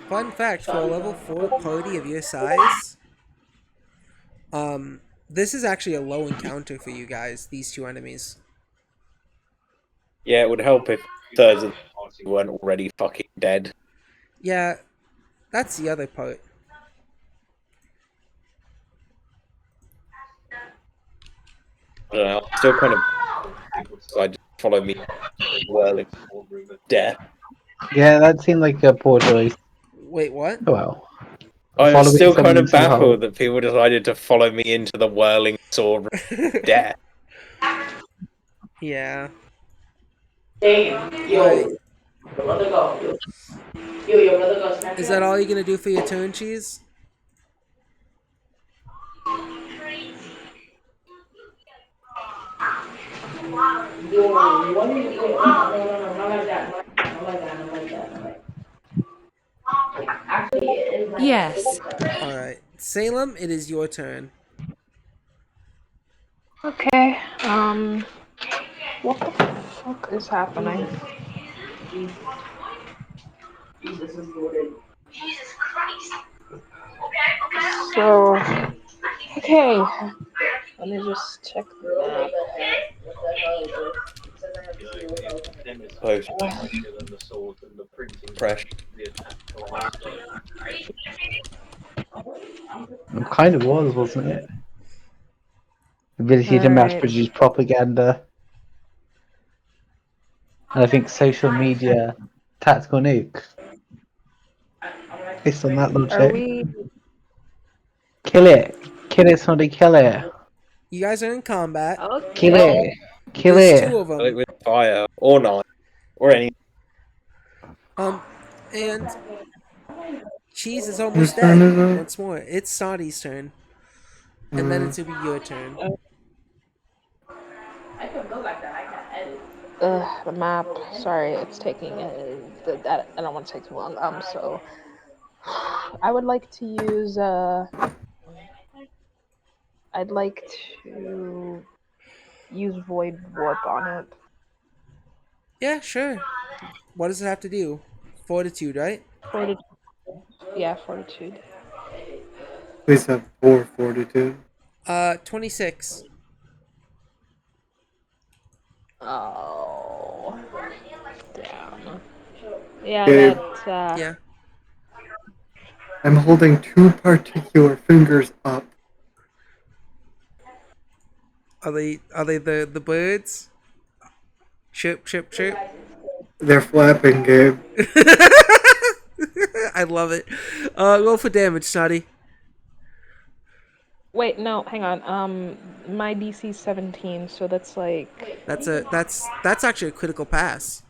Fun fact, for a level 4 party of your size, this is actually a low encounter for you guys, these 2 enemies. Yeah, it would help if thirds of them weren't already fucking dead. Yeah, that's the other part. I don't know, I'm still kind of so I just follow me whirling death. Yeah, that seemed like a poor choice. Wait, what? Oh well. I'm Following still someone kind of into the hole. baffled that people decided to follow me into the whirling sword of death. Yeah. Damn. Yo, Alright, your brother go. Yo, your brother go snap is it that up. all you're gonna do for your turn, Cheese? Yo, what is it? No, not like that. Not like that. Not like that. Not like that. Actually, it is like that. It Yes. is like that. Alright. Salem, it is your turn. Okay, what the fuck is happening? Jesus is loaded. So, okay, let me just check the Post map. pressure. It kind of was, wasn't it? Ability to mass Alright. produce propaganda. And I think social media tactical nuke. Based on that Are logic. we? Kill it! Kill it, somebody kill it! You guys are in combat. Kill Okay. it. Kill There's it. 2 of Kill it them. with fire or not or any. And Cheese is Whose almost turn dead. is it? Once more, it's Sadi's turn, and then it's gonna be your turn. I could go like that. I can edit. The map. Sorry, it's taking. That I don't want to take too long. So I would like to use. I'd like to use Void Warp on it. Yeah, sure. What does it have to do? Fortitude, right? Fortitude. Yeah, Fortitude. Please have 442. 26. Oh, damn. Yeah, Gabe, that. Yeah. I'm holding 2 particular fingers up. Are they the birds? Chirp, chirp, chirp. They're flapping, Gabe. I love it. Roll for damage, Snotty. Wait, no, hang on. My DC's 17, so that's like. That's actually a critical pass.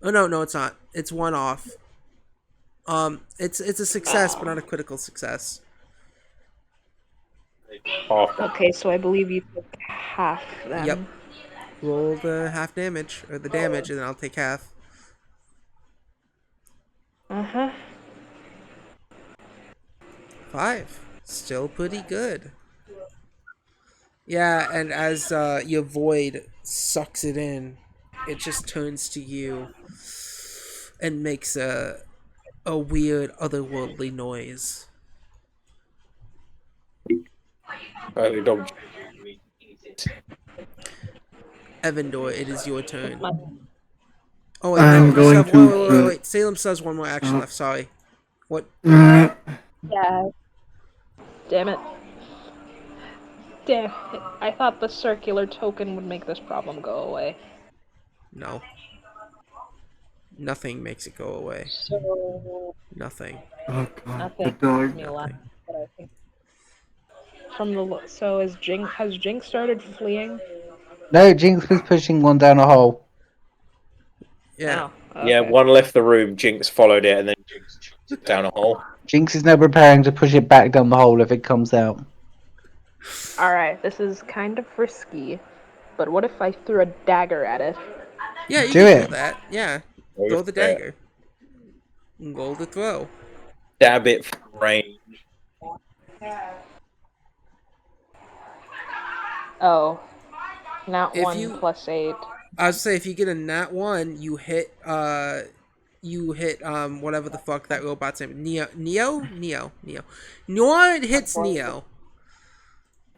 Oh no, it's not. It's 1 off. It's a success, but not a critical success. Okay, so I believe you took half then. Yep. Roll the half damage or the damage, and then I'll take half. Uh huh. 5. Still pretty good. Yeah, and as your void sucks it in, it just turns to you and makes a weird otherworldly noise. Dog. Evandor, it is your turn. Oh wait, no, I'm you still going have to. wait. Salem still has 1 more action left. Sorry. What? Yeah. Damn it. Damn it. I thought the circular token would make this problem go away. No. Nothing makes it go away. So Nothing. Oh god, nothing the dog. me left, but I think from the so has Jinx started fleeing? No, Jinx was pushing one down a hole. Yeah. Oh, Yeah, okay. one left the room. Jinx followed it, and then down a hole. Jinx is now preparing to push it back down the hole if it comes out. Alright, this is kind of risky, but what if I threw a dagger at it? Yeah, you Do can it. do that. Yeah. Go Throw the for it. dagger. Roll the throw. Dab it from range. Oh, not If 1 you- plus 8. I was say if you get a nat 1, you hit whatever the fuck that robot's name. Neo. Nor hits Neo.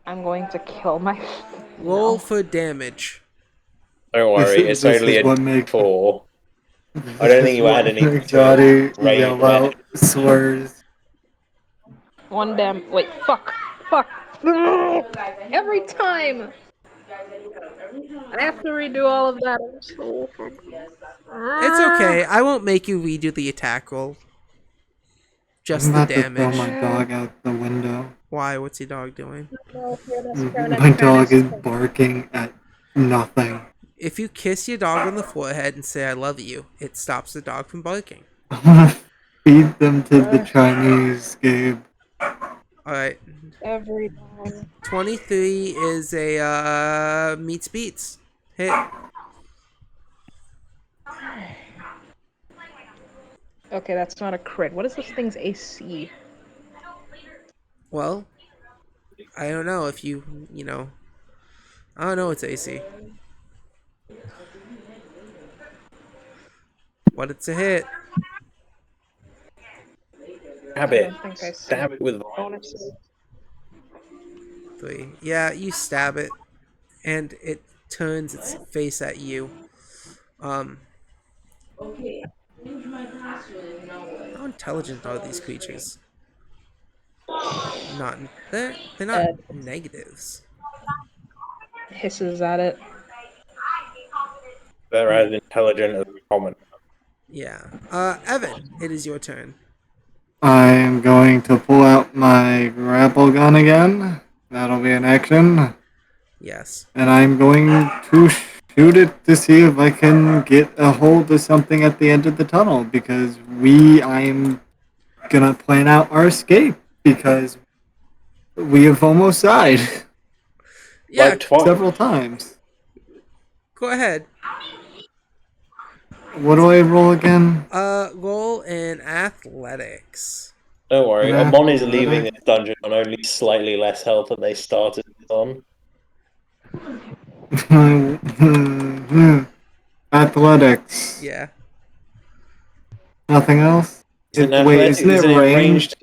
I'm going to kill my. Roll No. for damage. Don't worry, it's This only is a what makes 4. I don't think you add any to Exotic range. yell out slurs. 1 Wait, fuck! Every time! I have to redo all of that. I'm so fucking. It's okay. I won't make you redo the attack roll. I'm Just the about to throw damage. my dog out the window. Why? What's your dog doing? My dog is barking at nothing. If you kiss your dog on the forehead and say I love you, it stops the dog from barking. I'm gonna feed them to the Chinese, Gabe. Alright. Every time. 23 is a meets beats. Hit. Okay, that's not a crit. What is this thing's AC? Well, I don't know if you know. I don't know its AC. But it's a hit. Stab I it. don't think I see Stab it with bonuses. 3. Yeah, you stab it, and it turns its face at you. How intelligent are these creatures? They're not negatives. Hisses at it. They're as intelligent as common. Yeah. Evan, it is your turn. I'm going to pull out my grapple gun again. That'll be an action. Yes. And I'm going to shoot it to see if I can get a hold of something at the end of the tunnel because I'm gonna plan out our escape because we have almost died Yeah. Like twice. several times. Go ahead. What do I roll again? Roll in athletics. Don't worry, An Amon is athletic. leaving this dungeon on only slightly less health than they started on. Athletics. Yeah. Nothing else? Isn't Isn't it ranged?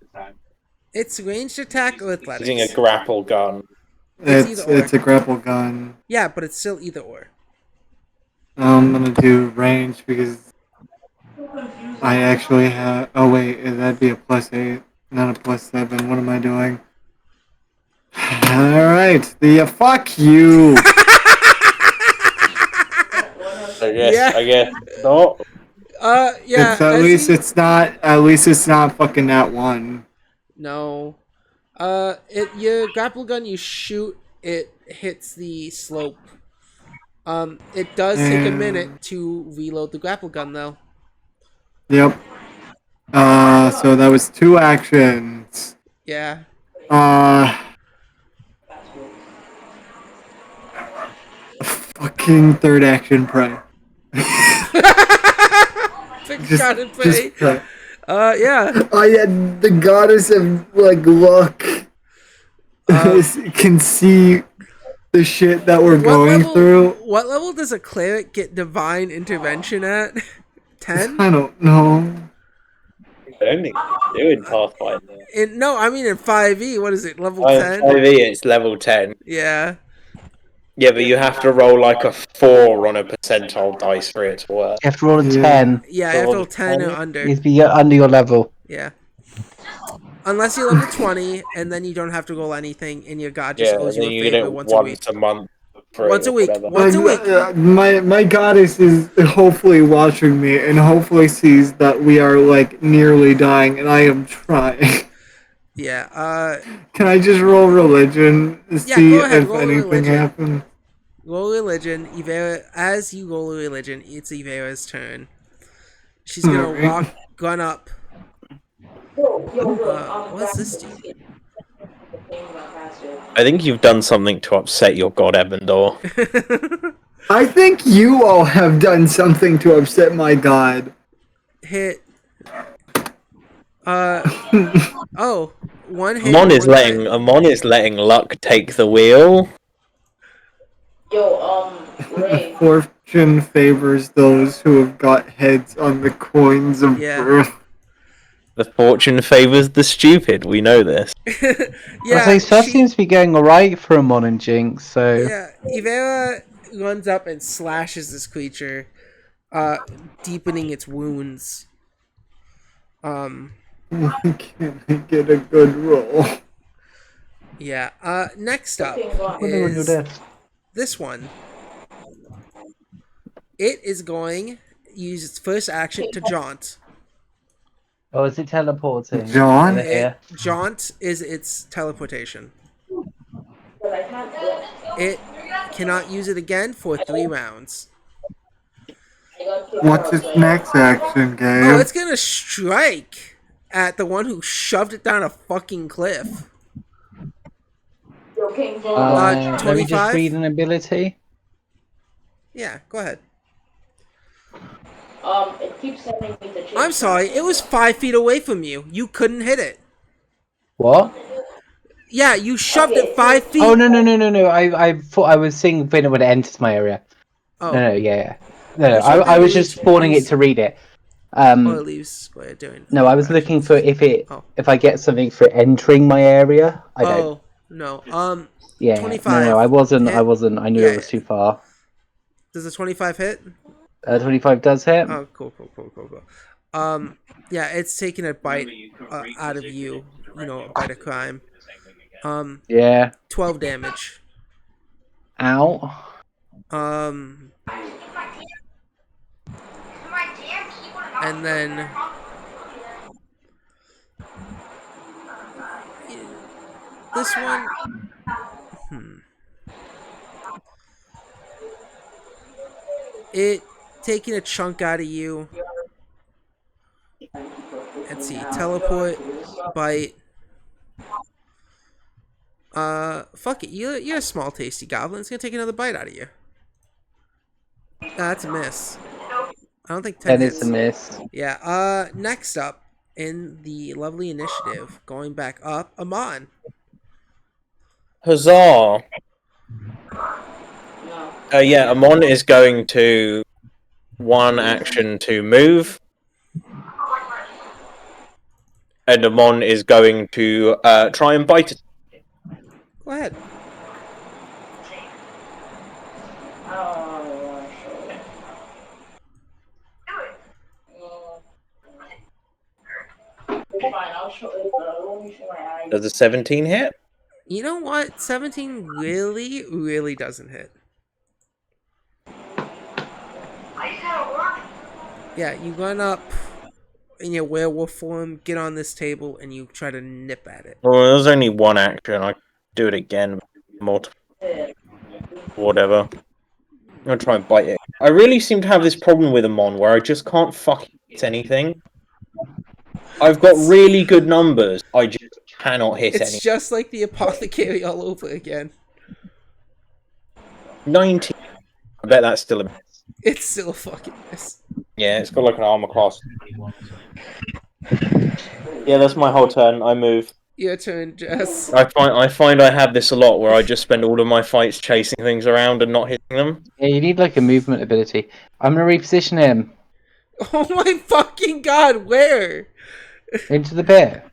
It's ranged attack or athletics. Using a grapple gun. It's a grapple gun. Yeah, but it's still either or. I'm gonna do range because I actually have. Oh wait, that'd be a +8, not a +7. What am I doing? All right, fuck you. I guess not. Yeah. It's at least it's not. At least it's not fucking that one. No. Your grapple gun you shoot, it hits the slope. It does take a minute to reload the grapple gun though. Yep. So that was 2 actions. Yeah. Fucking third action pray. God and pray. Pray. Yeah. I had the goddess of like luck can see the shit that we're going through. What level does a cleric get divine intervention at? 10? I don't know. I don't think they do in Pathfinder. No, I mean in 5e. What is it? Level 10? 5e, it's level 10. Yeah. Yeah, but you have to roll like a 4 on a percentile dice for it to work. You have to roll a 10. Yeah, you have to roll 10 or under. You have to be under your level. Yeah. Unless you're level 20, and then you don't have to roll anything, and your god just owes you a favor once a week. month. Once a week. Once a week. My goddess is hopefully watching me and hopefully sees that we are like nearly dying and I am trying. Yeah, Can I just roll religion to see go ahead, if roll anything religion. happens? Roll religion. As you roll religion, it's Ivera's turn. She's gonna walk gun up. What's this do? I think you've done something to upset your god, Evandor. I think you all have done something to upset my god. Hit. One hit. Amon is letting luck take the wheel. Ray. Fortune favors those who have got heads on the coins of birth. The fortune favors the stupid. We know this. Yeah, stuff seems to be going alright for Amon and Jinx. So yeah, Ivera runs up and slashes this creature, deepening its wounds. Why can't I get a good roll? Yeah. Next up what are you is doing? this one. It is going to use its first action to jaunt. Oh, is it teleporting? John? Jaunt is its teleportation. It cannot use it again for 3 rounds. What's its next action, Gabe? Oh, it's gonna strike at the one who shoved it down a fucking cliff. Let me just 25? read an ability. Yeah, go ahead. It keeps sending me the change. I'm sorry, it was 5 feet away from you. You couldn't hit it. What? Yeah, you shoved it 5 feet. Oh no. I thought I was seeing when it enters my area. Oh. No, yeah. No, I was just spawning it to read it. It leaves what you're doing. No, I was looking for if I get something for entering my area. I don't. Oh no. Yeah. 25. No, I wasn't. Hit? I knew it was too far. Does a 25 hit? 25 does hit. Oh, cool. Yeah, it's taking a bite out of you. You know, a bite of crime. Yeah. 12 damage. Ow. And then this one, it taking a chunk out of you. Let's see, teleport, bite. Fuck it. You're a small, tasty goblin. It's gonna take another bite out of you. That's a miss. I don't think 10 Then it's a hits. miss. Yeah. Next up in the lovely initiative, going back up, Amon. Huzzah! Yeah, Amon is going to one action to move, and Amon is going to try and bite it. Go ahead. Does a 17 hit? You know what? 17 really, really doesn't hit. Yeah, you run up in your werewolf form, get on this table, and you try to nip at it. Well, there's only one action. I do it again. Multiple. Whatever. I'm gonna try and bite it. I really seem to have this problem with Amon where I just can't fucking hit anything. I've got really good numbers. I just cannot hit It's any. just like the apothecary all over again. 19. I bet that's still a. It's still a fucking miss. Yeah, it's got like an armor class. Yeah, that's my whole turn. I move. Your turn, Jess. I find I have this a lot where I just spend all of my fights chasing things around and not hitting them. Yeah, you need like a movement ability. I'm gonna reposition him Oh my fucking god, where? into the pit.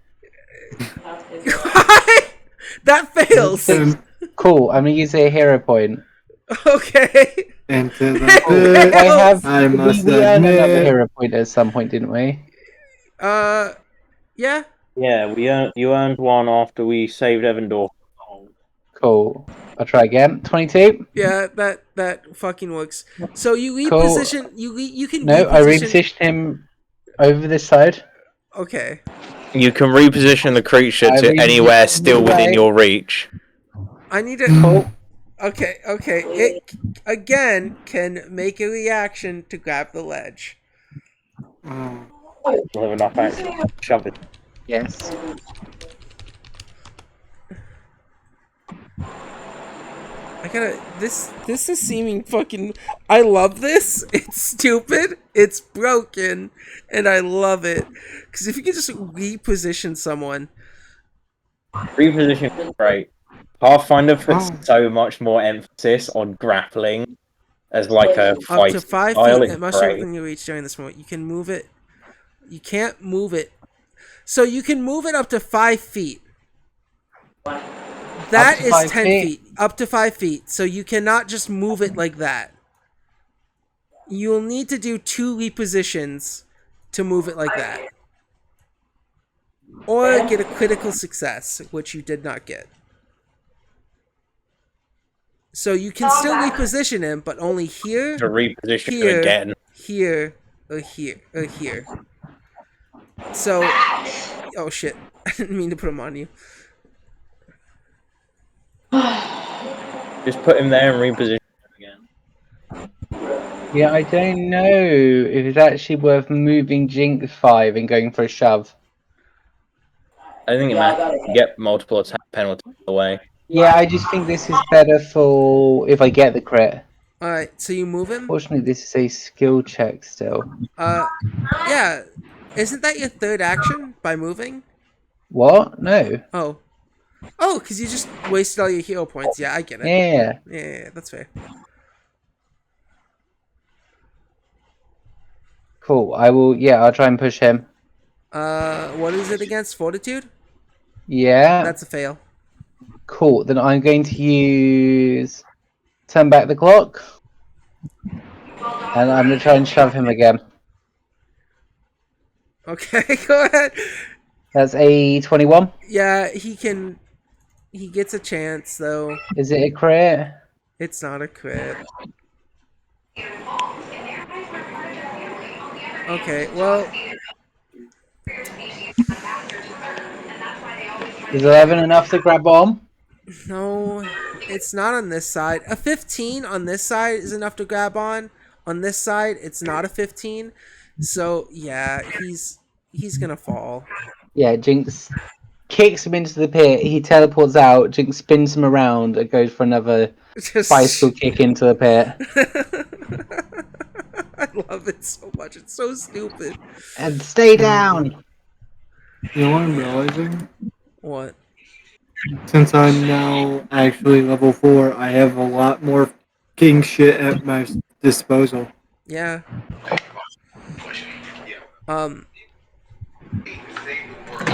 That fails. Cool. I'm gonna use a hero point. Okay. Into the It pit. I have. I must we earned another admit. hero point at some point, didn't we? Yeah. Yeah, you earned one after we saved Evandor. Cool. I'll try again. 22. Yeah, that fucking works. So you Cool. reposition. You can No, I reposition. repositioned him over this side. Okay. You can reposition the creature I to repositioned anywhere still the within way. your reach. I need to. Cool. Okay. It again can make a reaction to grab the ledge. You'll have enough action. Shove it. Yes. I gotta. This is seeming fucking. I love this. It's stupid. It's broken, and I love it. Because if you can just reposition someone. Reposition is great. Pathfinder puts so much more emphasis on grappling as like a Up fight to 5 style. feet, It's it must be great. within your reach during this moment. You can move it. You can't move it. So you can move it up to 5 feet. That to is 5 10 feet? feet. Up to 5 feet. So you cannot just move it like that. You'll need to do 2 repositions to move it like that. Or get a critical success, which you did not get. So you can still reposition him, but only here, To reposition here, again. here, or here, or here. So, oh shit, I didn't mean to put him on you. Just put him there and reposition him again. Yeah, I don't know if it's actually worth moving Jinx 5 and going for a shove. I think it matters. You get multiple attack penalties away. Yeah, I just think this is better for if I get the crit. Alright, so you move him? Fortunately, this is a skill check still. Yeah. Isn't that your third action by moving? What? No. Oh. Oh, because you just wasted all your hero points. Yeah, I get it. Yeah. Yeah, that's fair. Cool. I'll try and push him. What is it against? Fortitude? Yeah. That's a fail. Cool. Then I'm going to use turn back the clock. And I'm going to try and shove him again. Okay, go ahead. That's a 21. Yeah, he gets a chance, though. Is it a crit? It's not a crit. Okay, well, Is 11 enough to grab on? no, it's not on this side. A 15 on this side is enough to grab on. On this side, it's not a 15. So yeah, he's gonna fall. Yeah, Jinx kicks him into the pit. He teleports out. Jinx spins him around and goes for another bicycle kick into the pit. I love it so much. It's so stupid. And stay down. You know what I'm realizing? What? Since I'm now actually level 4, I have a lot more king shit at my disposal. Yeah.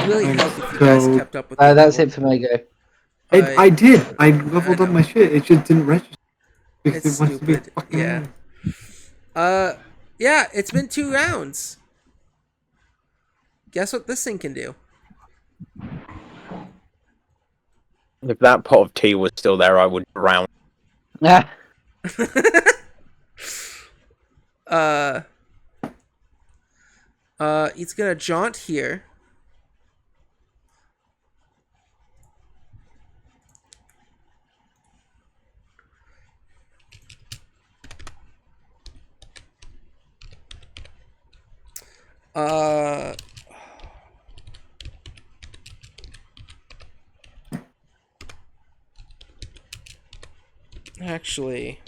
Really help if you guys kept up with the that's level. it for Mego. I did. I leveled up my shit. It just didn't register. Because It's it wants stupid. to be fucking Yeah. Yeah, it's been 2 rounds. Guess what this thing can do? If that pot of tea was still there, I would drown. Ah. It's gonna jaunt here. Actually,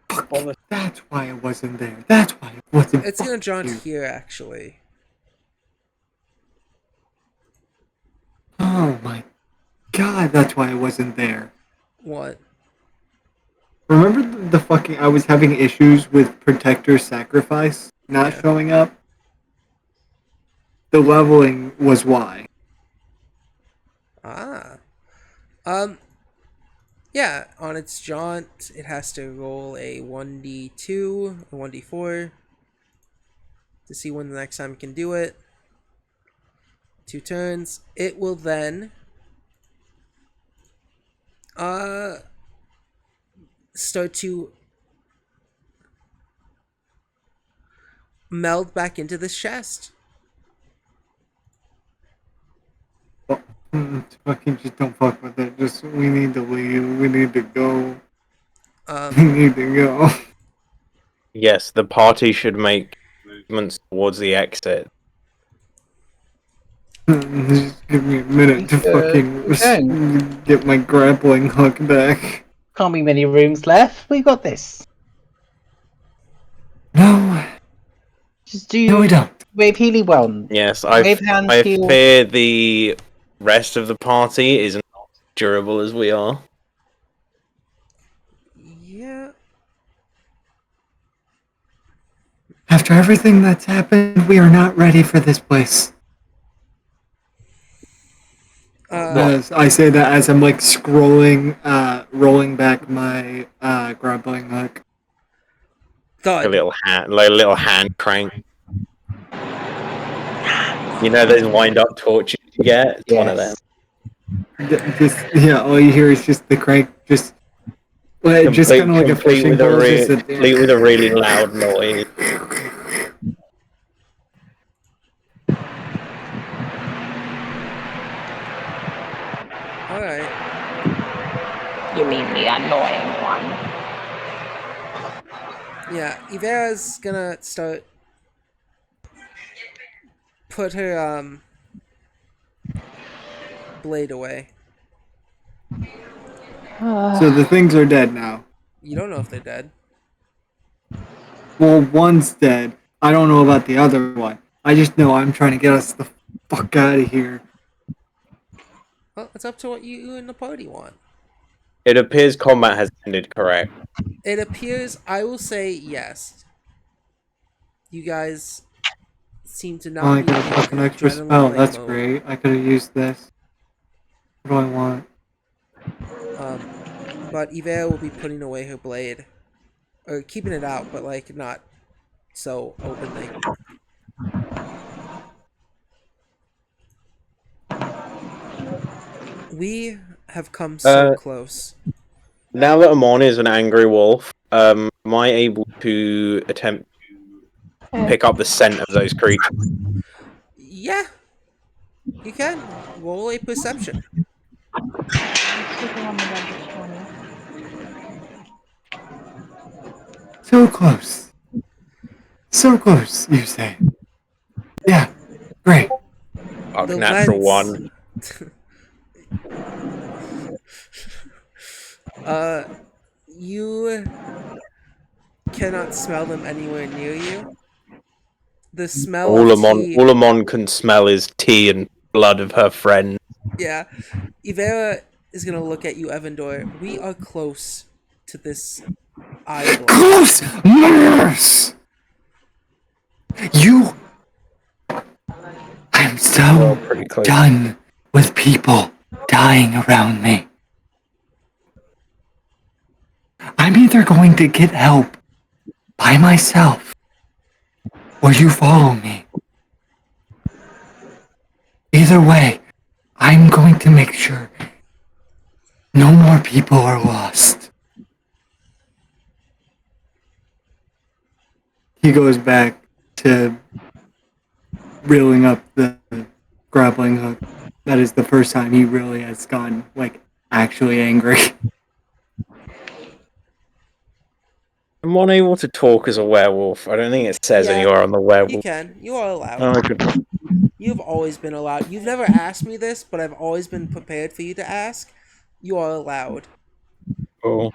Fuck, that's why it wasn't there. That's why it wasn't. it's gonna jaunt here. Actually, oh my god, that's why it wasn't there. what? Remember the fucking... I was having issues with Protector Sacrifice not showing up? The leveling was why. Yeah, on its jaunt, it has to roll a 1d2 or 1d4 to see when the next time it can do it. 2 turns. It will then start to meld back into this chest. Fucking just don't fuck with it. Just, we need to leave. We need to go. We need to go. Yes, the party should make movements towards the exit. Just give me a minute to fucking get my grappling hook back. Can't be many rooms left. We got this. No. Just do. No, we don't. Wave Healy well. Yes, I fear the rest of the party isn't as durable as we are. Yeah. After everything that's happened, we are not ready for this place. I say that as I'm like scrolling, rolling back my grappling hook. Thud. Like a little hand crank. You know those wind-up torches you get? It's one of them. All you hear is just the crank, just kind of like a fishing pole. Complete with a really loud noise. Alright. You mean the annoying one? Yeah, Ivera's gonna start... put her, blade away. So the things are dead now. You don't know if they're dead. Well, one's dead. I don't know about the other one. I just know I'm trying to get us the fuck out of here. Well, it's up to what you and the party want. It appears combat has ended, correct? It appears, I will say yes. You guys seem to not I be got a fucking extra spell. That's great. I could have used this. What do I want? But Ivea will be putting away her blade. Or keeping it out, but like not so openly. We have come so close. Now that Amon is an angry wolf, am I able to attempt to pick up the scent of those creatures? Yeah. You can. Roll a perception. Sleeping on the bed just for me. So close. So close, you say. Yeah, great. Fuck, The natural vents. one. You cannot smell them anywhere near you. The smell of tea. All Amon can smell is tea and blood of her friend. Yeah. Ivera is gonna look at you, Evandor. We are close to this island. Close! Murders! You. I'm so Pretty close. done with people dying around me. I'm either going to get help by myself or you follow me. Either way, I'm going to make sure no more people are lost. He goes back to reeling up the grappling hook. That is the first time he really has gotten, actually angry. I'm unable to talk as a werewolf. I don't think it says anywhere on the werewolf. You can. You are allowed. Oh, okay. You've always been allowed. You've never asked me this, but I've always been prepared for you to ask. You are allowed. Cool.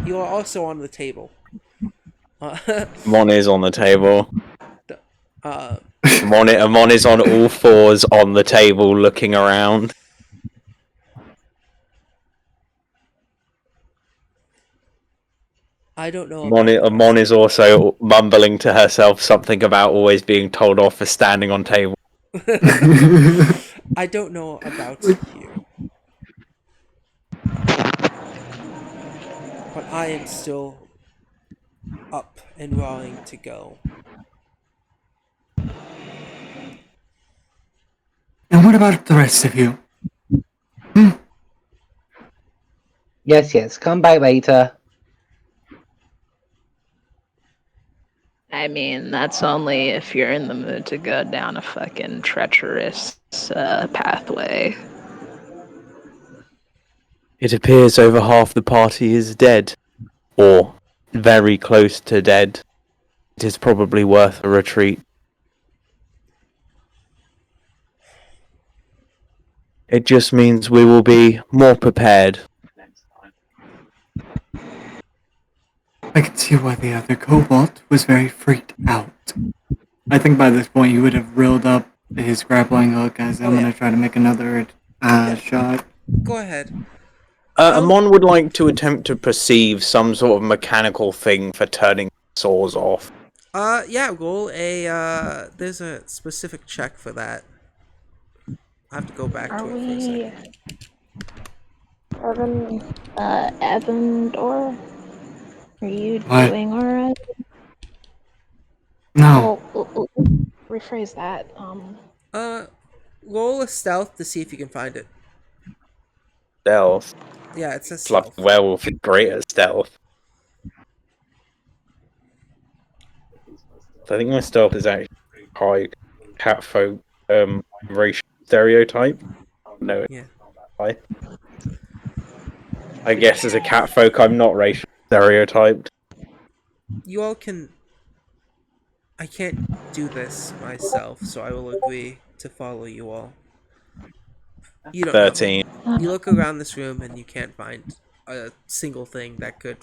You are also on the table. Amon is on the table. Uh, Amon is on all fours on the table looking around. I don't know. Amon is also mumbling to herself something about always being told off for standing on table. I don't know about you. But I am still up and raring to go. And what about the rest of you? Yes, come back later. I mean, that's only if you're in the mood to go down a fucking treacherous pathway. It appears over half the party is dead. Or very close to dead. It is probably worth a retreat. It just means we will be more prepared. I can see why the other kobold was very freaked out. I think by this point he would have reeled up his grappling hook as I'm going to try to make another shot. Go ahead. Amon would like to attempt to perceive some sort of mechanical thing for turning saws off. Yeah, roll a, there's a specific check for that. I have to go back to it for a second. Evandor? Are you doing alright? No. Well, rephrase that. Roll a stealth to see if you can find it. Stealth? Yeah, it says stealth. Werewolf is great at stealth. I think my stealth is actually high catfolk racial stereotype. No, yeah. High. I guess as a catfolk I'm not racial stereotyped. You all can... I can't do this myself, so I will agree to follow you all. You don't 13. know. You look around this room and you can't find a single thing that could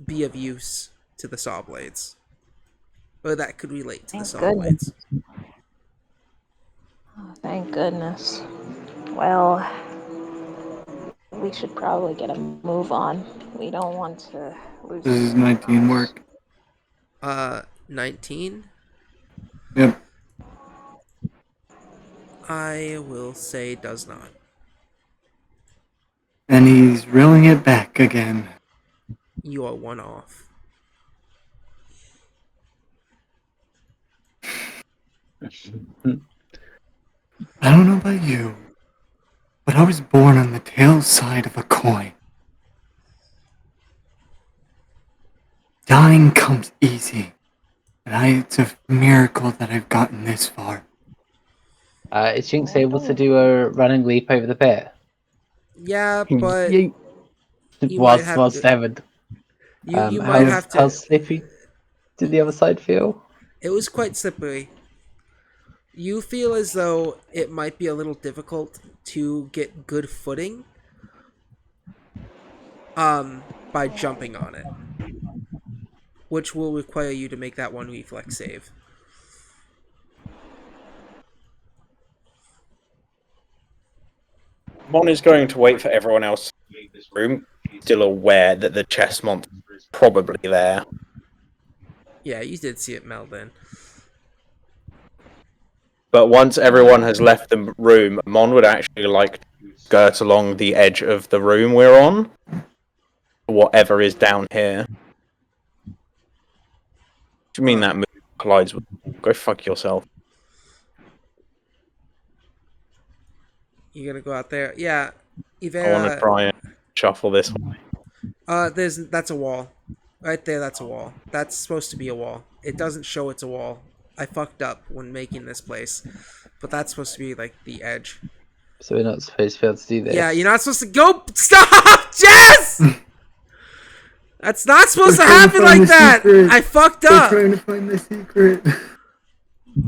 be of use to the saw blades. Or that could relate to the saw blades. Oh, thank goodness. Well, we should probably get a move on. We don't want to lose. This is 19 work. 19? Yep. I will say does not. And he's reeling it back again. You are one off. I don't know about you, but I was born on the tail side of a coin. Dying comes easy, It's a miracle that I've gotten this far. Is Jinx able to do a running leap over the pit? Yeah, but Yeet. you might have Whilst to. Evan. You might have to. How slippy did the other side feel? It was quite slippery. You feel as though it might be a little difficult to get good footing by jumping on it, which will require you to make that one reflex save. Mon is going to wait for everyone else in this room, still aware that the chess monster is probably there. Yeah, you did see it meld in. But once everyone has left the room, Mon would actually like to skirt along the edge of the room we're on. Whatever is down here. Do you mean that move collides with... Go fuck yourself. You gonna go out there? Yeah, I want to Ivera. try and shuffle this one. That's a wall. Right there, that's a wall. That's supposed to be a wall. It doesn't show it's a wall. I fucked up when making this place. But that's supposed to be, like, the edge. So we're not supposed to be able to do this. Yeah, you're not supposed to go... Stop! Jess! That's not supposed to happen like that! Secret. I fucked I'm up! trying to find the secret.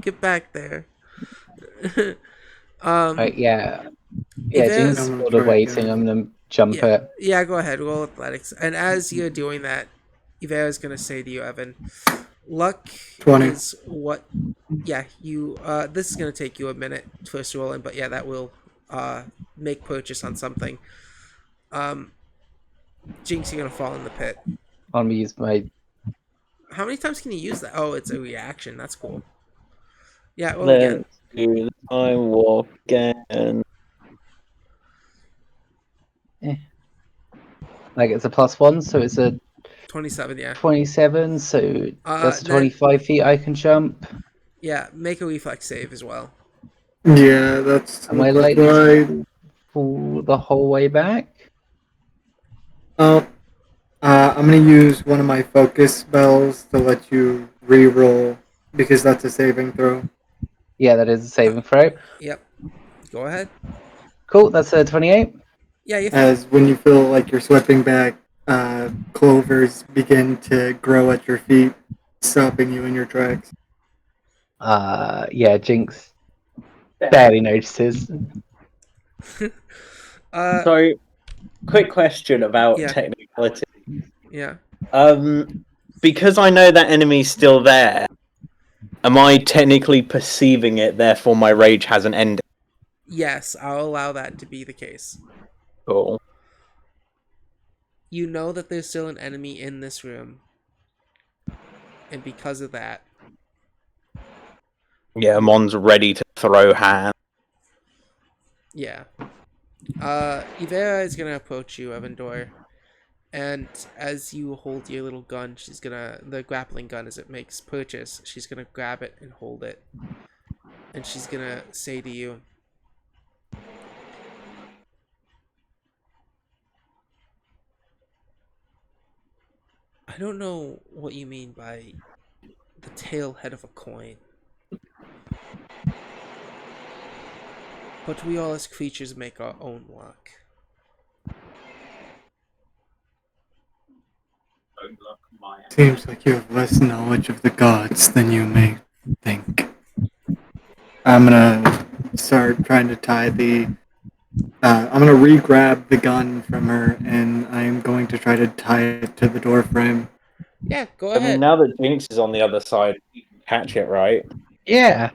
Get back there. Right, yeah. Yeah, Jinx is I'm gonna sort of try waiting. again. I'm gonna jump Yeah, it. yeah, go ahead. Roll athletics. And as you're doing that, Ivera's gonna say to you, Evan, luck 20. is what... Yeah, you... this is gonna take you a minute first rolling, but yeah, that will make purchase on something. Jinx, you're gonna fall in the pit. I'm gonna use my... How many times can you use that? Oh, it's a reaction. That's cool. Yeah, roll again. Let's do the time walk again. Like, it's a +1, so it's a 27, yeah. 27, so that's Then- 25 feet I can jump. Yeah, make a reflex save as well. Yeah, that's Am I right. likely to fall the whole way back? I'm gonna use one of my focus spells to let you re-roll because that's a saving throw. Yeah, that is a saving throw. Yep. Go ahead. Cool, that's a 28. Yeah, you're fine. As when you feel like you're slipping back, clovers begin to grow at your feet, stopping you in your tracks. Yeah, Jinx barely notices. So, quick question about Yeah. technicality. Yeah. Because I know that enemy's still there, am I technically perceiving it, therefore my rage hasn't ended? Yes, I'll allow that to be the case. Cool. You know that there's still an enemy in this room. And because of that, Yeah, Mon's ready to throw hand. yeah. Ivera is gonna approach you, Evandor. And as you hold your little gun, she's gonna... The grappling gun, as it makes purchase, she's gonna grab it and hold it. And she's gonna say to you... I don't know what you mean by the tail head of a coin. But we all as creatures make our own luck. Seems like you have less knowledge of the gods than you may think. I'm gonna start trying to tie the. I'm gonna re-grab the gun from her, and I'm going to try to tie it to the door frame. Yeah, go I ahead. mean, now that Jinx is on the other side, you can catch it, right? Yeah.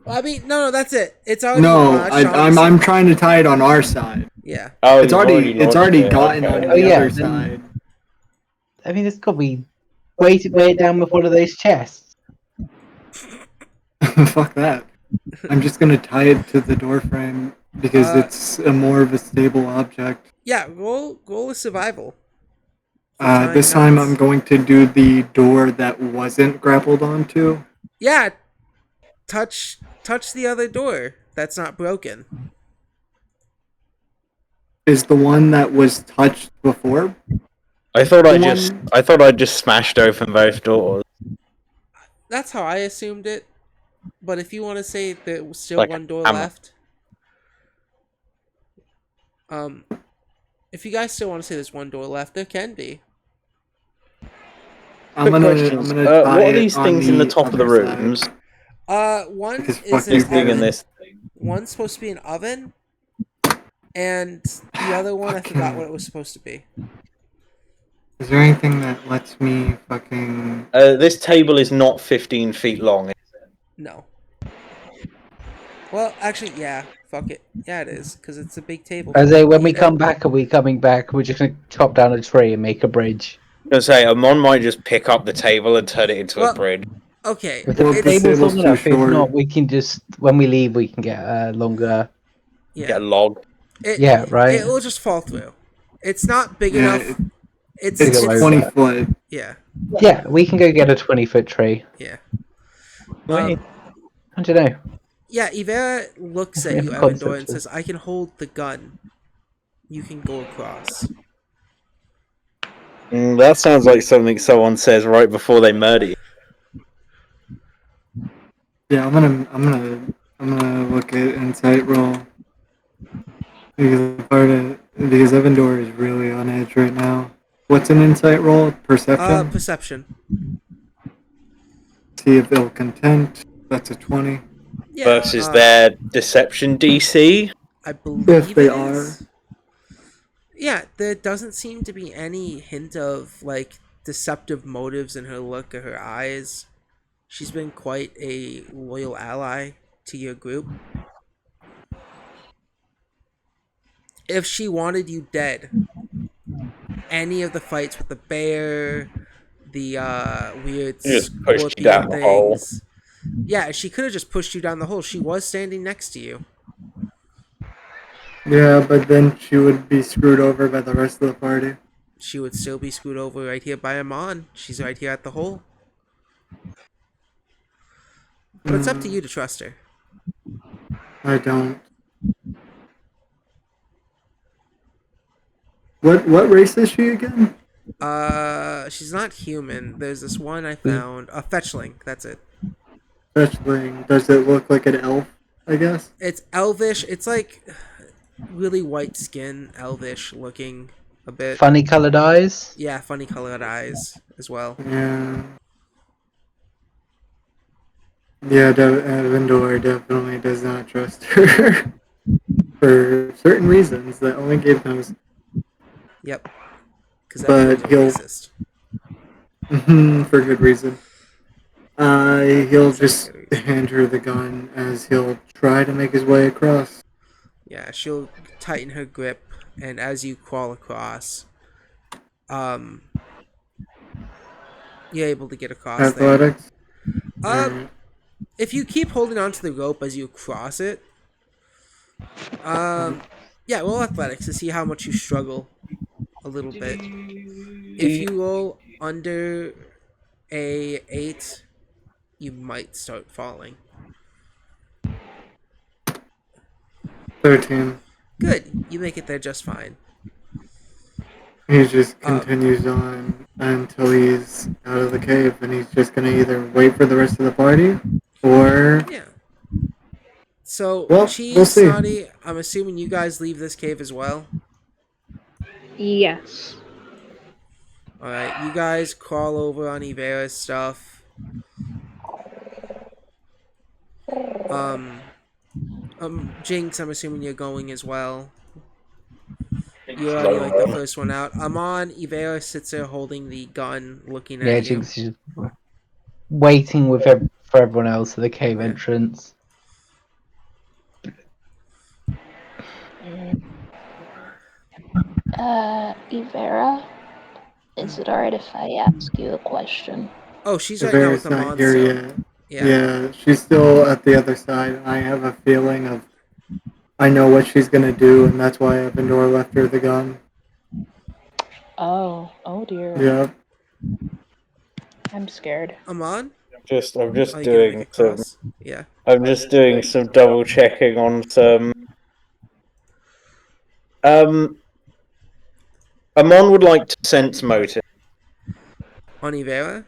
Well, I mean, no, that's it. It's already No, launched, I'm trying to tie it on our side. Yeah. Oh, It's you've already launched it. gotten Okay. on Oh, the yeah, other then- side. I mean, it's got to be way down with one of those chests. Fuck that. I'm just gonna tie it to the door frame because it's a more of a stable object. Yeah, roll a survival. This time I'm going to do the door that wasn't grappled onto. Yeah. Touch the other door that's not broken. Is the one that was touched before? I thought I just smashed open both doors. That's how I assumed it. But if you want to say there was still Like one door hammer. left, if you guys still want to say there's one door left, there can be. I'm Quick gonna questions. try What are it these on things in the the top of the other side. rooms? One Because is fuck an you, This thing and oven. this. One's supposed to be an oven, and the other one I forgot what it was supposed to be. Is there anything that lets me fucking... This table is not 15 feet long. No. Well, actually, yeah. Fuck it. Yeah, it is because it's a big table. I say, when You we eat come it. back, are we coming back? We're just gonna chop down a tree and make a bridge. I was gonna say, Amon might just pick up the table and turn it into a Well, bridge. Okay, If the Well, the it's table's table's long too enough, if short. not, we can just, when we leave, we can get a longer. Get yeah. a log. Yeah, right. It will just fall through. It's not big Yeah, enough. It's Bigger it's load. 20 foot. yeah, Yeah, we can go get a 20-foot tree. yeah. Wait. I don't know. Yeah, Ivera looks We at have you, a Evandor, concept and of- says, "I can hold the gun. You can go across." That sounds like something someone says right before they murder you. Yeah, I'm gonna look at insight roll because Evandor is really on edge right now. What's an insight roll? Perception. Perception. See if ill content. That's a 20. Yeah. Versus their deception DC. I believe If they it are. is. Yeah, there doesn't seem to be any hint of like deceptive motives in her look or her eyes. She's been quite a loyal ally to your group. If she wanted you dead, any of the fights with the bear, the weird Just pushed you down scorpion the hole. things, yeah, she could have just pushed you down the hole. She was standing next to you. Yeah, but then she would be screwed over by the rest of the party. She would still be screwed over right here by Amon. She's right here at the hole. But it's up to you to trust her. I don't. What race is she again? She's not human. There's this one I found. A fetchling. That's it. Fetchling. Does it look like an elf? I guess. It's elvish. It's like really white skin, elvish looking a bit. Funny colored eyes. Yeah, funny colored eyes as well. Yeah. Yeah, Vendor definitely does not trust her for certain reasons that only Gabe knows. Yep. Because But everyone's a he'll- racist. For good reason. He'll Exactly. just hand her the gun as he'll try to make his way across. Yeah, she'll tighten her grip, and as you crawl across, you're able to get across there. Athletics. If you keep holding onto the rope as you cross it, yeah, roll athletics to see how much you struggle a little bit. If you roll under a 8, you might start falling. 13. Good, you make it there just fine. He just continues on until he's out of the cave, and he's just gonna either wait for the rest of the party, or Yeah. So, Well, Cheese, we'll see. Snotty, I'm assuming you guys leave this cave as well. Yes. Alright, you guys crawl over on Ivera's stuff. Jinx, I'm assuming you're going as well. You're already like the first one out. Amon, Ivera sits there holding the gun, looking Yeah, at you. Jinx is waiting with for everyone else at the cave Yeah. entrance. Ivera, is it alright if I ask you a question? Oh, she's the right now Vera's with Amon. not here yet. Yeah. Yeah, she's still at the other side. I have a feeling of I know what she's gonna do, and that's why Evandor left her the gun. Oh dear. Yeah. I'm scared. Amon? I'm just Are you gonna make doing it some. cross? Yeah. I'm just doing some double checking on some. Amon would like to sense motive. On Ivera?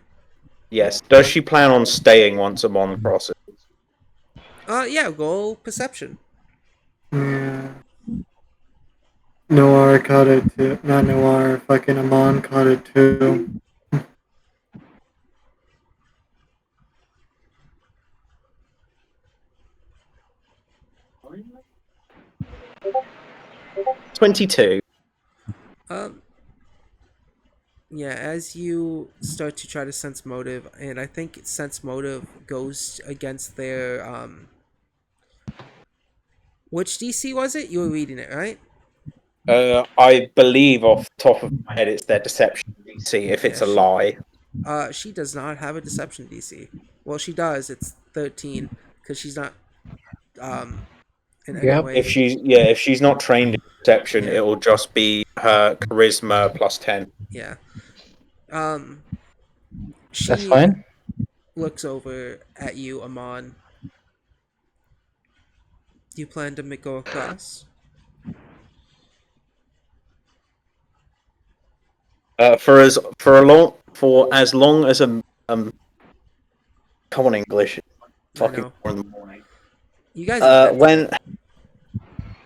Yes. Does she plan on staying once Amon crosses? Yeah, roll perception. Yeah. Noir caught it too. Not Noir. Fucking Amon caught it too. 22. Um, yeah, as you start to try to sense motive, and I think sense motive goes against their which DC was it? You were reading it, right? I believe off the top of my head it's their deception DC if it's a lie. She does not have a deception DC. Well, she does. It's 13 because she's not in any way. If she's not trained in deception, it will just be her charisma plus 10. Yeah. That's She fine. looks over at you, Amon. You plan to go across? For as long as come on English, fucking 4 in the morning. You guys are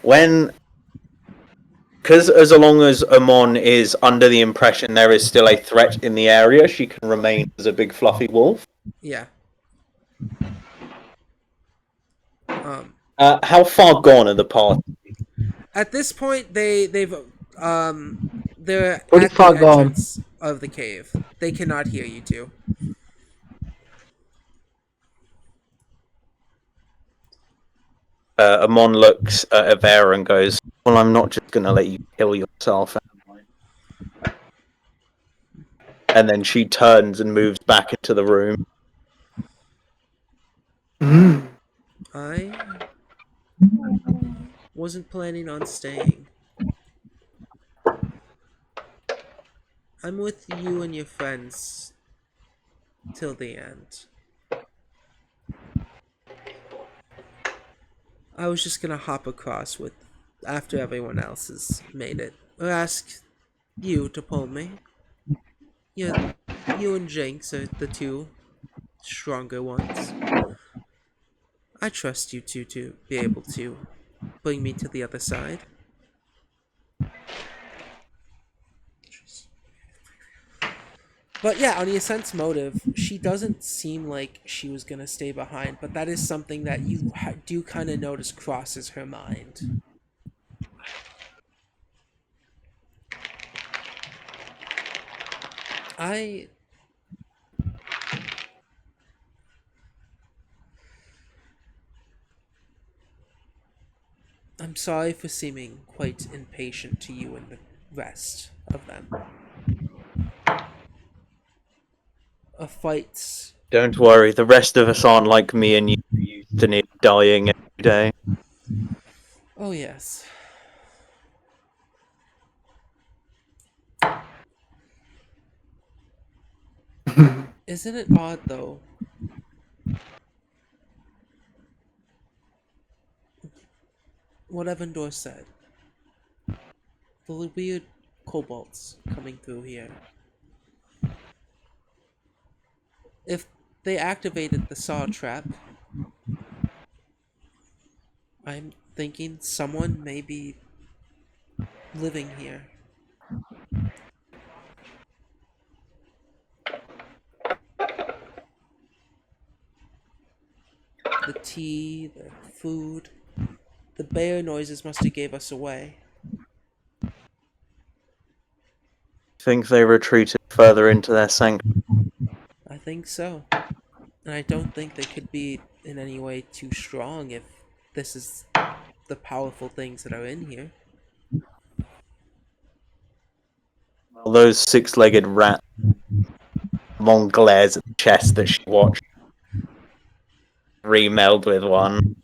when because as long as Amon is under the impression there is still a threat in the area, she can remain as a big fluffy wolf. Yeah. How far gone are the party? At this point, they're Pretty at far the gone. entrance of the cave. They cannot hear you two. Amon looks at Avera and goes, "Well, I'm not just going to let you kill yourself." And then she turns and moves back into the room. I wasn't planning on staying. I'm with you and your friends till the end. I was just gonna hop across with after everyone else has made it, or ask you to pull me. You and Jinx are the two stronger ones. I trust you two to be able to bring me to the other side. But yeah, on your sense motive, she doesn't seem like she was gonna stay behind, but that is something that you do kind of notice crosses her mind. I'm sorry for seeming quite impatient to you and the rest of them. A fight. Don't worry, the rest of us aren't like me and you used to near dying every day. Oh yes. Isn't it odd though? What Evandor said. The weird kobolds coming through here. If they activated the saw trap, I'm thinking someone may be living here. The tea, the food, the bear noises must have gave us away. Think they retreated further into their sanctuary? I think so. And I don't think they could be in any way too strong if this is the powerful things that are in here. Well, those six-legged rats. Amon glares at the chest that she watched remeld with one.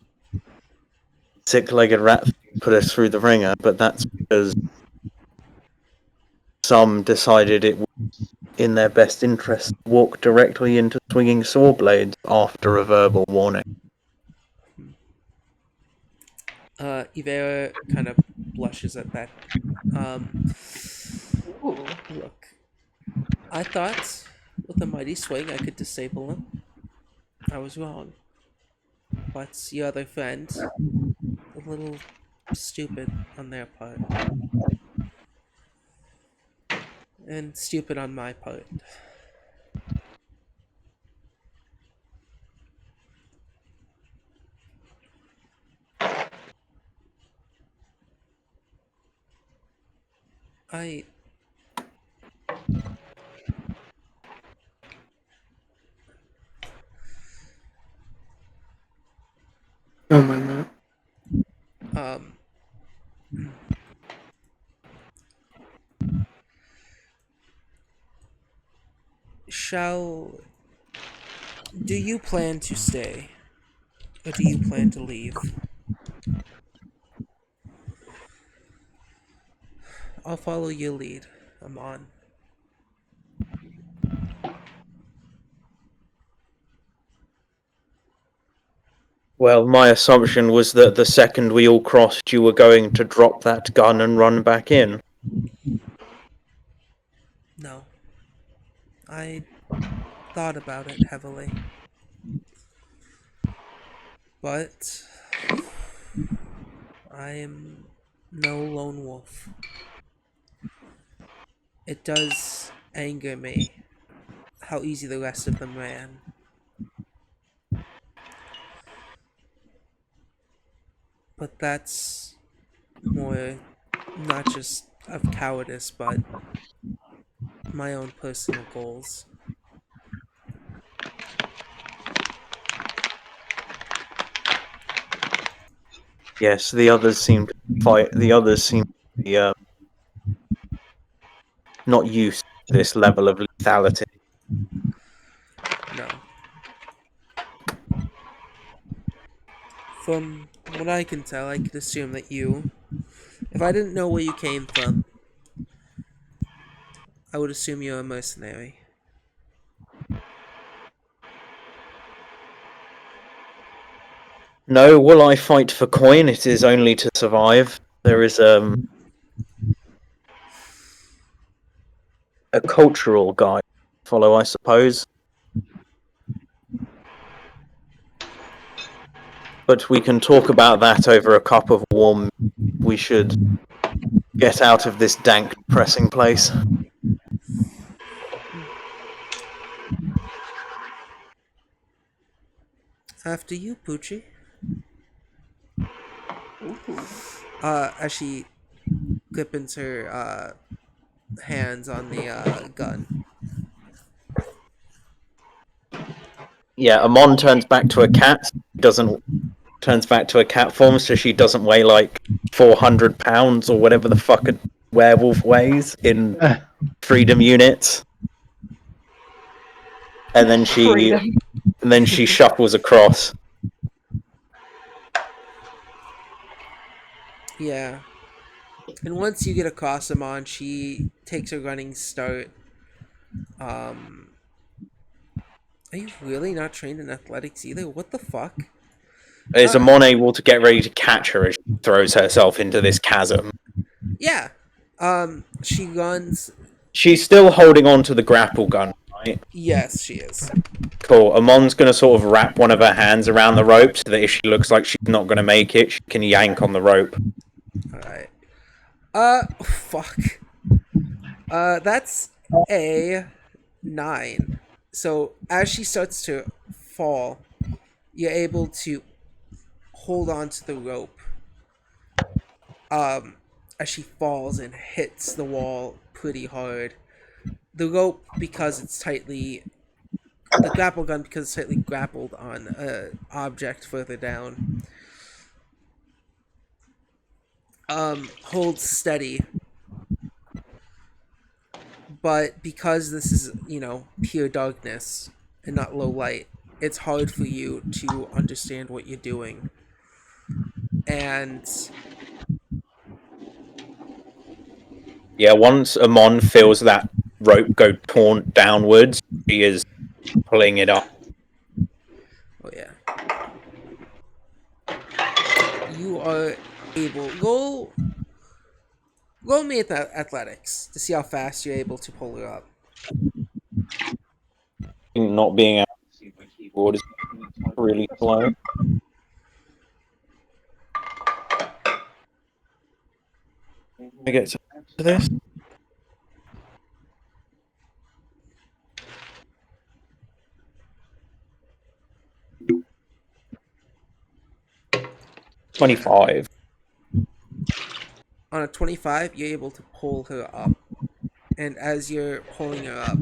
Six-legged rat put us through the ringer, but that's because some decided it was in their best interest to walk directly into swinging saw blades after a verbal warning. Ivera kind of blushes at that. Look, I thought With a mighty swing, I could disable him. I was wrong. But your other friend, a little stupid on their part. And stupid on my part. I... Oh my god. Do you plan to stay? Or do you plan to leave? I'll follow your lead. I'm on. Well, my assumption was that the second we all crossed, you were going to drop that gun and run back in. No. I thought about it heavily. But I am no lone wolf. It does anger me how easy the rest of them ran. But that's more not just of cowardice, but my own personal goals. Yes, the others seem to fight. The others seem to be not used to this level of lethality. No. From what I can tell, I could assume that you, if I didn't know where you came from, I would assume you're a mercenary. No, will I fight for coin? It is only to survive. There is a cultural guide to follow, I suppose. But we can talk about that over a cup of warm. We should get out of this dank, depressing place. After you, Poochie. As she grippins her hands on the gun. Yeah, Amon turns back to a cat. Turns back to a cat form, so she doesn't weigh like 400 pounds or whatever the fuck a werewolf weighs in freedom units. And then she shuffles across. Yeah. And once you get across Amon, she takes a running start. Are you really not trained in athletics either? What the fuck? Is Amon able to get ready to catch her as she throws herself into this chasm? Yeah. She runs. She's still holding on to the grapple gun, right? Yes, she is. Cool. Amon's going to sort of wrap one of her hands around the rope so that if she looks like she's not going to make it, she can yank on the rope. Alright. Fuck. That's a 9. So, as she starts to fall, you're able to hold on to the rope. As she falls and hits the wall pretty hard. The rope, because it's tightly... The grapple gun, because it's tightly grappled on an object further down, holds steady. But because this is, pure darkness and not low light, it's hard for you to understand what you're doing. And yeah, once Amon feels that rope go torn downwards, she is pulling it up. oh yeah, you are able. Roll me at athletics to see how fast you're able to pull her up. not being able to see my keyboard is really slow. I get to this. $25. On a 25, you're able to pull her up. And as you're pulling her up,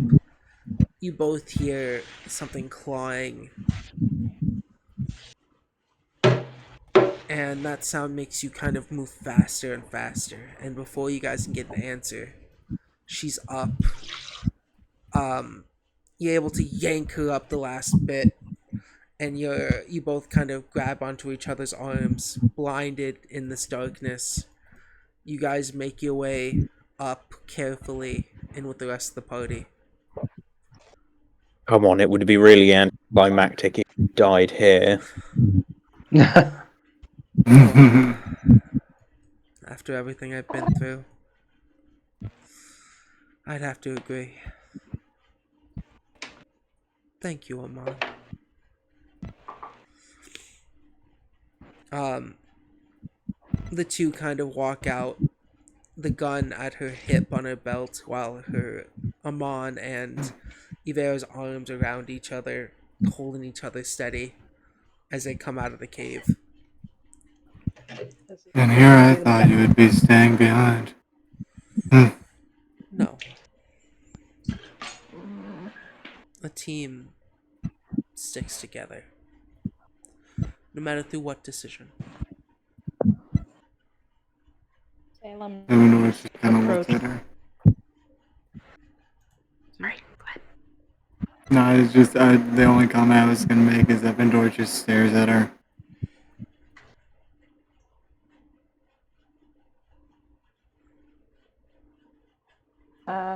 you both hear something clawing. And that sound makes you kind of move faster and faster. And before you guys can get an answer, she's up. You're able to yank her up the last bit. And you both kind of grab onto each other's arms, blinded in this darkness. You guys make your way up carefully in with the rest of the party. Come on, it would be really anticlimactic if you died here. After everything I've been through, I'd have to agree. Thank you, Amon. The two kind of walk out, the gun at her hip on her belt, while her Amon and Ivera's arms around each other, holding each other steady as they come out of the cave. And here I thought you would be staying behind. No. A team sticks together, no matter through what decision. Salem Everyone was just kind of looked at her. Sorry, go ahead. No, it's just the only comment I was gonna make is that Vendor just stares at her.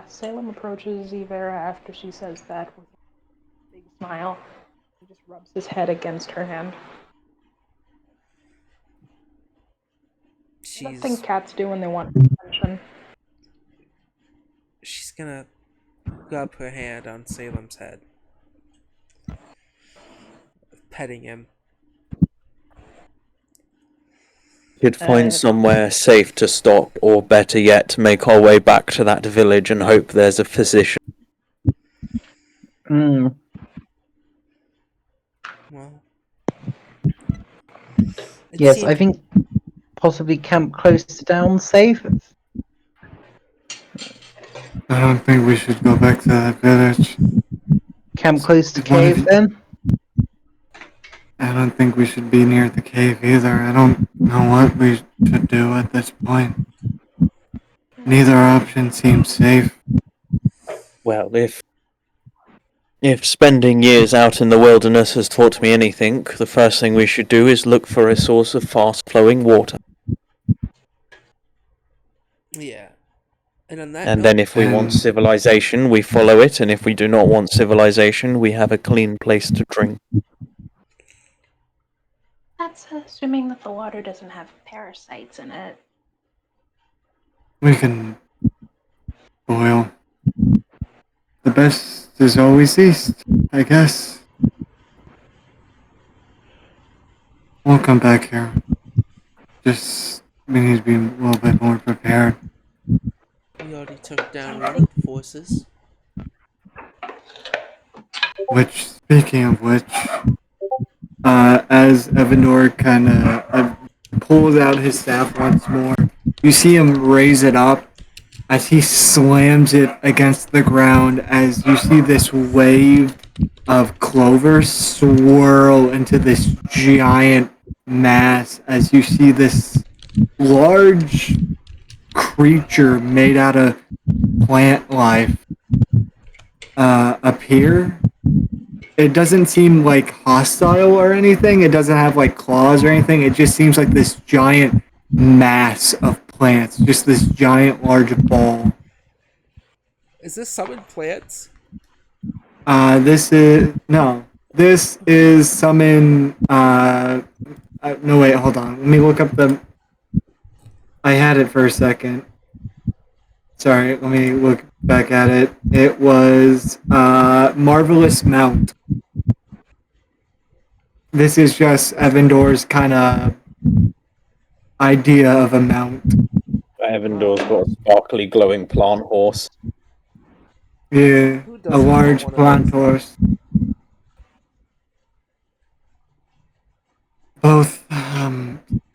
Salem approaches Ivera after she says that with a big smile. He just rubs his head against her hand. I don't think cats do when they want attention. She's gonna rub her hand on Salem's head, petting him. Could find somewhere safe to stop, or better yet, make our way back to that village and hope there's a physician. Well, yes, I think possibly camp close to down safe. I don't think we should go back to that village. Camp close to cave then? I don't think we should be near the cave either. I don't know what we should do at this point. Neither option seems safe. Well, if spending years out in the wilderness has taught me anything, the first thing we should do is look for a source of fast-flowing water. Yeah. And on that And then if we want civilization, we follow it, and if we do not want civilization, we have a clean place to drink. That's assuming that the water doesn't have parasites in it. We can boil. The best is always east, I guess. We'll come back here. Just, we need to be a little bit more prepared. We already took down road forces. Which, speaking of which, as Evanor kind of pulls out his staff once more, you see him raise it up as he slams it against the ground, as you see this wave of clover swirl into this giant mass, as you see this large creature made out of plant life appear. It doesn't seem like hostile or anything. It doesn't have like claws or anything. It just seems like this giant mass of plants. Just this giant large ball. Is this summoned plants? This is summon no wait, hold on. Let me look up the I had it for a second. Sorry, let me look back at it. It was Marvelous Mount. This is just Evandor's kind of idea of a mount. Evandor's got a sparkly, glowing plant horse. Yeah, Who a doesn't large want one of plant those? horse. Both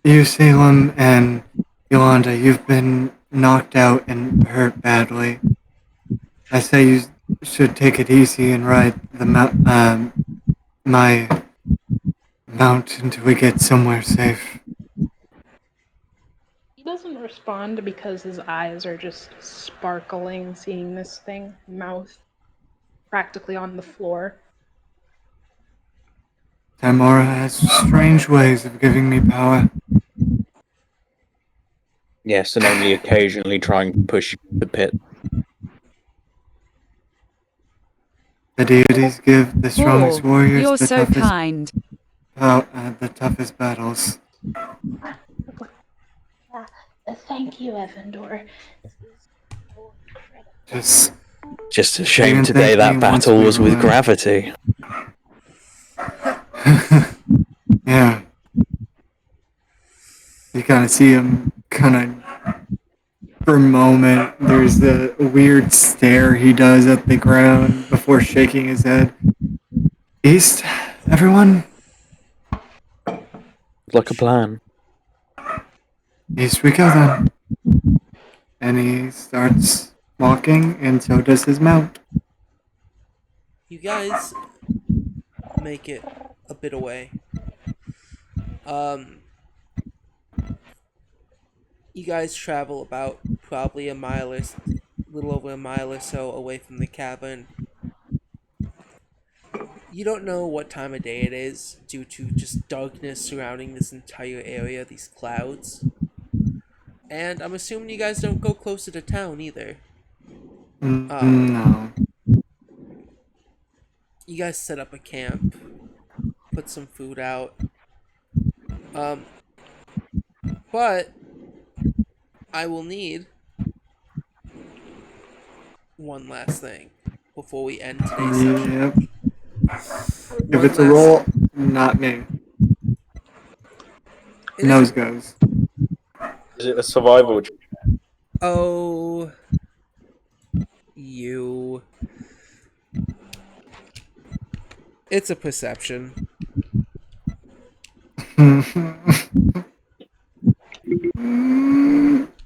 you, Salem, and Yolanda, you've been knocked out and hurt badly. I say you should take it easy and ride the my mount until we get somewhere safe. He doesn't respond because his eyes are just sparkling, seeing this thing, mouth practically on the floor. Tamora has strange ways of giving me power. Yes, and only occasionally trying to push you to the pit. The deities give the strongest warriors You're the so toughest kind. the toughest battles. Thank you, Evandor. Just a You shame can today thank that me once battle we was with learn. gravity. Yeah. You kind of see him kind of for a moment. There's the weird stare he does at the ground before shaking his head. East, everyone? Like a plan. East we go then. And he starts walking, and so does his mount. You guys make it a bit away. You guys travel about probably little over a mile or so away from the cavern. You don't know what time of day it is due to just darkness surrounding this entire area, these clouds. And I'm assuming you guys don't go closer to town either. No. You guys set up a camp, put some food out. But I will need one last thing before we end today's session. Yep. If One it's a last roll, not me. It Nose is. goes. Is it a survival? Oh, you. It's a perception.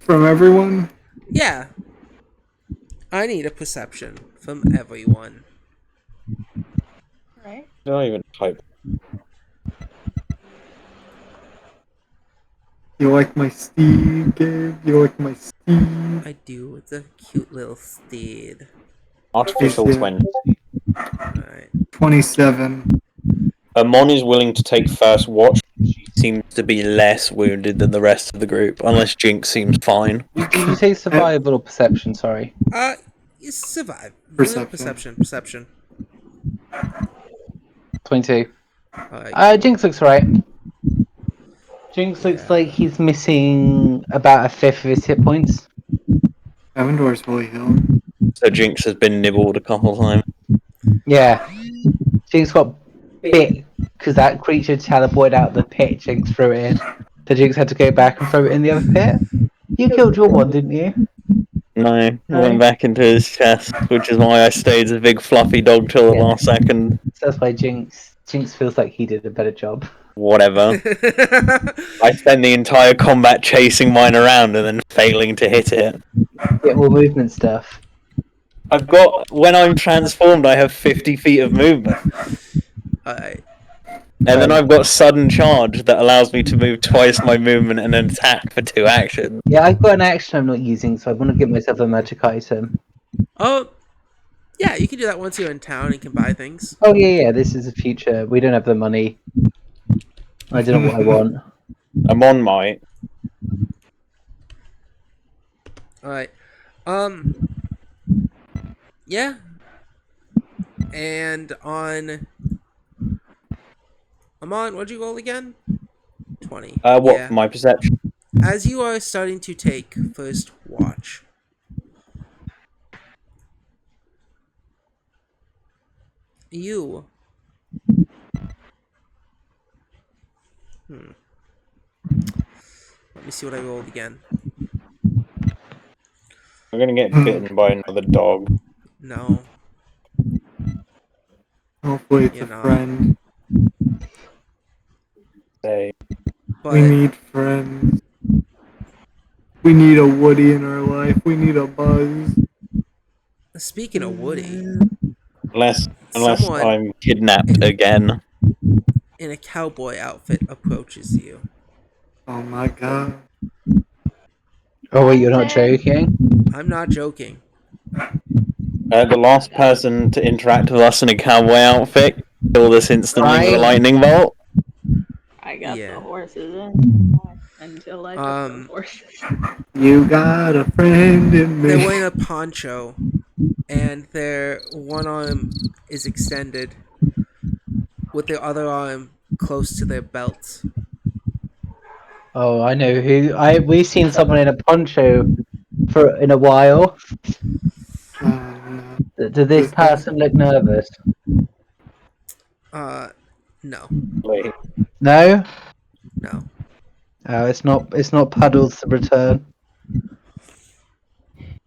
From everyone? Yeah. I need a perception from everyone. Right? Not even type. You like my steed, Gabe? You like my steed? I do. It's a cute little steed. Artificial Yeah. 20. Alright. 27. Amon is willing to take first watch. She seems to be less wounded than the rest of the group, unless Jinx seems fine. Did you say survival or perception? Sorry. You survive. Perception. Perception. 22. Alright. Jinx looks right. Jinx looks like he's missing about a fifth of his hit points. Evandor's fully healed. So Jinx has been nibbled a couple of times. Yeah. Jinx got bit because that creature teleported out the pit. Jinx threw it in. So Jinx had to go back and throw it in the other pit. You killed your one, didn't you? No, it went back into his chest, which is why I stayed as a big fluffy dog till the last second. So that's why Jinx feels like he did a better job. Whatever. I spent the entire combat chasing mine around and then failing to hit it. Get more movement stuff. When I'm transformed, I have 50 feet of movement. Alright. And then I've got sudden charge that allows me to move twice my movement and then attack for 2 actions. Yeah, I've got an action I'm not using, so I want to get myself a magic item. Oh, yeah, you can do that once you're in town and can buy things. Oh, yeah, this is the future. We don't have the money. I don't know what I want. Amon might. Alright. Yeah. And on... Amon, what'd you roll again? 20. What, Yeah. my perception? As you are starting to take first watch, You. Let me see what I rolled again. I'm gonna get bitten by another dog. No, Hopefully it's you're a not. friend. Say, But We need friends. We need a Woody in our life. We need a Buzz. speaking of Woody, unless someone I'm kidnapped again. in a cowboy outfit approaches you. Oh my god. Oh wait, you're not joking? I'm not joking. The last person to interact with us in a cowboy outfit killed us instantly with a Right? lightning bolt. I got the Yeah. horses in until I took the Um, horses. You got a friend in they're me. wearing a poncho, and their one arm is extended, with their other arm close to their belt. Oh, I know who. We've seen someone in a poncho in a while. No. Did this person look nervous? No, Wait, No. no. Oh, it's not. It's not Puddles the Return.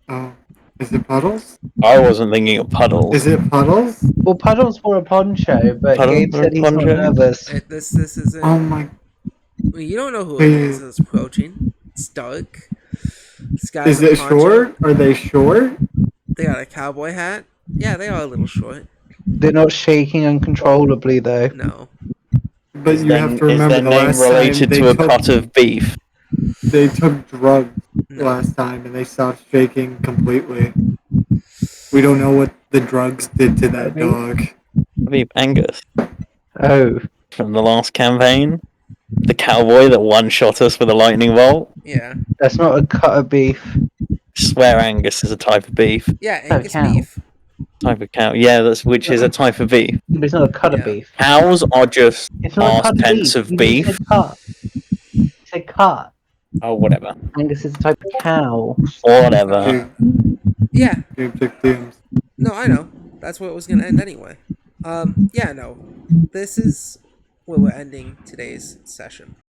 Oh. Is it Puddles? I wasn't thinking of Puddles. Is it Puddles? Well, Puddles wore a poncho, but Puddles Gabe wore a said he's not poncho? nervous. This isn't. Oh my. You don't know who it Wait. is that's approaching. It's dark. This guy's Is a it poncho. short? Are they short? They got a cowboy hat. Yeah, they are a little short. They're not shaking uncontrollably though. No. But Is you have to is remember their the name last time related to a cut of beef? they took drugs No. last time and they stopped shaking completely. We don't know what the drugs did to that Maybe. dog. Beef Angus Oh, from the last campaign. The cowboy that one-shot us with a lightning bolt. Yeah. that's not a cut of beef. Swear Angus is a type of beef. Yeah, Oh, Angus cow. beef. Type of cow. Yeah, which is a type of beef. But it's not a cut of Yeah. beef. Cows are just It's not a past cut of tense beef. of You beef. said cut. You said cut. Oh, whatever. Angus is a type of cow. Whatever. Yeah. Gabe took Tim's. No, I know. That's where it was gonna end anyway. Yeah, no. This is where we're ending today's session.